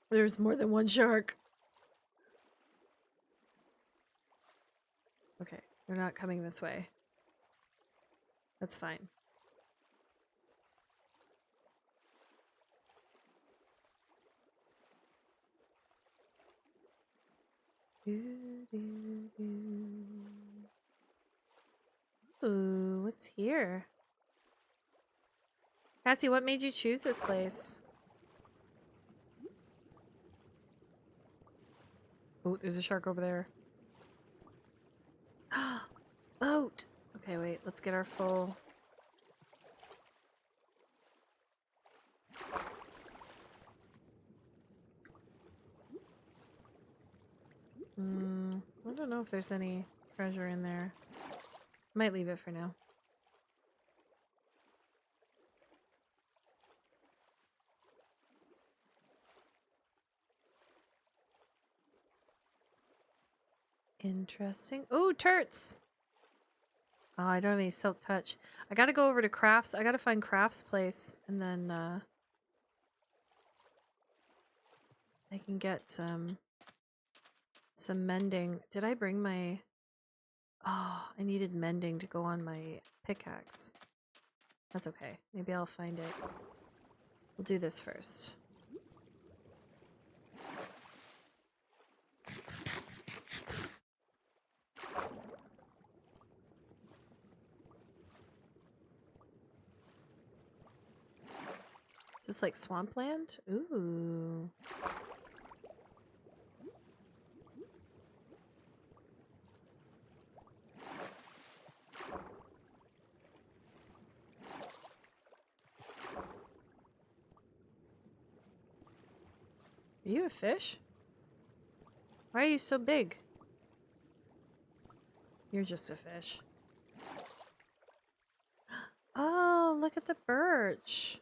A: There's more than one shark. Okay, they're not coming this way. That's fine. Ooh, what's here? Cassie, what made you choose this place? Oh, there's a shark over there. Boat! Okay, wait, let's get our full... I don't know if there's any treasure in there. Might leave it for now. Interesting. Oh, turts! Oh, I don't have any silk touch. I gotta go over to crafts. I gotta find crafts place, and then I can get some mending. Did I bring my... Oh, I needed mending to go on my pickaxe. That's okay. Maybe I'll find it. We'll do this first. Is this like swampland? Ooh. Are you a fish? Why are you so big? You're just a fish. Oh, look at the birch.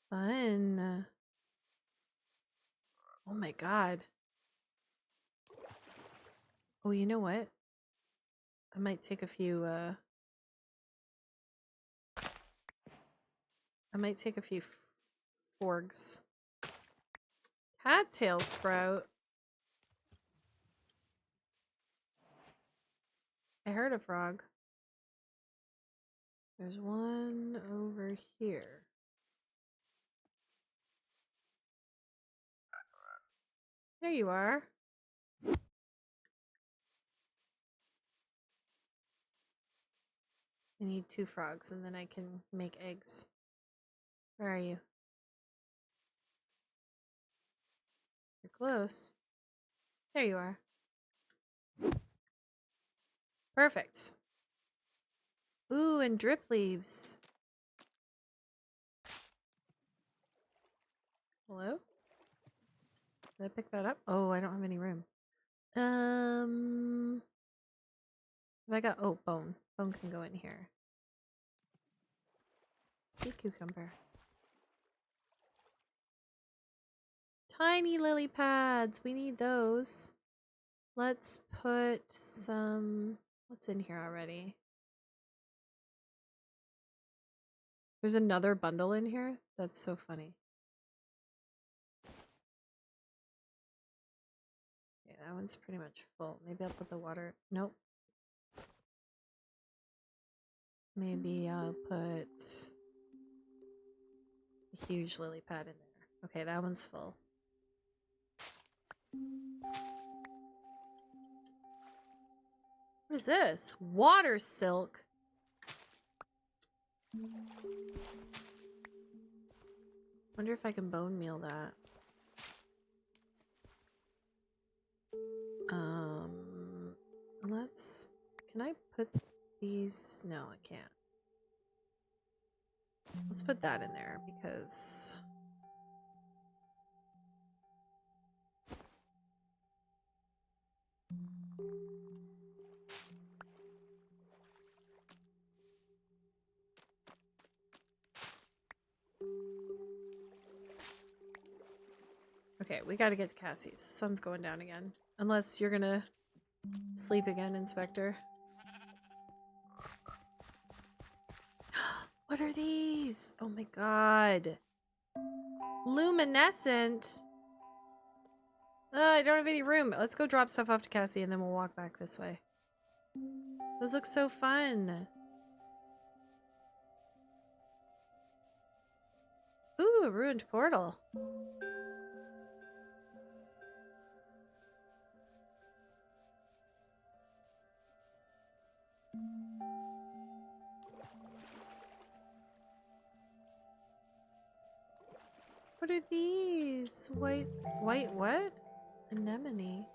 A: Fun. Oh my god. Oh, you know what? I might take a few, forgs. Cattail sprout. I heard a frog. There's one over here. There you are. I need 2 frogs and then I can make eggs. Where are you? You're close. There you are. Perfect. Ooh, and drip leaves. Hello? Did I pick that up? Oh, I don't have any room. Have I got, oh, bone. Bone can go in here. Sea cucumber. Tiny lily pads. We need those. Let's put some, what's in here already? There's another bundle in here? That's so funny. Okay, that one's pretty much full. Maybe I'll put the water, nope. Maybe I'll put a huge lily pad in there. Okay, that one's full. What is this? Water silk. Wonder if I can bone meal that. Let's, can I put these? No, I can't. Let's put that in there because okay, we gotta get to Cassie's. The sun's going down again. Unless you're gonna sleep again, Inspector. What are these? Oh my god. Luminescent? I don't have any room. Let's go drop stuff off to Cassie and then we'll walk back this way. Those look so fun. Ooh, a ruined portal. What are these? White what? Anemone.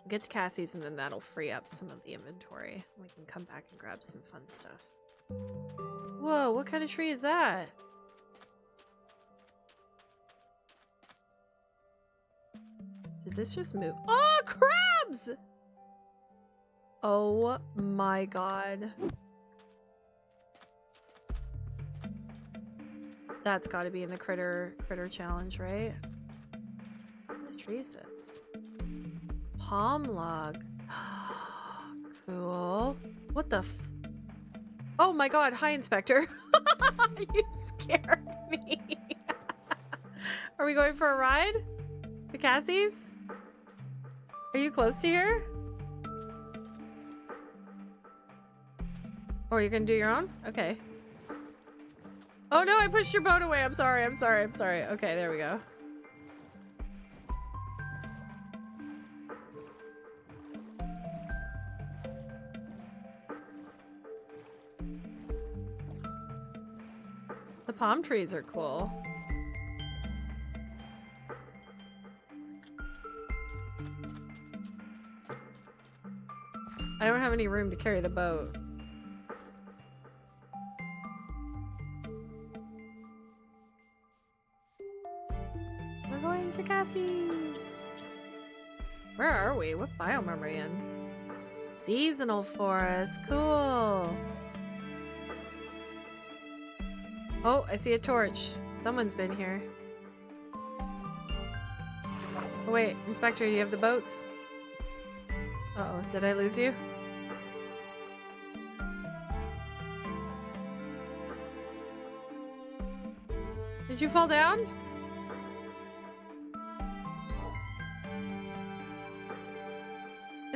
A: Get to Cassie's and then that'll free up some of the inventory. We can come back and grab some fun stuff. Whoa, what kind of tree is that? Did this just move? Oh, crabs! Oh my god. That's got to be in the critter challenge, right? What kind of tree is this? Palm log. Cool. What the f— oh my god, hi Inspector. You scared me. Are we going for a ride? To Cassie's? Are you close to here? Or you're gonna do your own? Okay. Oh no, I pushed your boat away. I'm sorry. Okay, there we go. The palm trees are cool. I don't have any room to carry the boat. We're going to Cassie's. Where are we? What biome are we in? Seasonal forest. Cool. Oh, I see a torch. Someone's been here. Oh, wait, Inspector, you have the boats? Uh-oh, did I lose you? Did you fall down?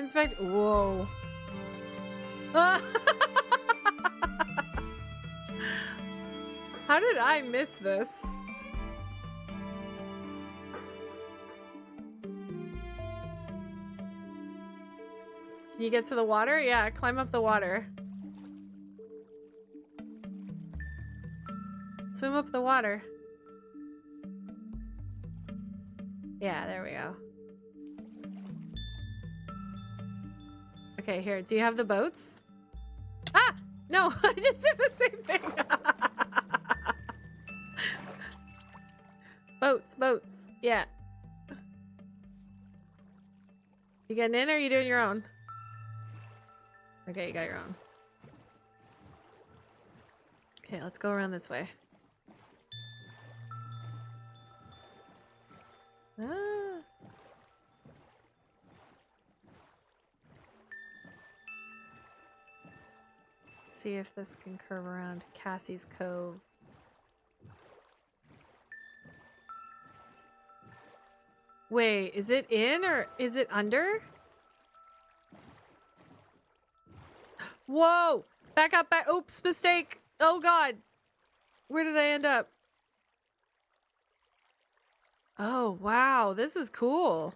A: Inspect. Whoa. How did I miss this? Can you get to the water? Yeah, climb up the water. Swim up the water. Yeah, there we go. Okay, here. Do you have the boats? Ah! No, I just did the same thing. Boats, boats. Yeah. You getting in or are you doing your own? Okay, you got your own. Okay, let's go around this way. Ah. See if this can curve around Cassie's Cove. Wait, is it in or is it under? Whoa! Back up, back. Oops, mistake. Oh god. Where did I end up? Oh, wow. This is cool.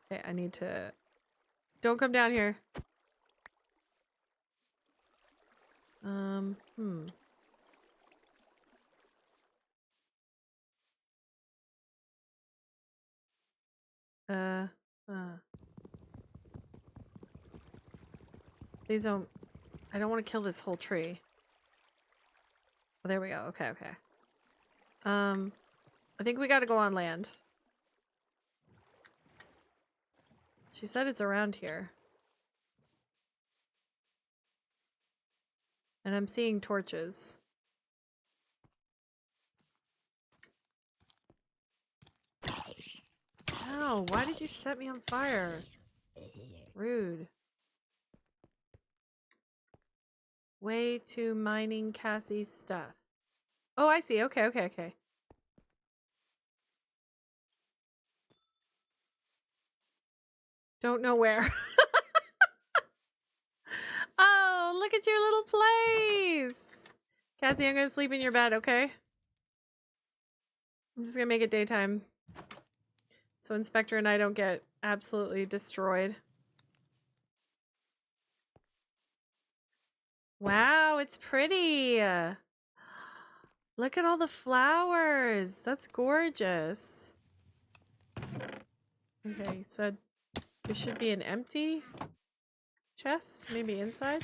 A: Okay, I need to... Don't come down here. Uh, Please don't... I don't want to kill this whole tree. Oh, there we go. Okay, okay. I think we gotta go on land. She said it's around here. And I'm seeing torches. Ow, why did you set me on fire? Rude. Way to mining Cassie's stuff. Oh, I see. Okay, okay, okay. Don't know where. Oh, look at your little place. Cassie, I'm gonna sleep in your bed, okay? I'm just gonna make it daytime. So Inspector and I don't get absolutely destroyed. Wow, it's pretty. Look at all the flowers. That's gorgeous. Okay, you said it should be an empty chest, maybe inside.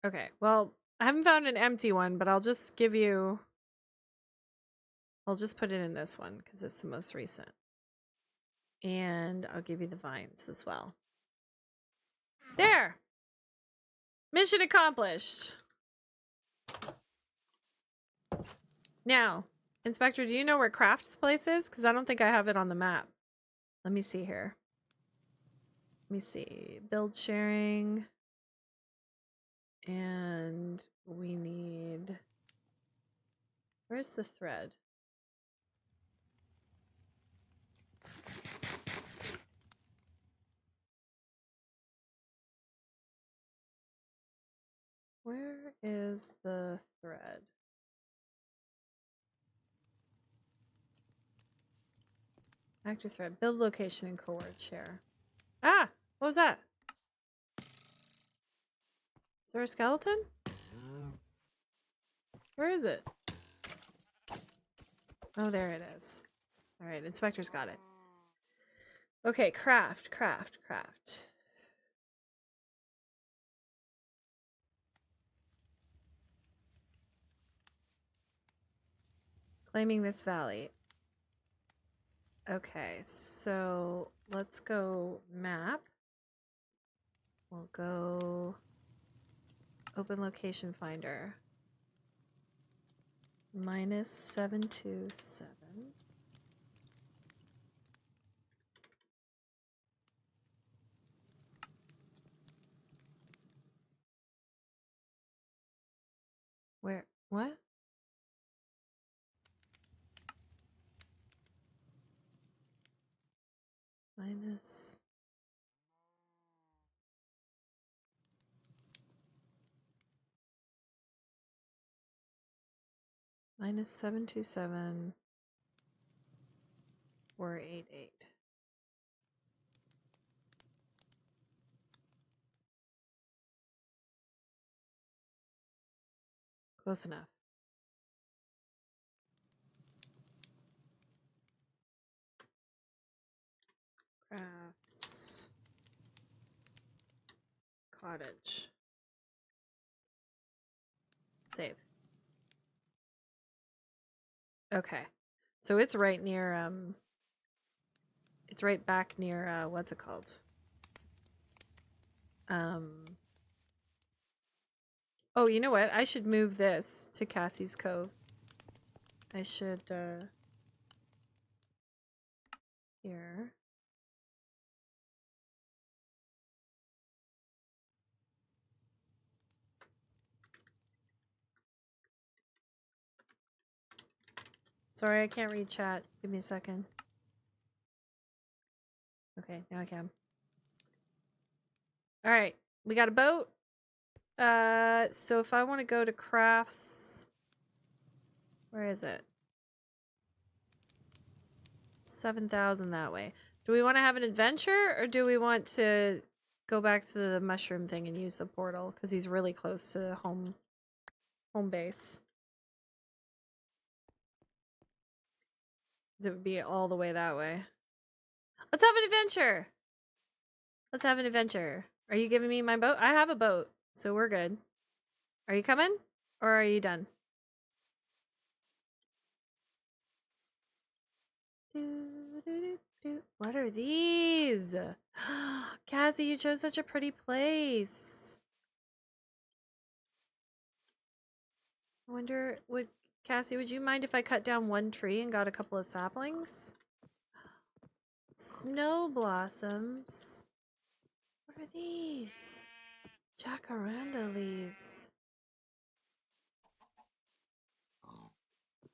A: Okay, well, I haven't found an empty one, but I'll just give you... I'll just put it in this one because it's the most recent. And I'll give you the vines as well. There! Mission accomplished! Now, Inspector, do you know where Craft's place is? Because I don't think I have it on the map. Let me see here. Let me see. Build sharing. And we need... Where's the thread? Where is the thread? Active thread. Build location and cohort share. Ah! What was that? Is there a skeleton? Where is it? Oh, there it is. Alright, Inspector's got it. Okay, craft. Claiming this valley. Okay, so let's go map. We'll go open location finder. -727. What? Minus. Minus 727 488. Close enough. Crafts. Cottage. Save. Okay. So it's right near it's right back near what's it called? Oh, you know what? I should move this to Cassie's Cove. I should here. Sorry, I can't read chat. Give me a second. Okay, now I can. All right, we got a boat. So if I want to go to crafts, where is it? 7,000 that way. Do we want to have an adventure, or do we want to go back to the mushroom thing and use the portal? Because he's really close to home base. Because it would be all the way that way. Let's have an adventure! Let's have an adventure. Are you giving me my boat? I have a boat, so we're good. Are you coming? Or are you done? What are these? Cassie, you chose such a pretty place. I wonder, Cassie, would you mind if I cut down one tree and got a couple of saplings? Snow blossoms. What are these? Jacaranda leaves.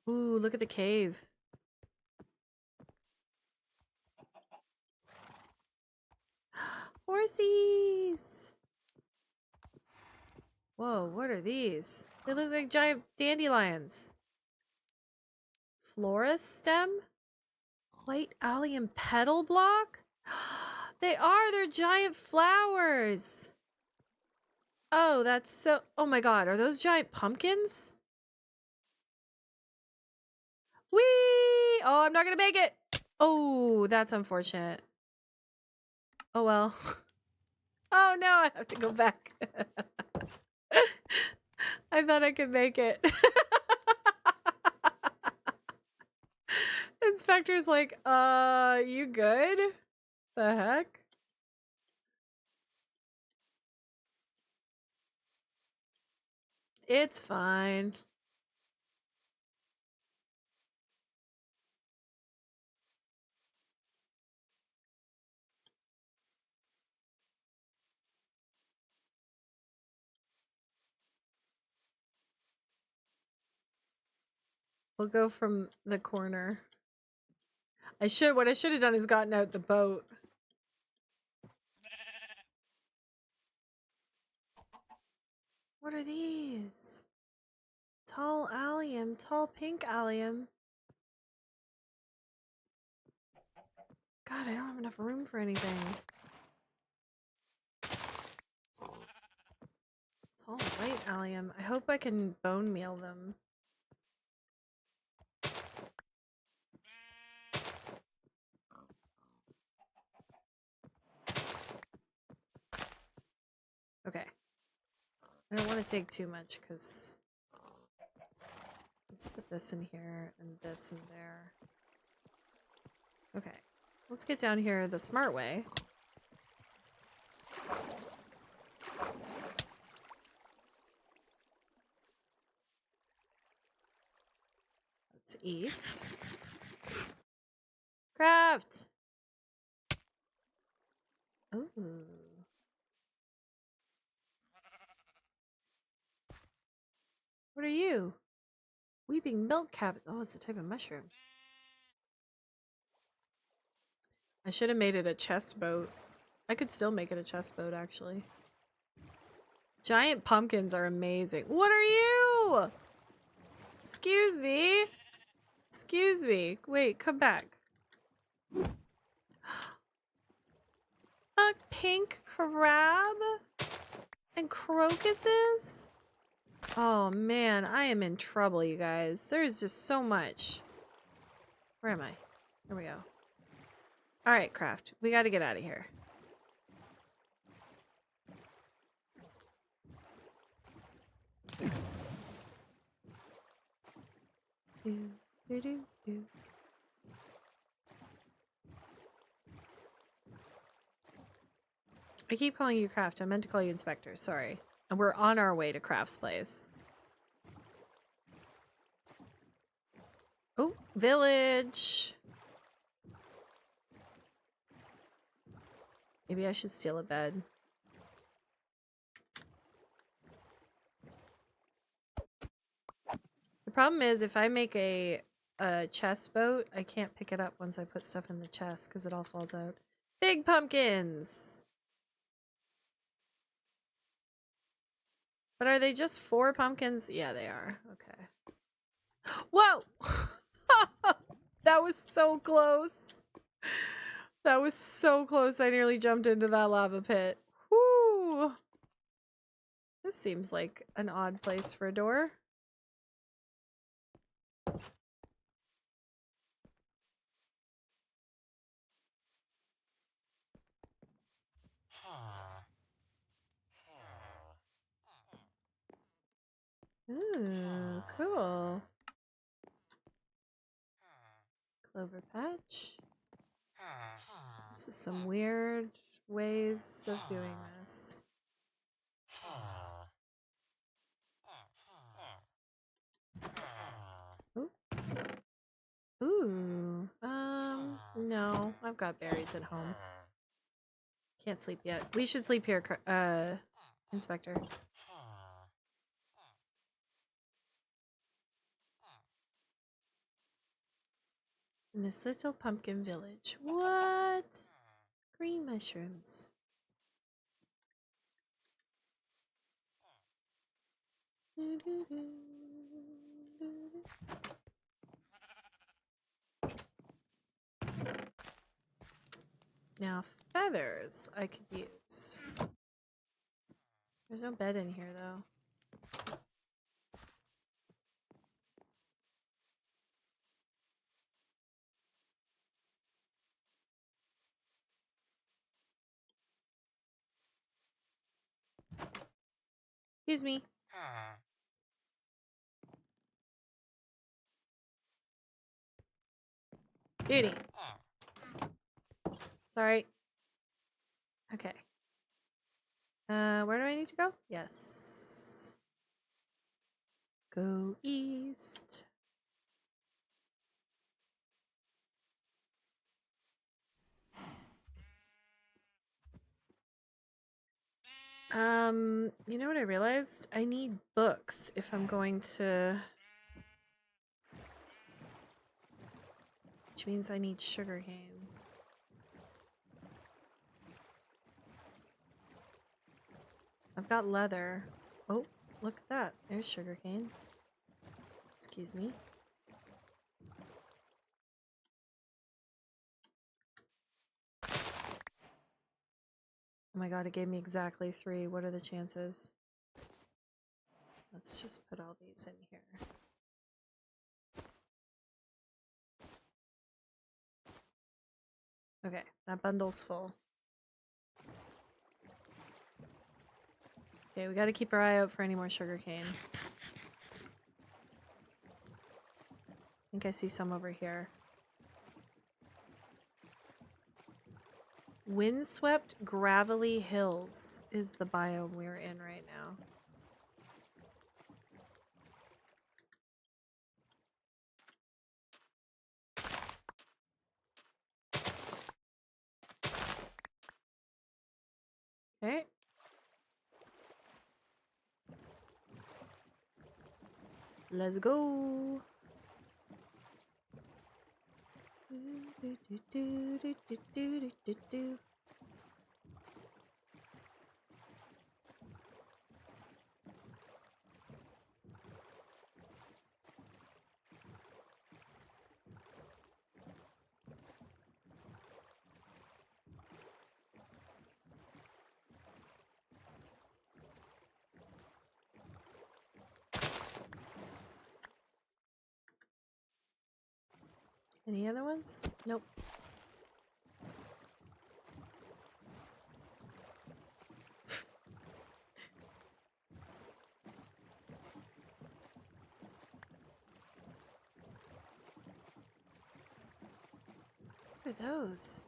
A: Ooh, look at the cave. Horsies! Whoa, what are these? They look like giant dandelions. Florist stem? White allium petal block? They are! They're giant flowers! Oh, that's so... Oh my god, are those giant pumpkins? Whee! Oh, I'm not gonna make it! Oh, that's unfortunate. Oh well. Oh no, I have to go back. I thought I could make it. Inspector's like, you good? The heck? It's fine. We'll go from the corner. What I should have done is gotten out the boat. What are these? Tall allium, tall pink allium. God, I don't have enough room for anything. Tall white allium. I hope I can bone meal them. Okay. I don't want to take too much because let's put this in here and this in there. Okay. Let's get down here the smart way. Let's eat. Craft! Ooh. What are you? milk cabbage. Oh, it's a type of mushroom. I should have made it a chest boat. I could still make it a chest boat, actually. Giant pumpkins are amazing. What are you? Excuse me. Excuse me. Wait, come back. A pink crab? And crocuses? Oh man, I am in trouble, you guys. There's just so much. Where am I? There we go. Alright, Craft. We gotta get out of here. I keep calling you Craft. I meant to call you Inspector. Sorry. And we're on our way to Craft's place. Oh, village. Maybe I should steal a bed. The problem is if I make a chest boat, I can't pick it up once I put stuff in the chest because it all falls out. Big pumpkins! But are they just 4 pumpkins? Yeah, they are. Okay. Whoa! That was so close. That was so close. I nearly jumped into that lava pit. Whoo! This seems like an odd place for a door. Ooh, cool. Clover patch. This is some weird ways of doing this. Ooh. Ooh. No. I've got berries at home. Can't sleep yet. We should sleep here, Inspector. In this little pumpkin village. What? Green mushrooms. Now, feathers I could use. There's no bed in here, though. Excuse me. Beauty. Sorry. Okay. Where do I need to go? Yes. Go east. You know what I realized? I need books if I'm going to... Which means I need sugarcane. I've got leather. Oh, look at that. There's sugarcane. Excuse me. Oh my god, it gave me exactly 3. What are the chances? Let's just put all these in here. Okay, that bundle's full. Okay, we gotta keep our eye out for any more sugarcane. I think I see some over here. Windswept gravelly hills is the biome we're in right now. Okay. Let's go. Any other ones? Nope. What are those?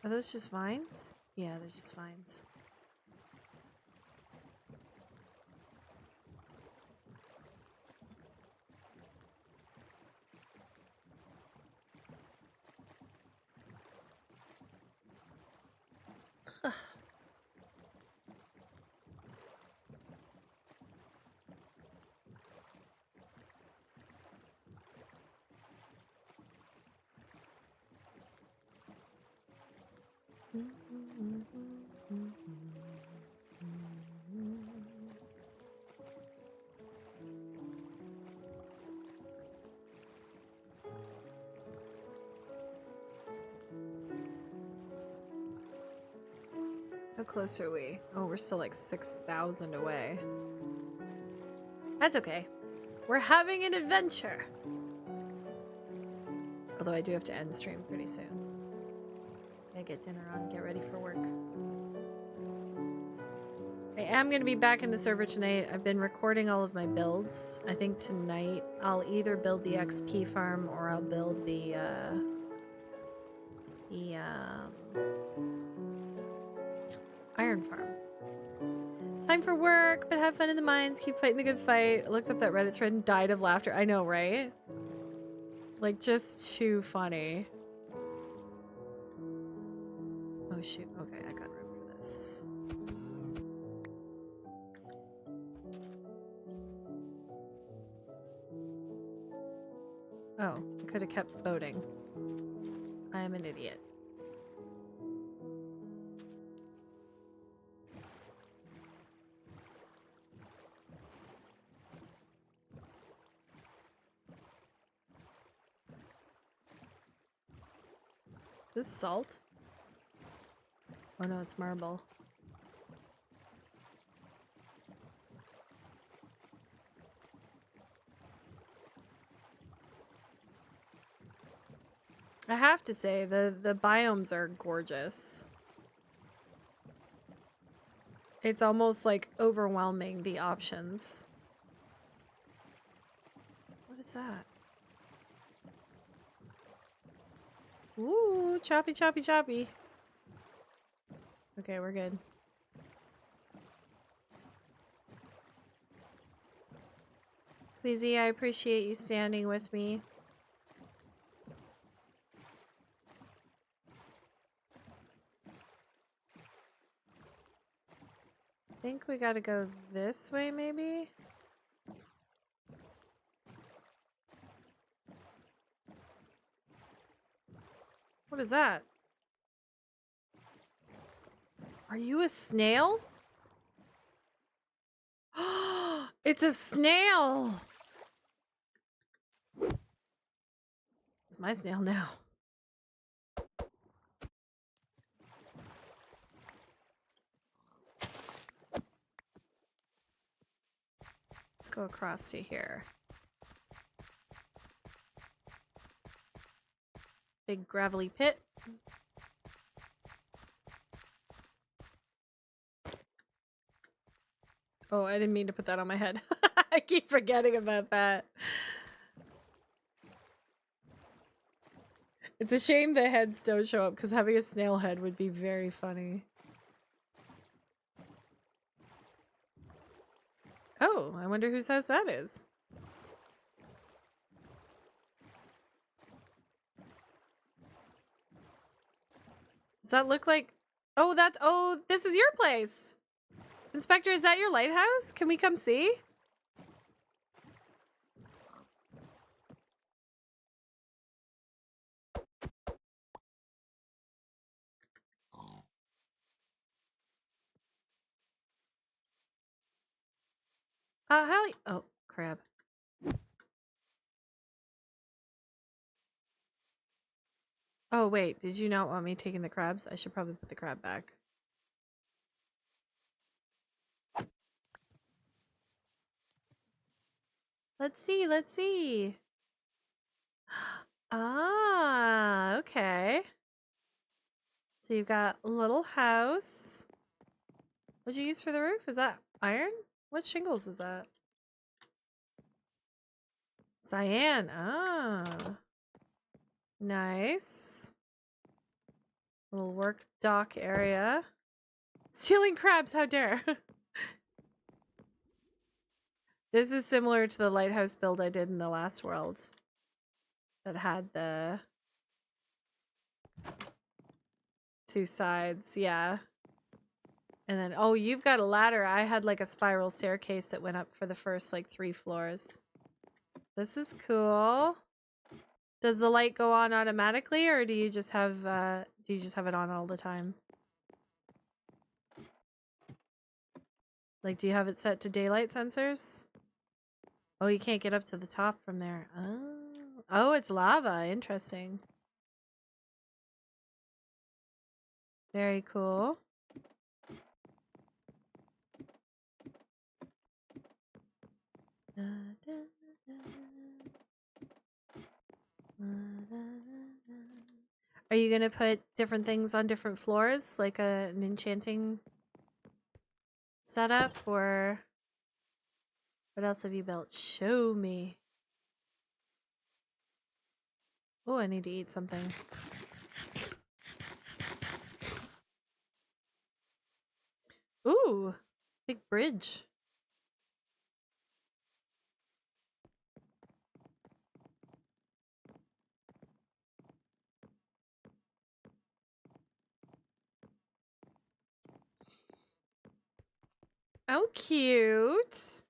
A: Are those just vines? Yeah, they're just vines. How close are we? Oh, we're still like 6,000 away. That's okay. We're having an adventure. Although I do have to end stream pretty soon. Gotta get dinner on, get ready for work. I am going to be back in the server tonight. I've been recording all of my builds. I think tonight I'll either build the XP farm or I'll build the iron farm. Time for work, but have fun in the mines. Keep fighting the good fight. I looked up that Reddit thread and died of laughter. I know, right? Like, just too funny. Oh, shoot. Okay, I got room for this. Oh, I could have kept voting. I am an idiot. Is this salt? Oh no, it's marble. I have to say, the biomes are gorgeous. It's almost like overwhelming, the options. What is that? Ooh, choppy, choppy, choppy. Okay, we're good. Queasy, I appreciate you standing with me. I think we gotta go this way, maybe? What is that? Are you a snail? It's a snail! It's my snail now. Let's go across to here. Big gravelly pit. Oh, I didn't mean to put that on my head. I keep forgetting about that. It's a shame the heads don't show up because having a snail head would be very funny. Oh, I wonder whose house that is. Does that look like... Oh, that's... Oh, this is your place! Inspector, is that your lighthouse? Can we come see? Oh, crab. Oh, wait. Did you not want me taking the crabs? I should probably put the crab back. Let's see. Let's see. Ah, okay. So you've got a little house. What'd you use for the roof? Is that iron? What shingles is that? Cyan. Ah. Nice. Little work dock area. Stealing crabs, how dare. This is similar to the lighthouse build I did in the last world. That had the 2 sides, yeah. And then, oh, you've got a ladder. I had like a spiral staircase that went up for the first like 3 floors. This is cool. Does the light go on automatically, or do you just have it on all the time? Like, do you have it set to daylight sensors? Oh, you can't get up to the top from there. Oh, it's lava. Interesting. Very cool. Are you gonna put different things on different floors, like an enchanting setup, or what else have you built? Show me. Oh, I need to eat something. Ooh, big bridge. Oh, cute.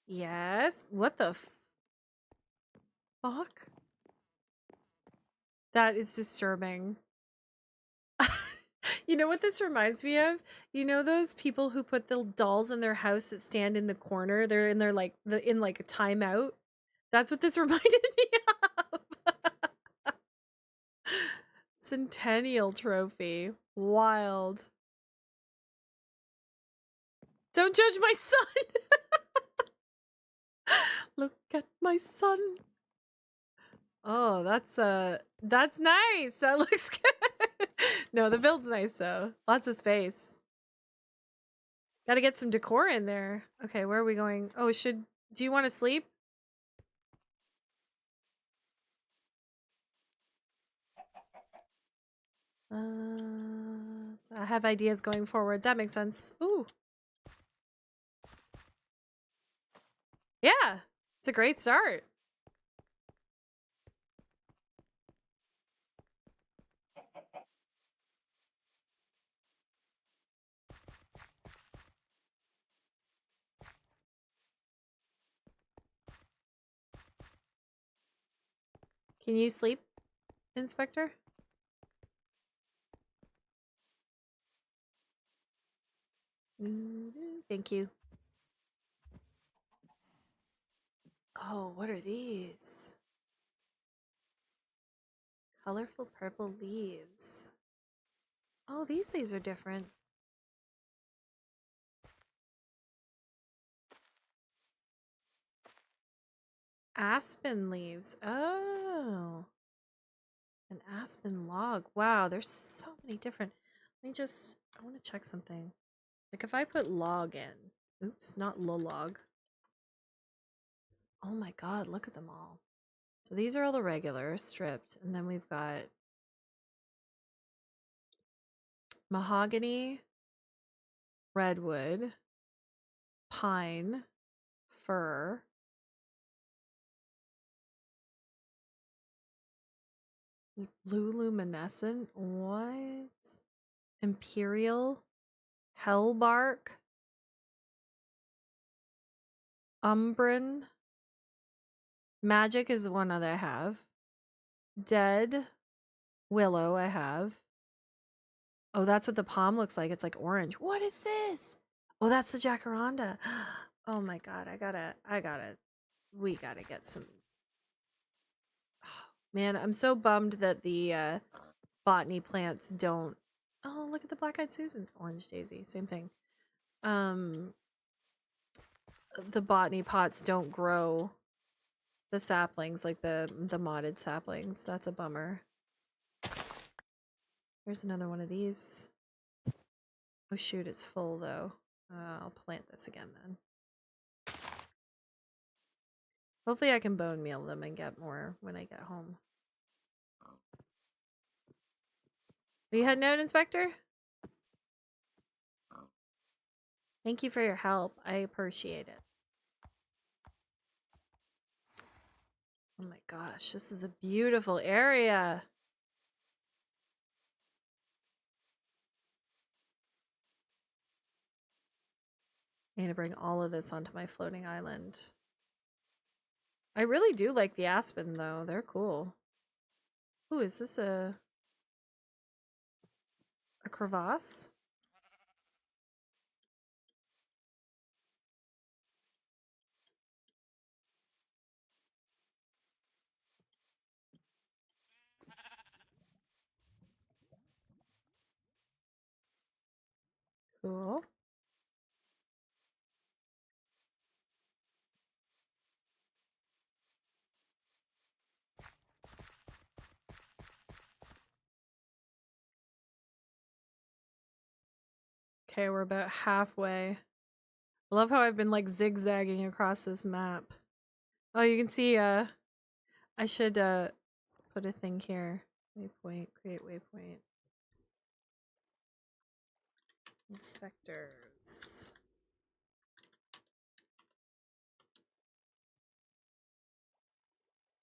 A: Yes. What the fuck? That is disturbing. You know what this reminds me of? You know those people who put the dolls in their house that stand in the corner? They're in their like in like a timeout. That's what this reminded me of. Centennial trophy. Wild. Don't judge my son. Look at my son. Oh, that's nice. That looks good. No, the build's nice though. Lots of space. Gotta get some decor in there. Okay, where are we going? Oh, do you want to sleep? I have ideas going forward. That makes sense. Ooh. Yeah, it's a great start. Can you sleep, Inspector? Thank you. Oh, what are these? Colorful purple leaves. Oh, these leaves are different. Aspen leaves. Oh. An aspen log. Wow, there's so many different. I want to check something. Like if I put log in. Oops, not log. Oh my god, look at them all. So these are all the regular stripped, and then we've got mahogany, redwood, pine, fir, luminescent. What? Imperial, hellbark, umbran. Magic is the one that I have. Dead, willow I have. Oh, that's what the palm looks like. It's like orange. What is this? Oh, that's the jacaranda. Oh my god, we gotta get some. Man, I'm so bummed that the botany plants don't. Oh, look at the black-eyed Susans, orange daisy, same thing. The botany pots don't grow the saplings like the modded saplings. That's a bummer. Here's another one of these. Oh shoot, it's full though. I'll plant this again then. Hopefully I can bone meal them and get more when I get home. Are you heading out, Inspector? Thank you for your help. I appreciate it. Oh my gosh, this is a beautiful area. I need to bring all of this onto my floating island. I really do like the aspen though. They're cool. Ooh, is this a crevasse? Cool. Okay, we're about halfway. I love how I've been like zigzagging across this map. Oh, you can see I should put a thing here. Waypoint, create waypoint. Inspectors.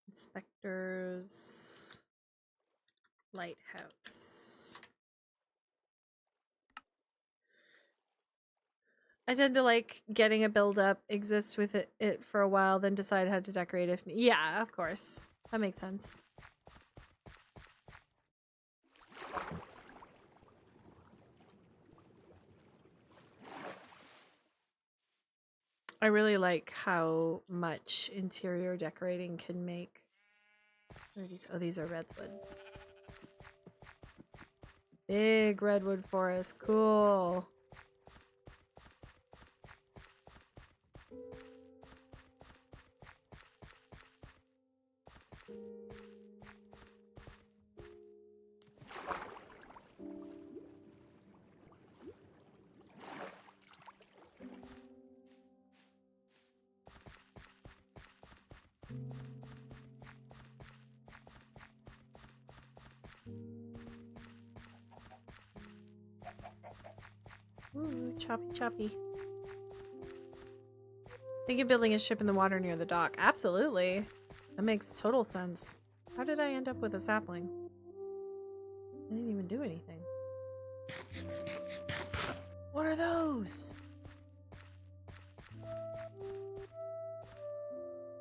A: Inspectors. Lighthouse. I tend to like getting a build up, exist with it for a while, then decide how to decorate if. Yeah, of course. That makes sense. I really like how much interior decorating can make. Where are these? Oh, these are redwood. Big redwood forest. Cool. Ooh, choppy choppy. Think of building a ship in the water near the dock. Absolutely. That makes total sense. How did I end up with a sapling? I didn't even do anything. What are those?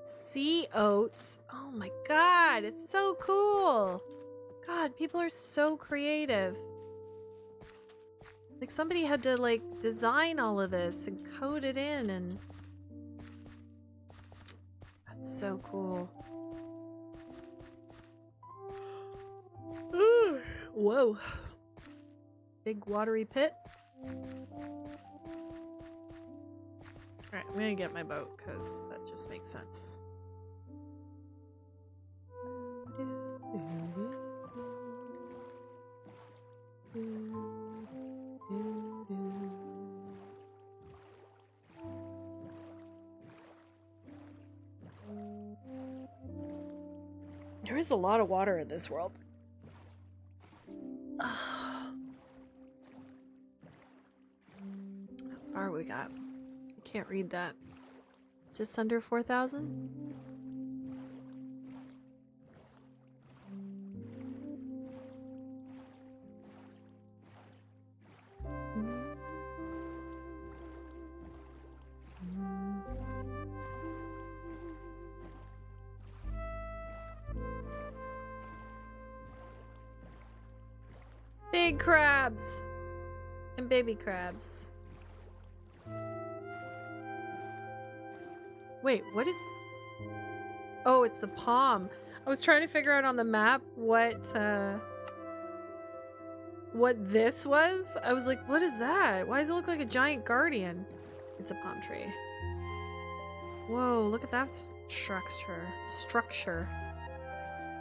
A: Sea oats. Oh my god, it's so cool. God, people are so creative. Like somebody had to like design all of this and code it in, and that's so cool. Whoa. Big watery pit. Alright, I'm gonna get my boat because that just makes sense. There is a lot of water in this world. How far we got? I can't read that. Just under 4,000? Big crabs and baby crabs. Wait, what is... Oh, it's the palm. I was trying to figure out on the map what this was. I was like, what is that? Why does it look like a giant guardian? It's a palm tree. Whoa, look at that structure.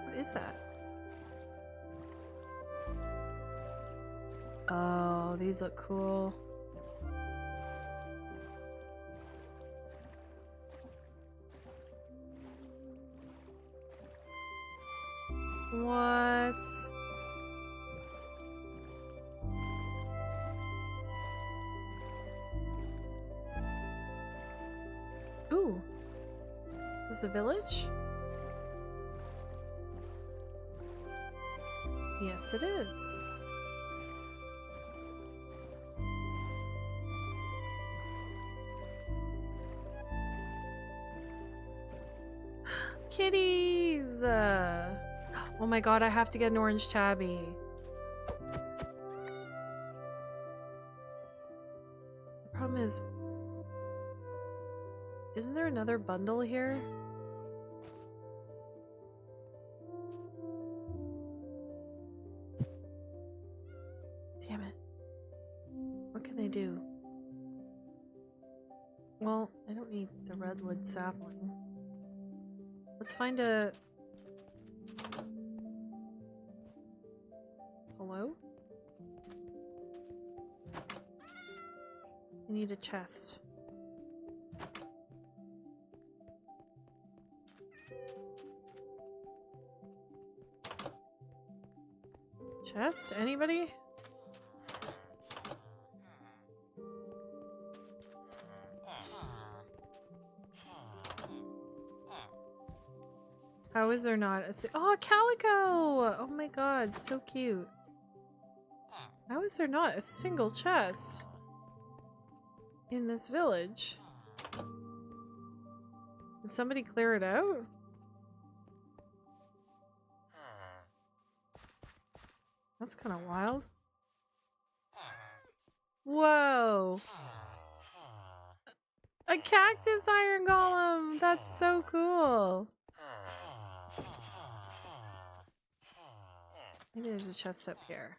A: What is that? Oh, these look cool. What? Ooh. Is this a village? Yes, it is. Kitties! Oh my god, I have to get an orange tabby. The problem is... Isn't there another bundle here? Damn it. What can I do? Well, I don't need the redwood sapling. Let's find a... Hello? I need a chest. Chest? Anybody? How is there not a oh, calico! Oh my god, so cute. How is there not a single chest in this village? Did somebody clear it out? That's kind of wild. Whoa! A cactus iron golem! That's so cool! Maybe there's a chest up here.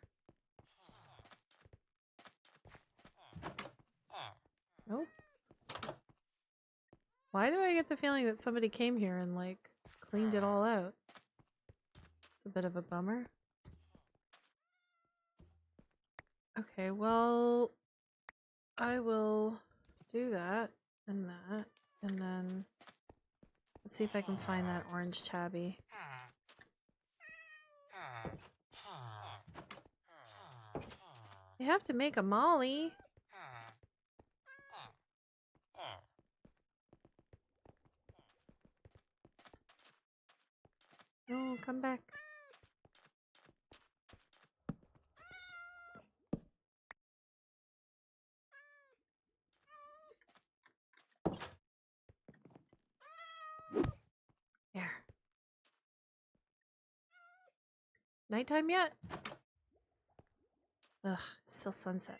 A: Nope. Why do I get the feeling that somebody came here and, like, cleaned it all out? It's a bit of a bummer. Okay, well, I will do that, and then let's see if I can find that orange tabby. You have to make a molly. No, come back. There. Nighttime yet? Ugh, it's still sunset.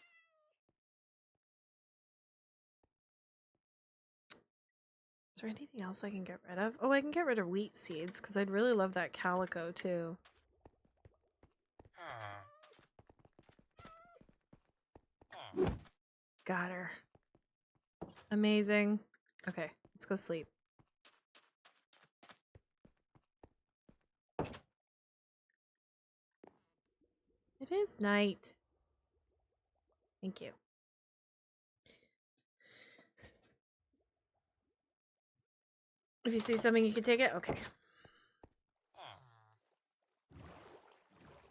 A: Is there anything else I can get rid of? Oh, I can get rid of wheat seeds, because I'd really love that calico, too. Got her. Amazing. Okay, let's go sleep. It is night. Thank you. If you see something, you can take it? Okay.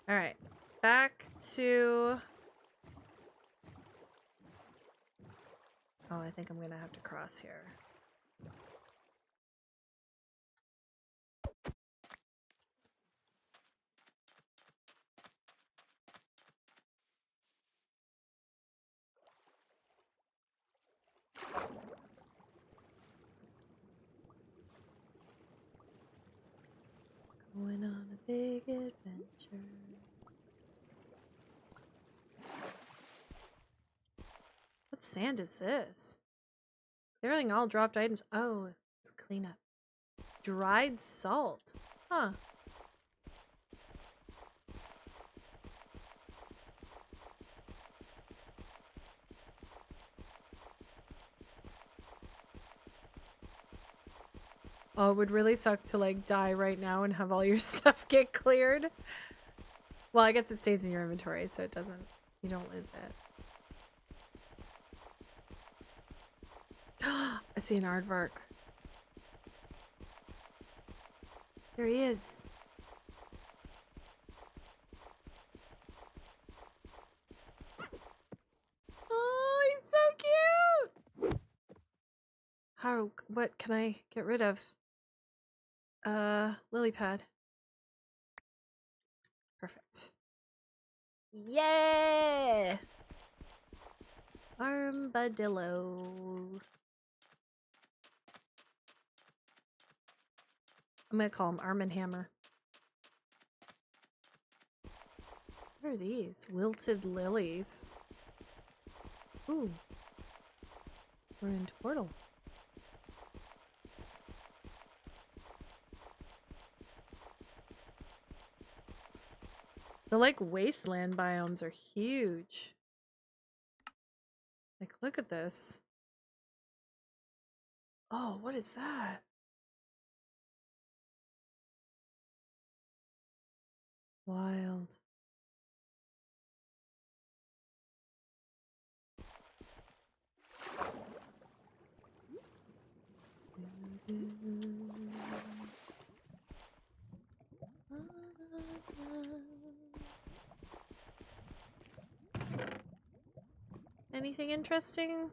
A: Alright. Back to... Oh, I think I'm gonna have to cross here. Going on a big adventure. What sand is this? Clearing all dropped items. Oh, it's cleanup. Dried salt. Huh. Oh, it would really suck to like die right now and have all your stuff get cleared. Well, I guess it stays in your inventory, so it doesn't, you don't lose it. I see an aardvark. There he is. Oh, he's so cute. What can I get rid of? Lily pad. Perfect. Yeah! Armadillo. I'm gonna call him Arm and Hammer. What are these? Wilted lilies. Ooh. We're into portal. The like wasteland biomes are huge. Like, look at this. Oh, what is that? Wild. Anything interesting?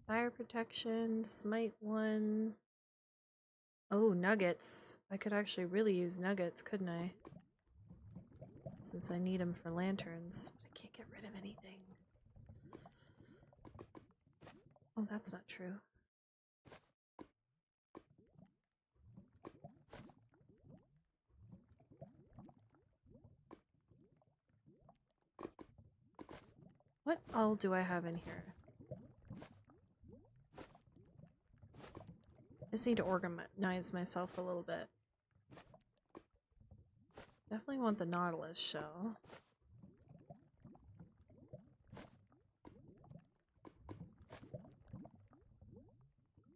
A: Fire protection, smite 1. Oh, nuggets. I could actually really use nuggets, couldn't I? Since I need them for lanterns. But I can't get rid of anything. Oh, that's not true. What all do I have in here? I just need to organize myself a little bit. Definitely want the Nautilus shell.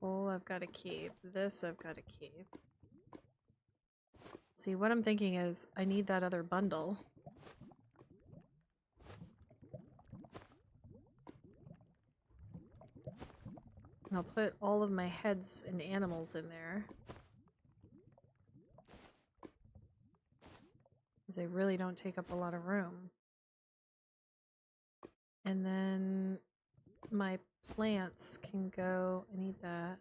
A: Oh, I've got to keep. This I've got to keep. See, what I'm thinking is I need that other bundle. And I'll put all of my heads and animals in there. Because they really don't take up a lot of room. And then my plants can go. I need that.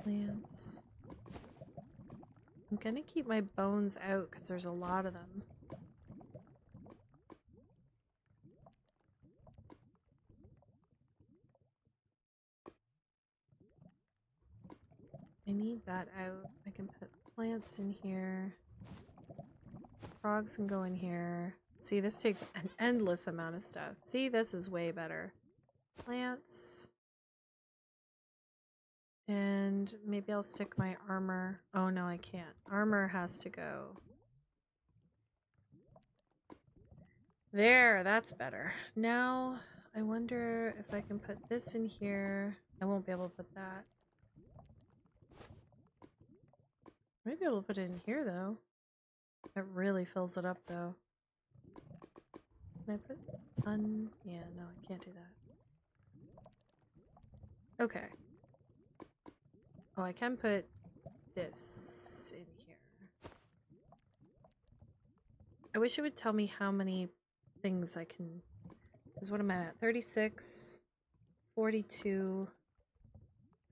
A: Plants. I'm gonna keep my bones out because there's a lot of them. I need that out. I can put plants in here. Frogs can go in here. See, this takes an endless amount of stuff. See, this is way better. Plants. And maybe I'll stick my armor. Oh no, I can't. Armor has to go. There, that's better. Now, I wonder if I can put this in here. I won't be able to put that. Maybe I'll put it in here though. It really fills it up though. Can I put yeah, no, I can't do that. Okay. Oh, I can put this in here. I wish it would tell me how many things I can... Because what am I at? 36, 42,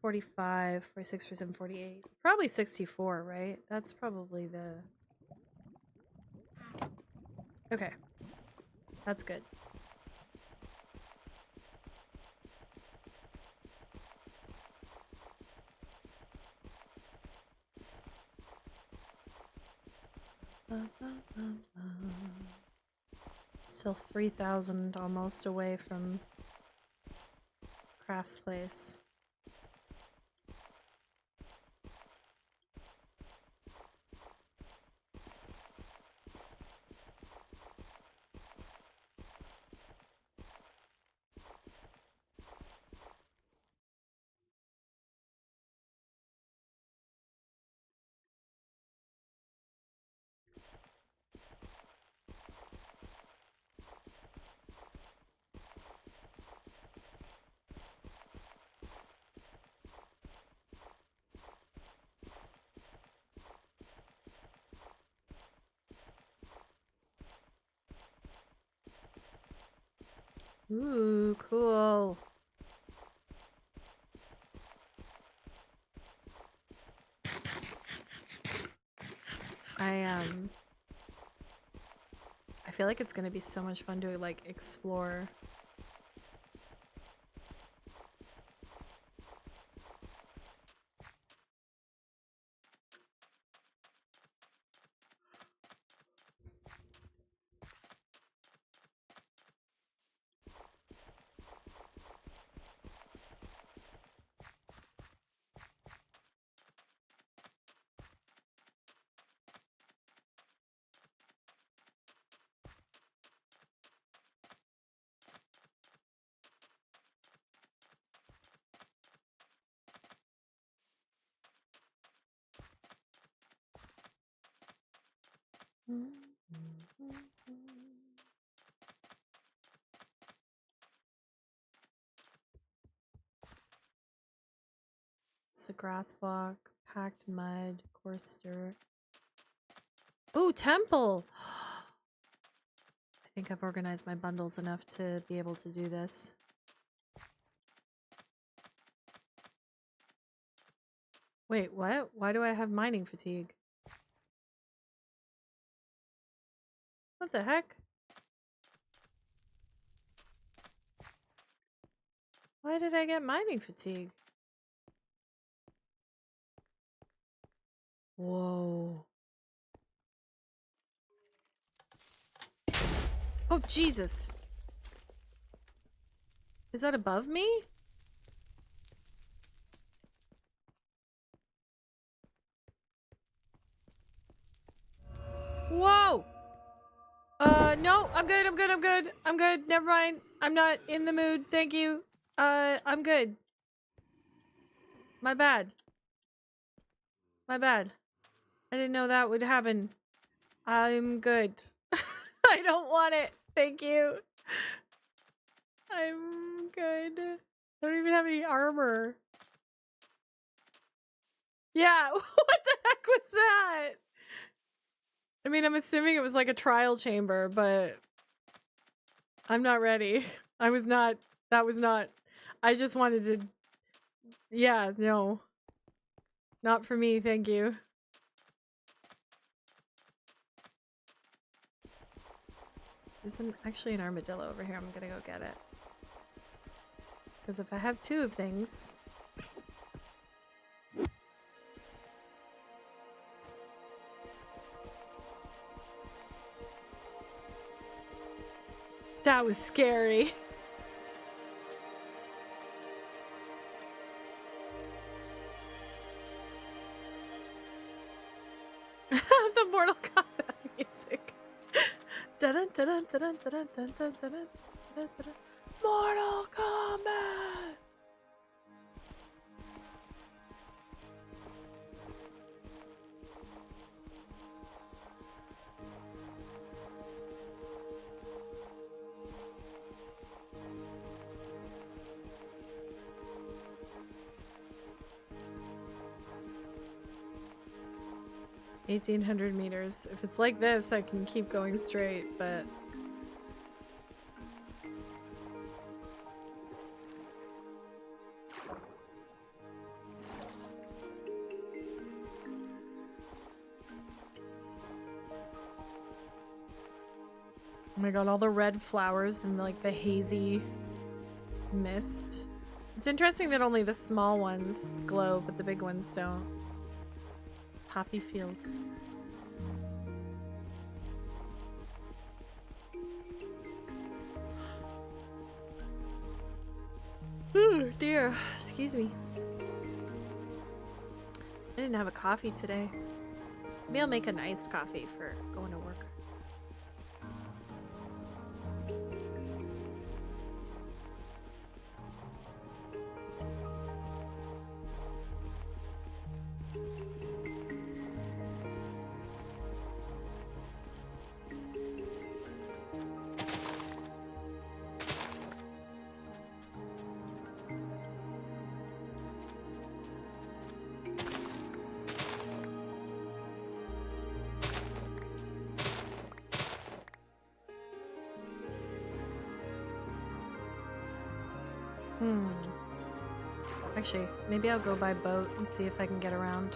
A: 45, 46, 47, 48. Probably 64, right? That's probably the... Okay. That's good. Still 3,000 almost away from Craft's place. Ooh, cool. I feel like it's gonna be so much fun to like explore. It's a grass block, packed mud, coarse dirt. Ooh, temple! I think I've organized my bundles enough to be able to do this. Wait, what? Why do I have mining fatigue? What the heck? Why did I get mining fatigue? Whoa. Oh, Jesus. Is that above me? Whoa! No, I'm good, I'm good, I'm good. I'm good, never mind. I'm not in the mood, thank you. I'm good. My bad. My bad. I didn't know that would happen. I'm good. I don't want it. Thank you. I'm good. I don't even have any armor. Yeah, what the heck was that? I mean, I'm assuming it was like a trial chamber, but I'm not ready. I was not. That was not. I just wanted to. Yeah, no. Not for me, thank you. There's actually an armadillo over here. I'm gonna go get it. Because if I have two of things... That was scary. The Mortal Kombat music. Dun dun dun dun dun dun dun dun dun dun dun. Mortal Kombat. $1,800 meters. If it's like this, I can keep going straight, but... Oh my god, all the red flowers and like the hazy mist. It's interesting that only the small ones glow, but the big ones don't. Poppy field. Oh dear, excuse me. I didn't have a coffee today. Maybe I'll make an iced coffee for going to work. Actually, maybe I'll go by boat and see if I can get around.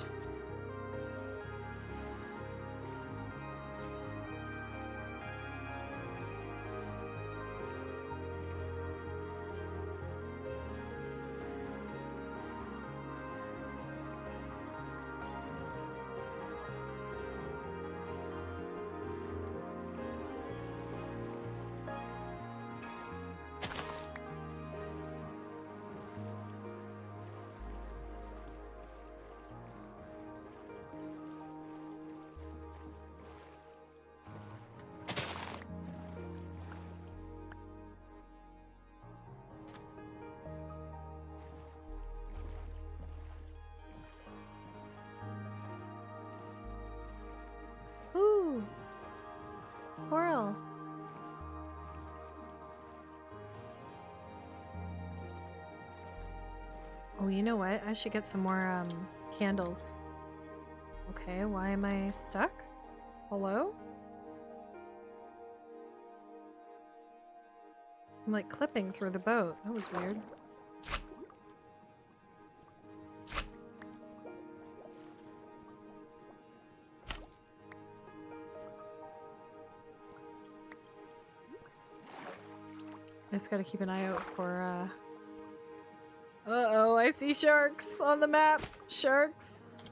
A: Ooh, coral. Oh, you know what? I should get some more candles. Okay, why am I stuck? Hello? I'm like clipping through the boat. That was weird. I just gotta keep an eye out for uh-oh, I see sharks on the map. Sharks.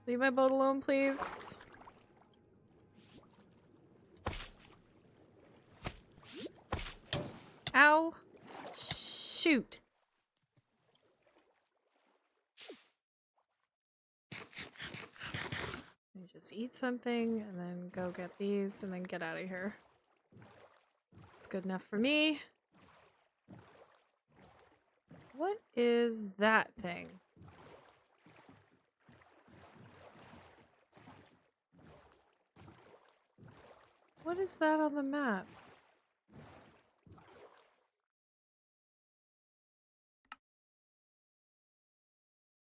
A: Leave my boat alone, please. Ow. Shoot. Let me just eat something and then go get these and then get out of here. It's good enough for me. What is that thing? What is that on the map?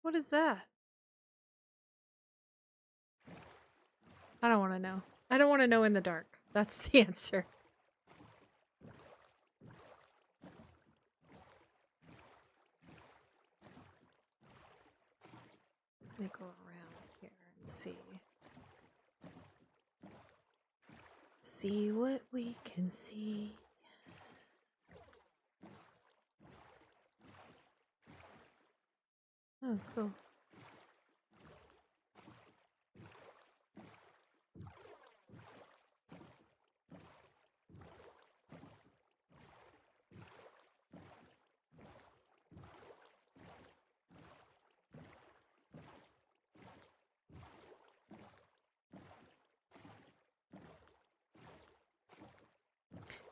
A: What is that? I don't want to know. I don't want to know in the dark. That's the answer. Let me go around here and see. See what we can see. Oh, cool.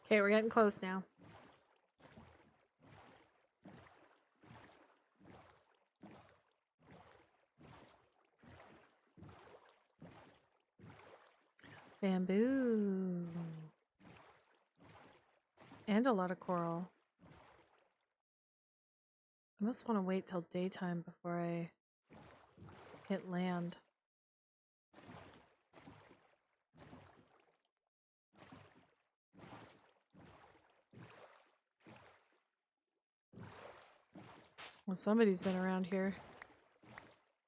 A: Okay, we're getting close now. Bamboo. And a lot of coral. I must want to wait till daytime before I hit land. Well, somebody's been around here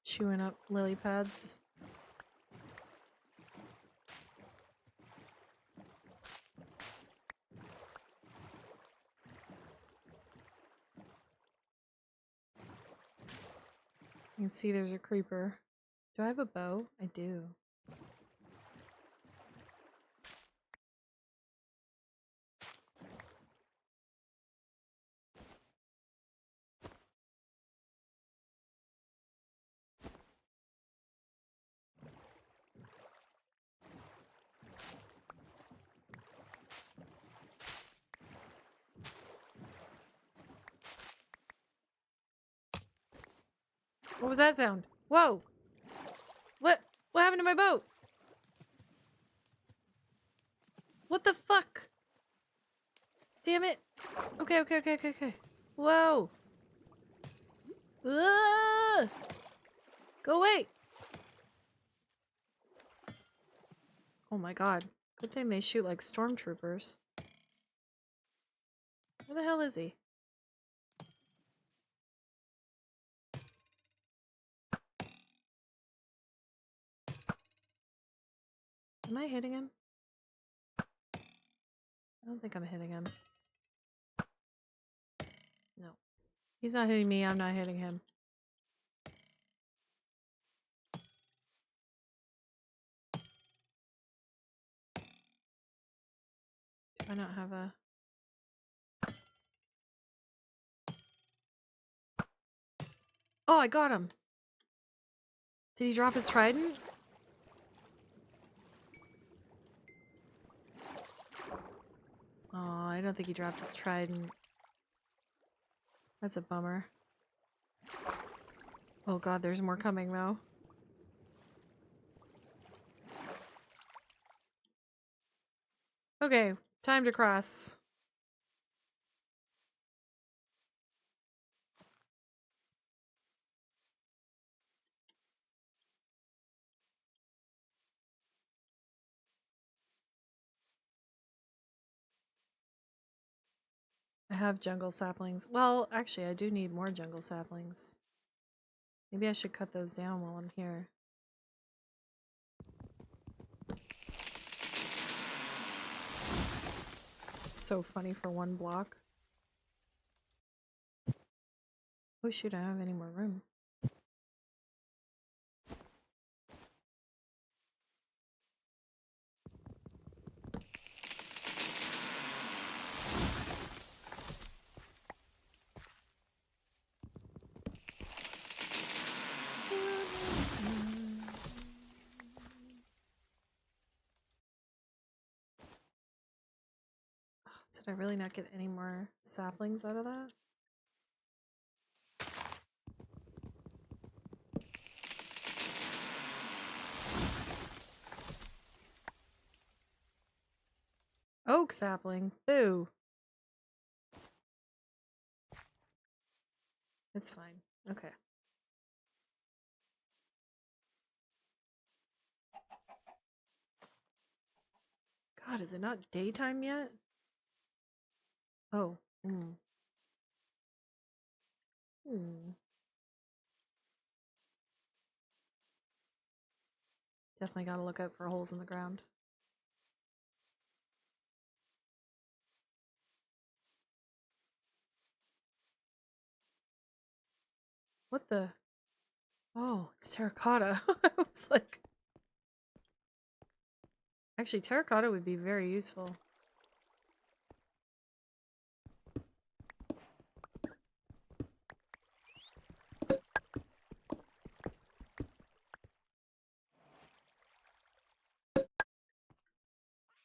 A: chewing up lily pads. You can see there's a creeper. Do I have a bow? I do. What was that sound? Whoa! What happened to my boat? What the fuck? Damn it. Okay. Whoa. Ah! Go away. Oh my god. Good thing they shoot like stormtroopers. Where the hell is he? Am I hitting him? I don't think I'm hitting him. No. He's not hitting me, I'm not hitting him. Do I not have a... Oh, I got him! Did he drop his trident? Oh, I don't think he dropped his trident. That's a bummer. Oh god, there's more coming though. Okay, time to cross. I have jungle saplings. Well, actually, I do need more jungle saplings. Maybe I should cut those down while I'm here. So funny for one block. Oh shoot, I don't have any more room. Did I really not get any more saplings out of that? Oak sapling. Boo. It's fine. Okay. God, is it not daytime yet? Oh. Definitely gotta look out for holes in the ground. What the? Oh, it's terracotta. I was like... Actually, terracotta would be very useful.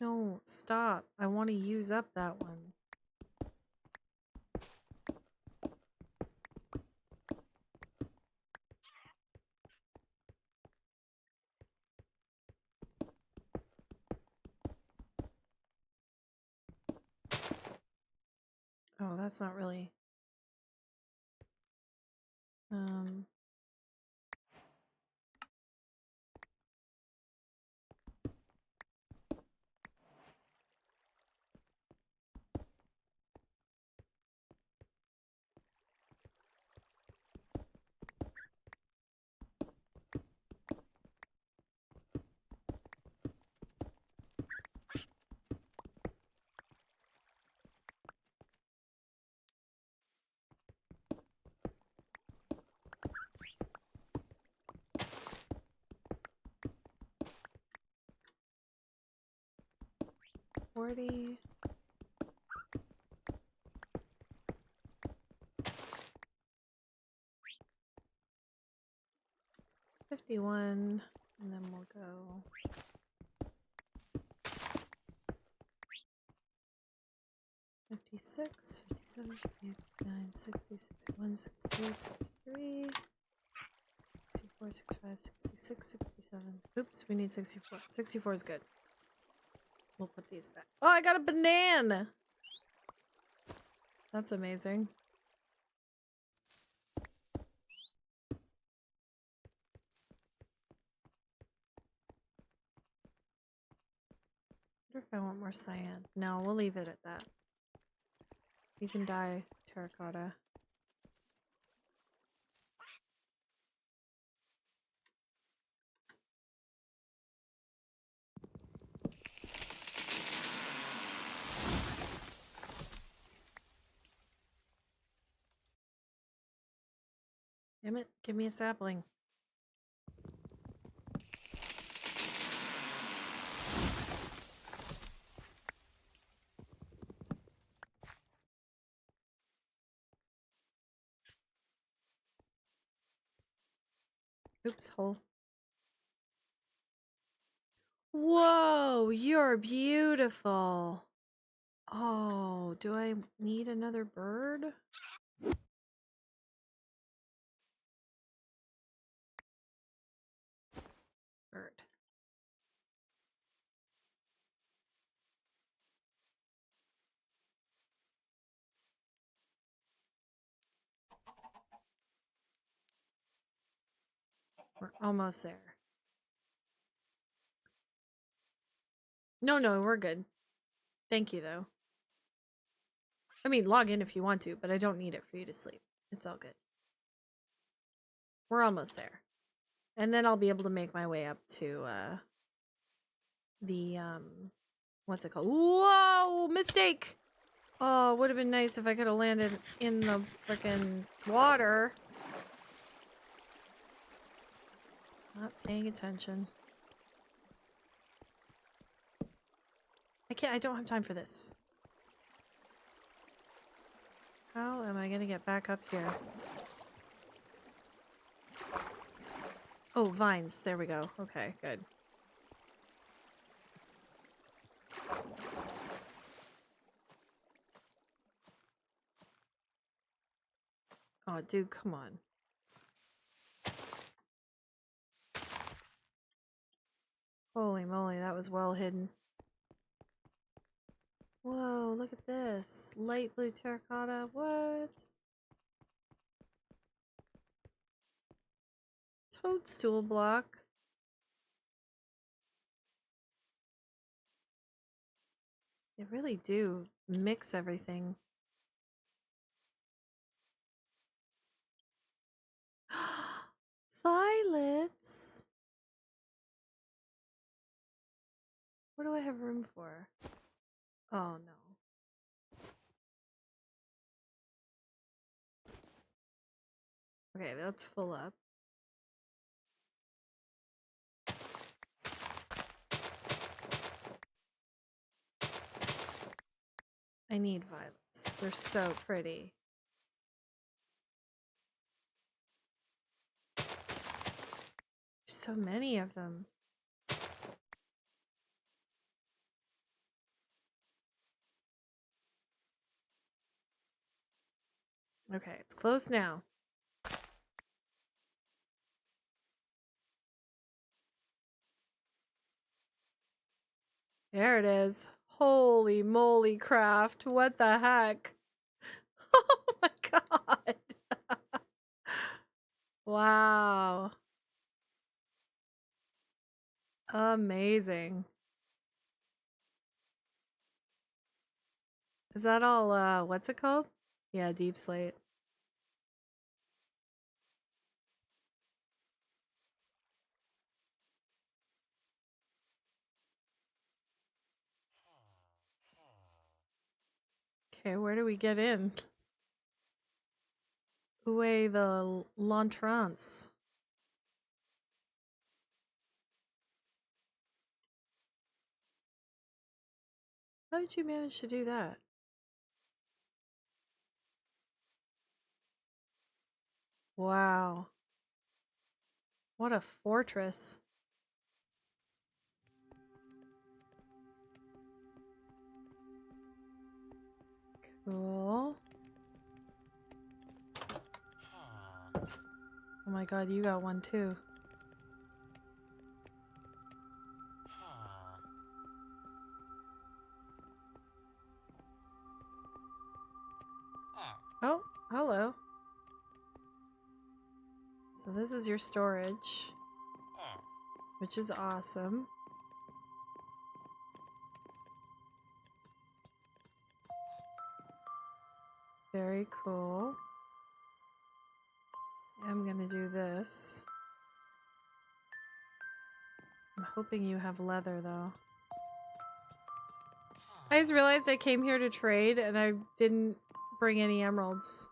A: No, stop. I want to use up that one. Oh, that's not really... $40... 51, and then we'll go 56, 57, 59, 60, 61, 62, 63. 64, 65, 66, 67. Oops, we need 64. 64 is good. We'll put these back. Oh, I got a banana! That's amazing. I wonder if I want more cyan. No, we'll leave it at that. You can dye terracotta. Damn it, give me a sapling. Oops, hole. Whoa, you're beautiful. Oh, do I need another bird? Bird. We're almost there. No, we're good. Thank you, though. I mean, log in if you want to, but I don't need it for you to sleep. It's all good. We're almost there. And then I'll be able to make my way up to, the, what's it called? Whoa! Mistake! Oh, it would have been nice if I could have landed in the frickin' water. Not paying attention. I don't have time for this. How am I gonna get back up here? Oh, vines. There we go. Okay, good. Oh, dude, come on. Holy moly, that was well hidden. Whoa, look at this. Light blue terracotta. What? Toadstool block. They really do mix everything. Violets. What do I have room for? Oh no. Okay, that's full up. I need violets. They're so pretty. There's so many of them. Okay, it's close now. There it is. Holy moly craft. What the heck? Oh my god. Wow. Amazing. Is that all, what's it called? Yeah, deep slate. Okay, where do we get in? Oué the l'entrance. How did you manage to do that? Wow. What a fortress. Cool. Oh my god, you got one too. So this is your storage, which is awesome. Very cool. I'm gonna do this. I'm hoping you have leather though. I just realized I came here to trade and I didn't bring any emeralds.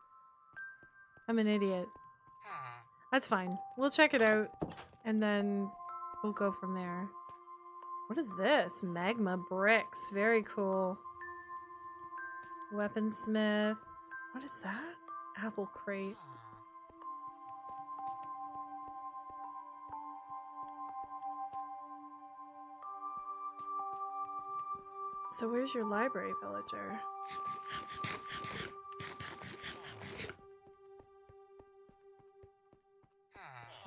A: I'm an idiot. That's fine. We'll check it out and then we'll go from there. What is this? Magma bricks. Very cool. Weaponsmith. What is that? Apple crate. So where's your library, villager?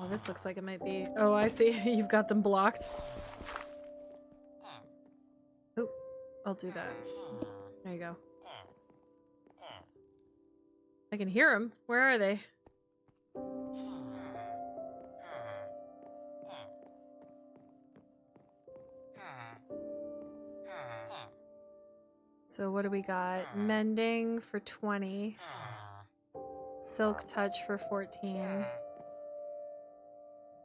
A: Oh, this looks like it might be... Oh, I see. You've got them blocked. Oh, I'll do that. There you go. I can hear them. Where are they? So what do we got? Mending for 20. Silk touch for 14.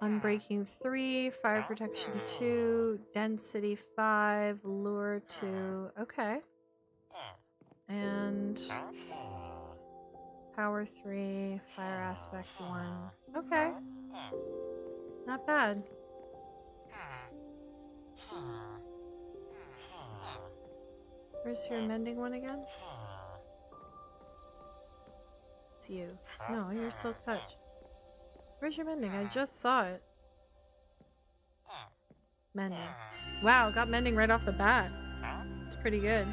A: Unbreaking 3. Fire protection 2. Density 5. Lure 2. Okay. And power 3. Fire aspect 1. Okay. Not bad. Where's your mending one again? It's you. No, you're silk touch. Where's your mending? I just saw it. Mending. Wow, got mending right off the bat. It's pretty good.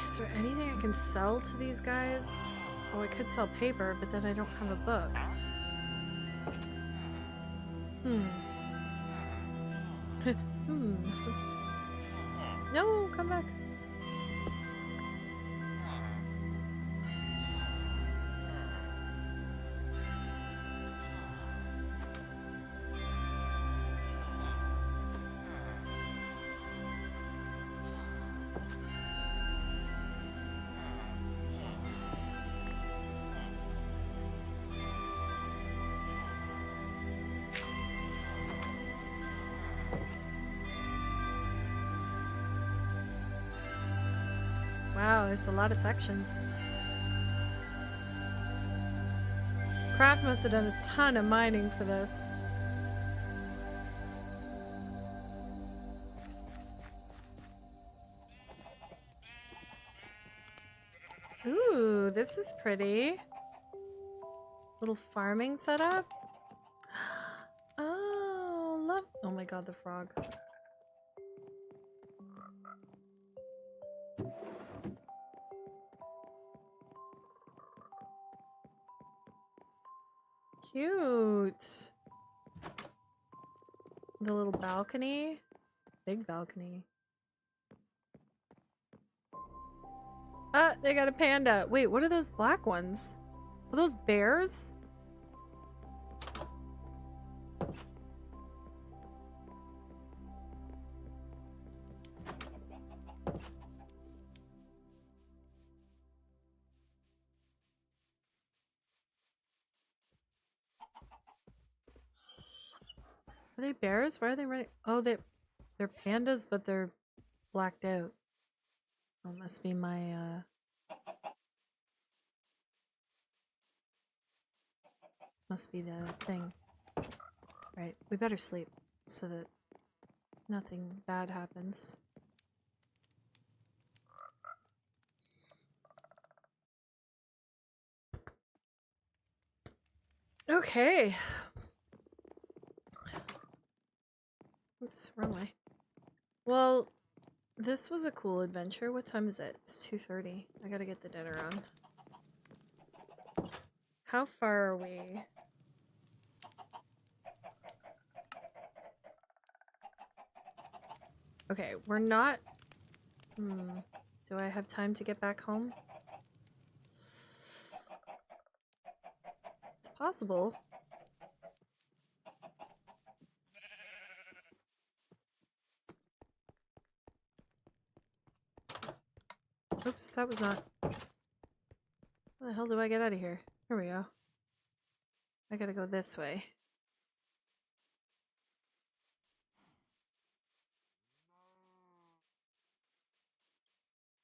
A: Is there anything I can sell to these guys? Oh, I could sell paper, but then I don't have a book. No, come back. Wow, there's a lot of sections. Craft must have done a ton of mining for this. Ooh, this is pretty. Little farming setup. Oh, love. Oh my god, the frog. Cute. The little balcony. Big balcony. Ah, they got a panda. Wait, what are those black ones? Are those bears? Are they bears? Why are they running? Oh, they're pandas, but they're blacked out. Oh, must be my, must be the thing. Right, we better sleep so that nothing bad happens. Okay. Oops, wrong way. Well, this was a cool adventure. What time is it? It's 2:30. I gotta get the dinner on. How far are we? Okay, we're not... Do I have time to get back home? possible. Oops, that was not... How the hell do I get out of here? Here we go. I gotta go this way.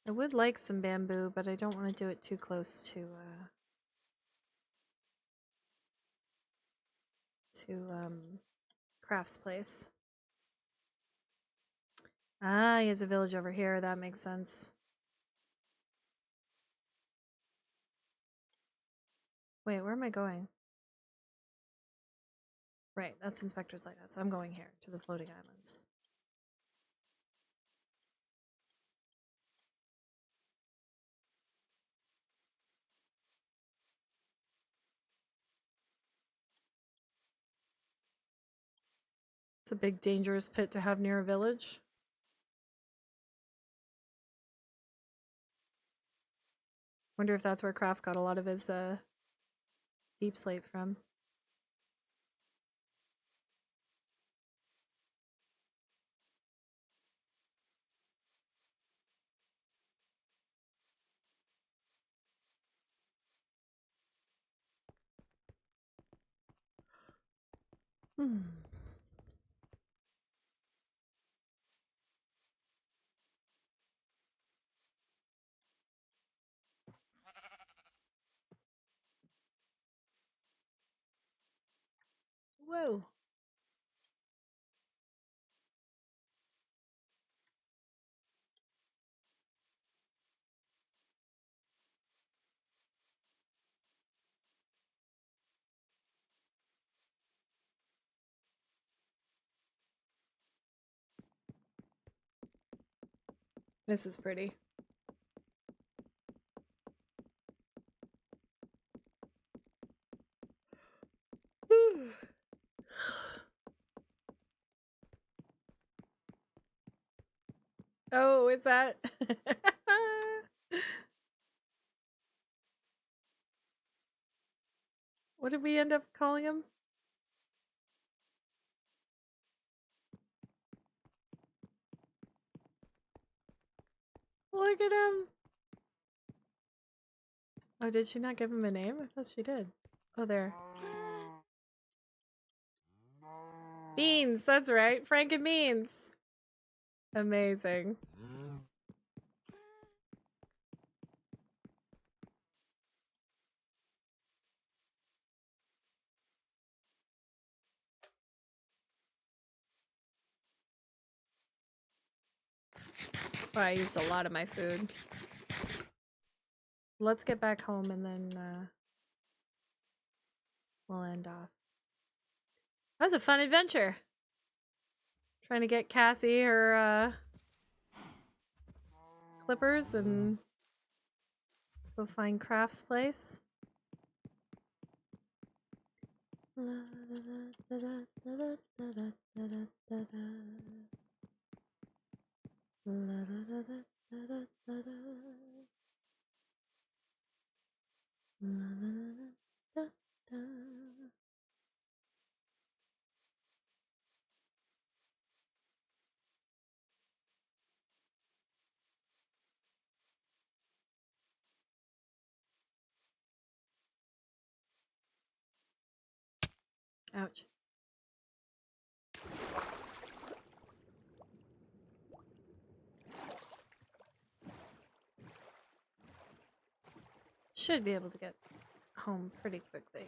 A: I would like some bamboo, but I don't want to do it too close to Craft's place. Ah, he has a village over here. That makes sense. Wait, where am I going? Right, that's Inspector's Lighthouse. I'm going here, to the floating islands. It's a big, dangerous pit to have near a village. Wonder if that's where Kraft got a lot of his deep slate from. Hmm. Whoa. This is pretty. Oh, is that? What did we end up calling him? Look at him. Oh, did she not give him a name? I thought she did. Oh, there. Beans, that's right. Frank and Beans. Amazing. Oh, I used a lot of my food. Let's get back home and then we'll end off. That was a fun adventure. Trying to get Cassie her clippers and go find Craft's place. Ouch. Should be able to get home pretty quickly.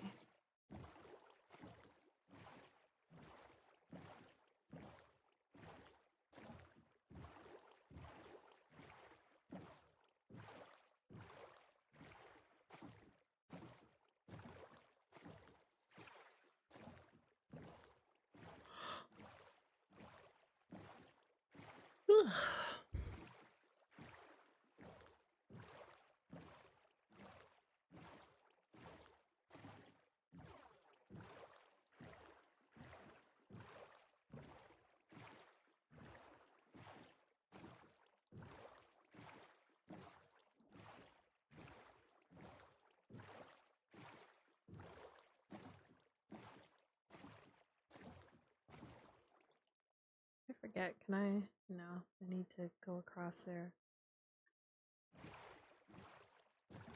A: forget. Can I? No, I need to go across there.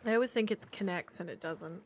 A: I always think it connects and it doesn't.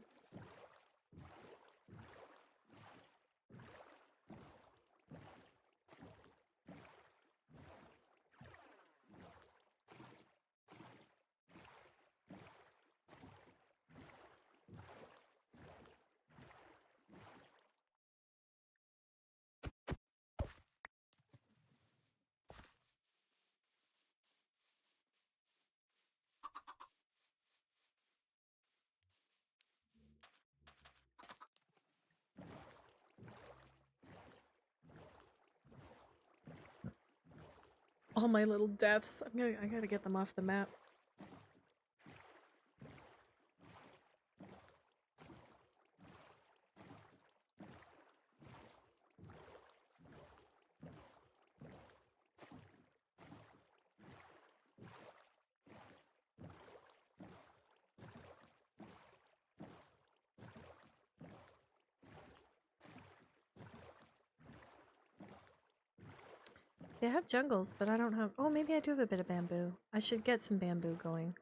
A: All my little deaths. I gotta get them off the map. See, I have jungles, but I don't have... Oh, maybe I do have a bit of bamboo. I should get some bamboo going.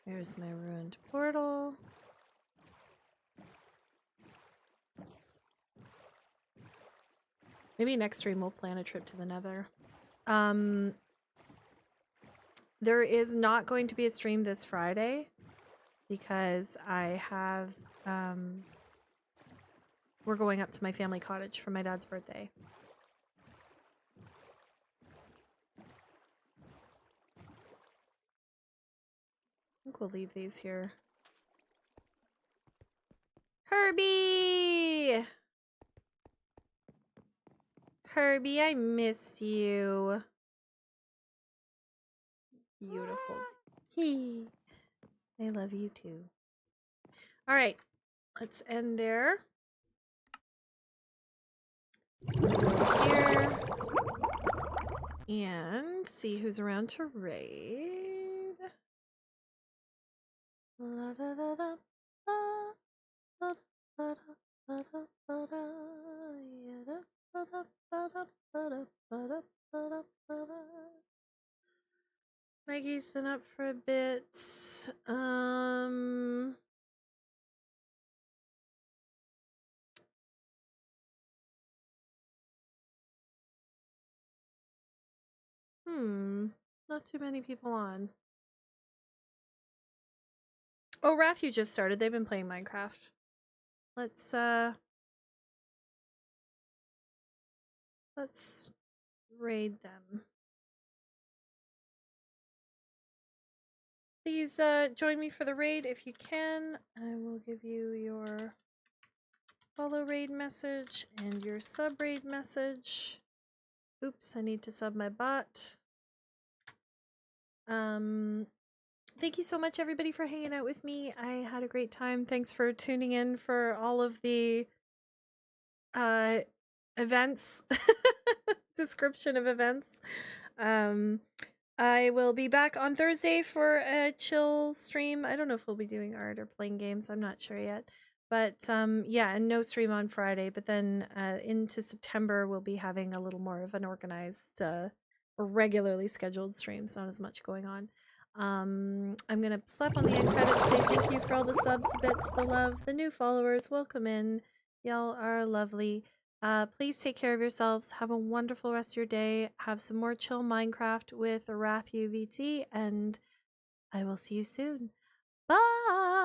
A: There's my ruined portal. Maybe next stream we'll plan a trip to the Nether. There is not going to be a stream this Friday because I have we're going up to my family cottage for my dad's birthday. I think we'll leave these here. Herbie! Herbie, I missed you. Beautiful. He. I love you too. All right, let's end there. Here. And see who's around to raid. La da da da. Maggie's been up for a bit. Not too many people on. Oh, Rathu just started. They've been playing Minecraft. Let's raid them. Please join me for the raid if you can. I will give you your follow raid message and your sub raid message. Oops, I need to sub my bot. Thank you so much everybody for hanging out with me. I had a great time. Thanks for tuning in for all of the events. Description of events. I will be back on Thursday for a chill stream. I don't know if we'll be doing art or playing games. I'm not sure yet. But yeah, and no stream on Friday. But then into September, we'll be having a little more of an organized, regularly scheduled streams. Not as much going on. I'm going to slap on the end credits, say thank you for all the subs, the bits, the love, the new followers. Welcome in. Y'all are lovely. Please take care of yourselves. Have a wonderful rest of your day. Have some more chill Minecraft with Rathu VT, and I will see you soon. Bye!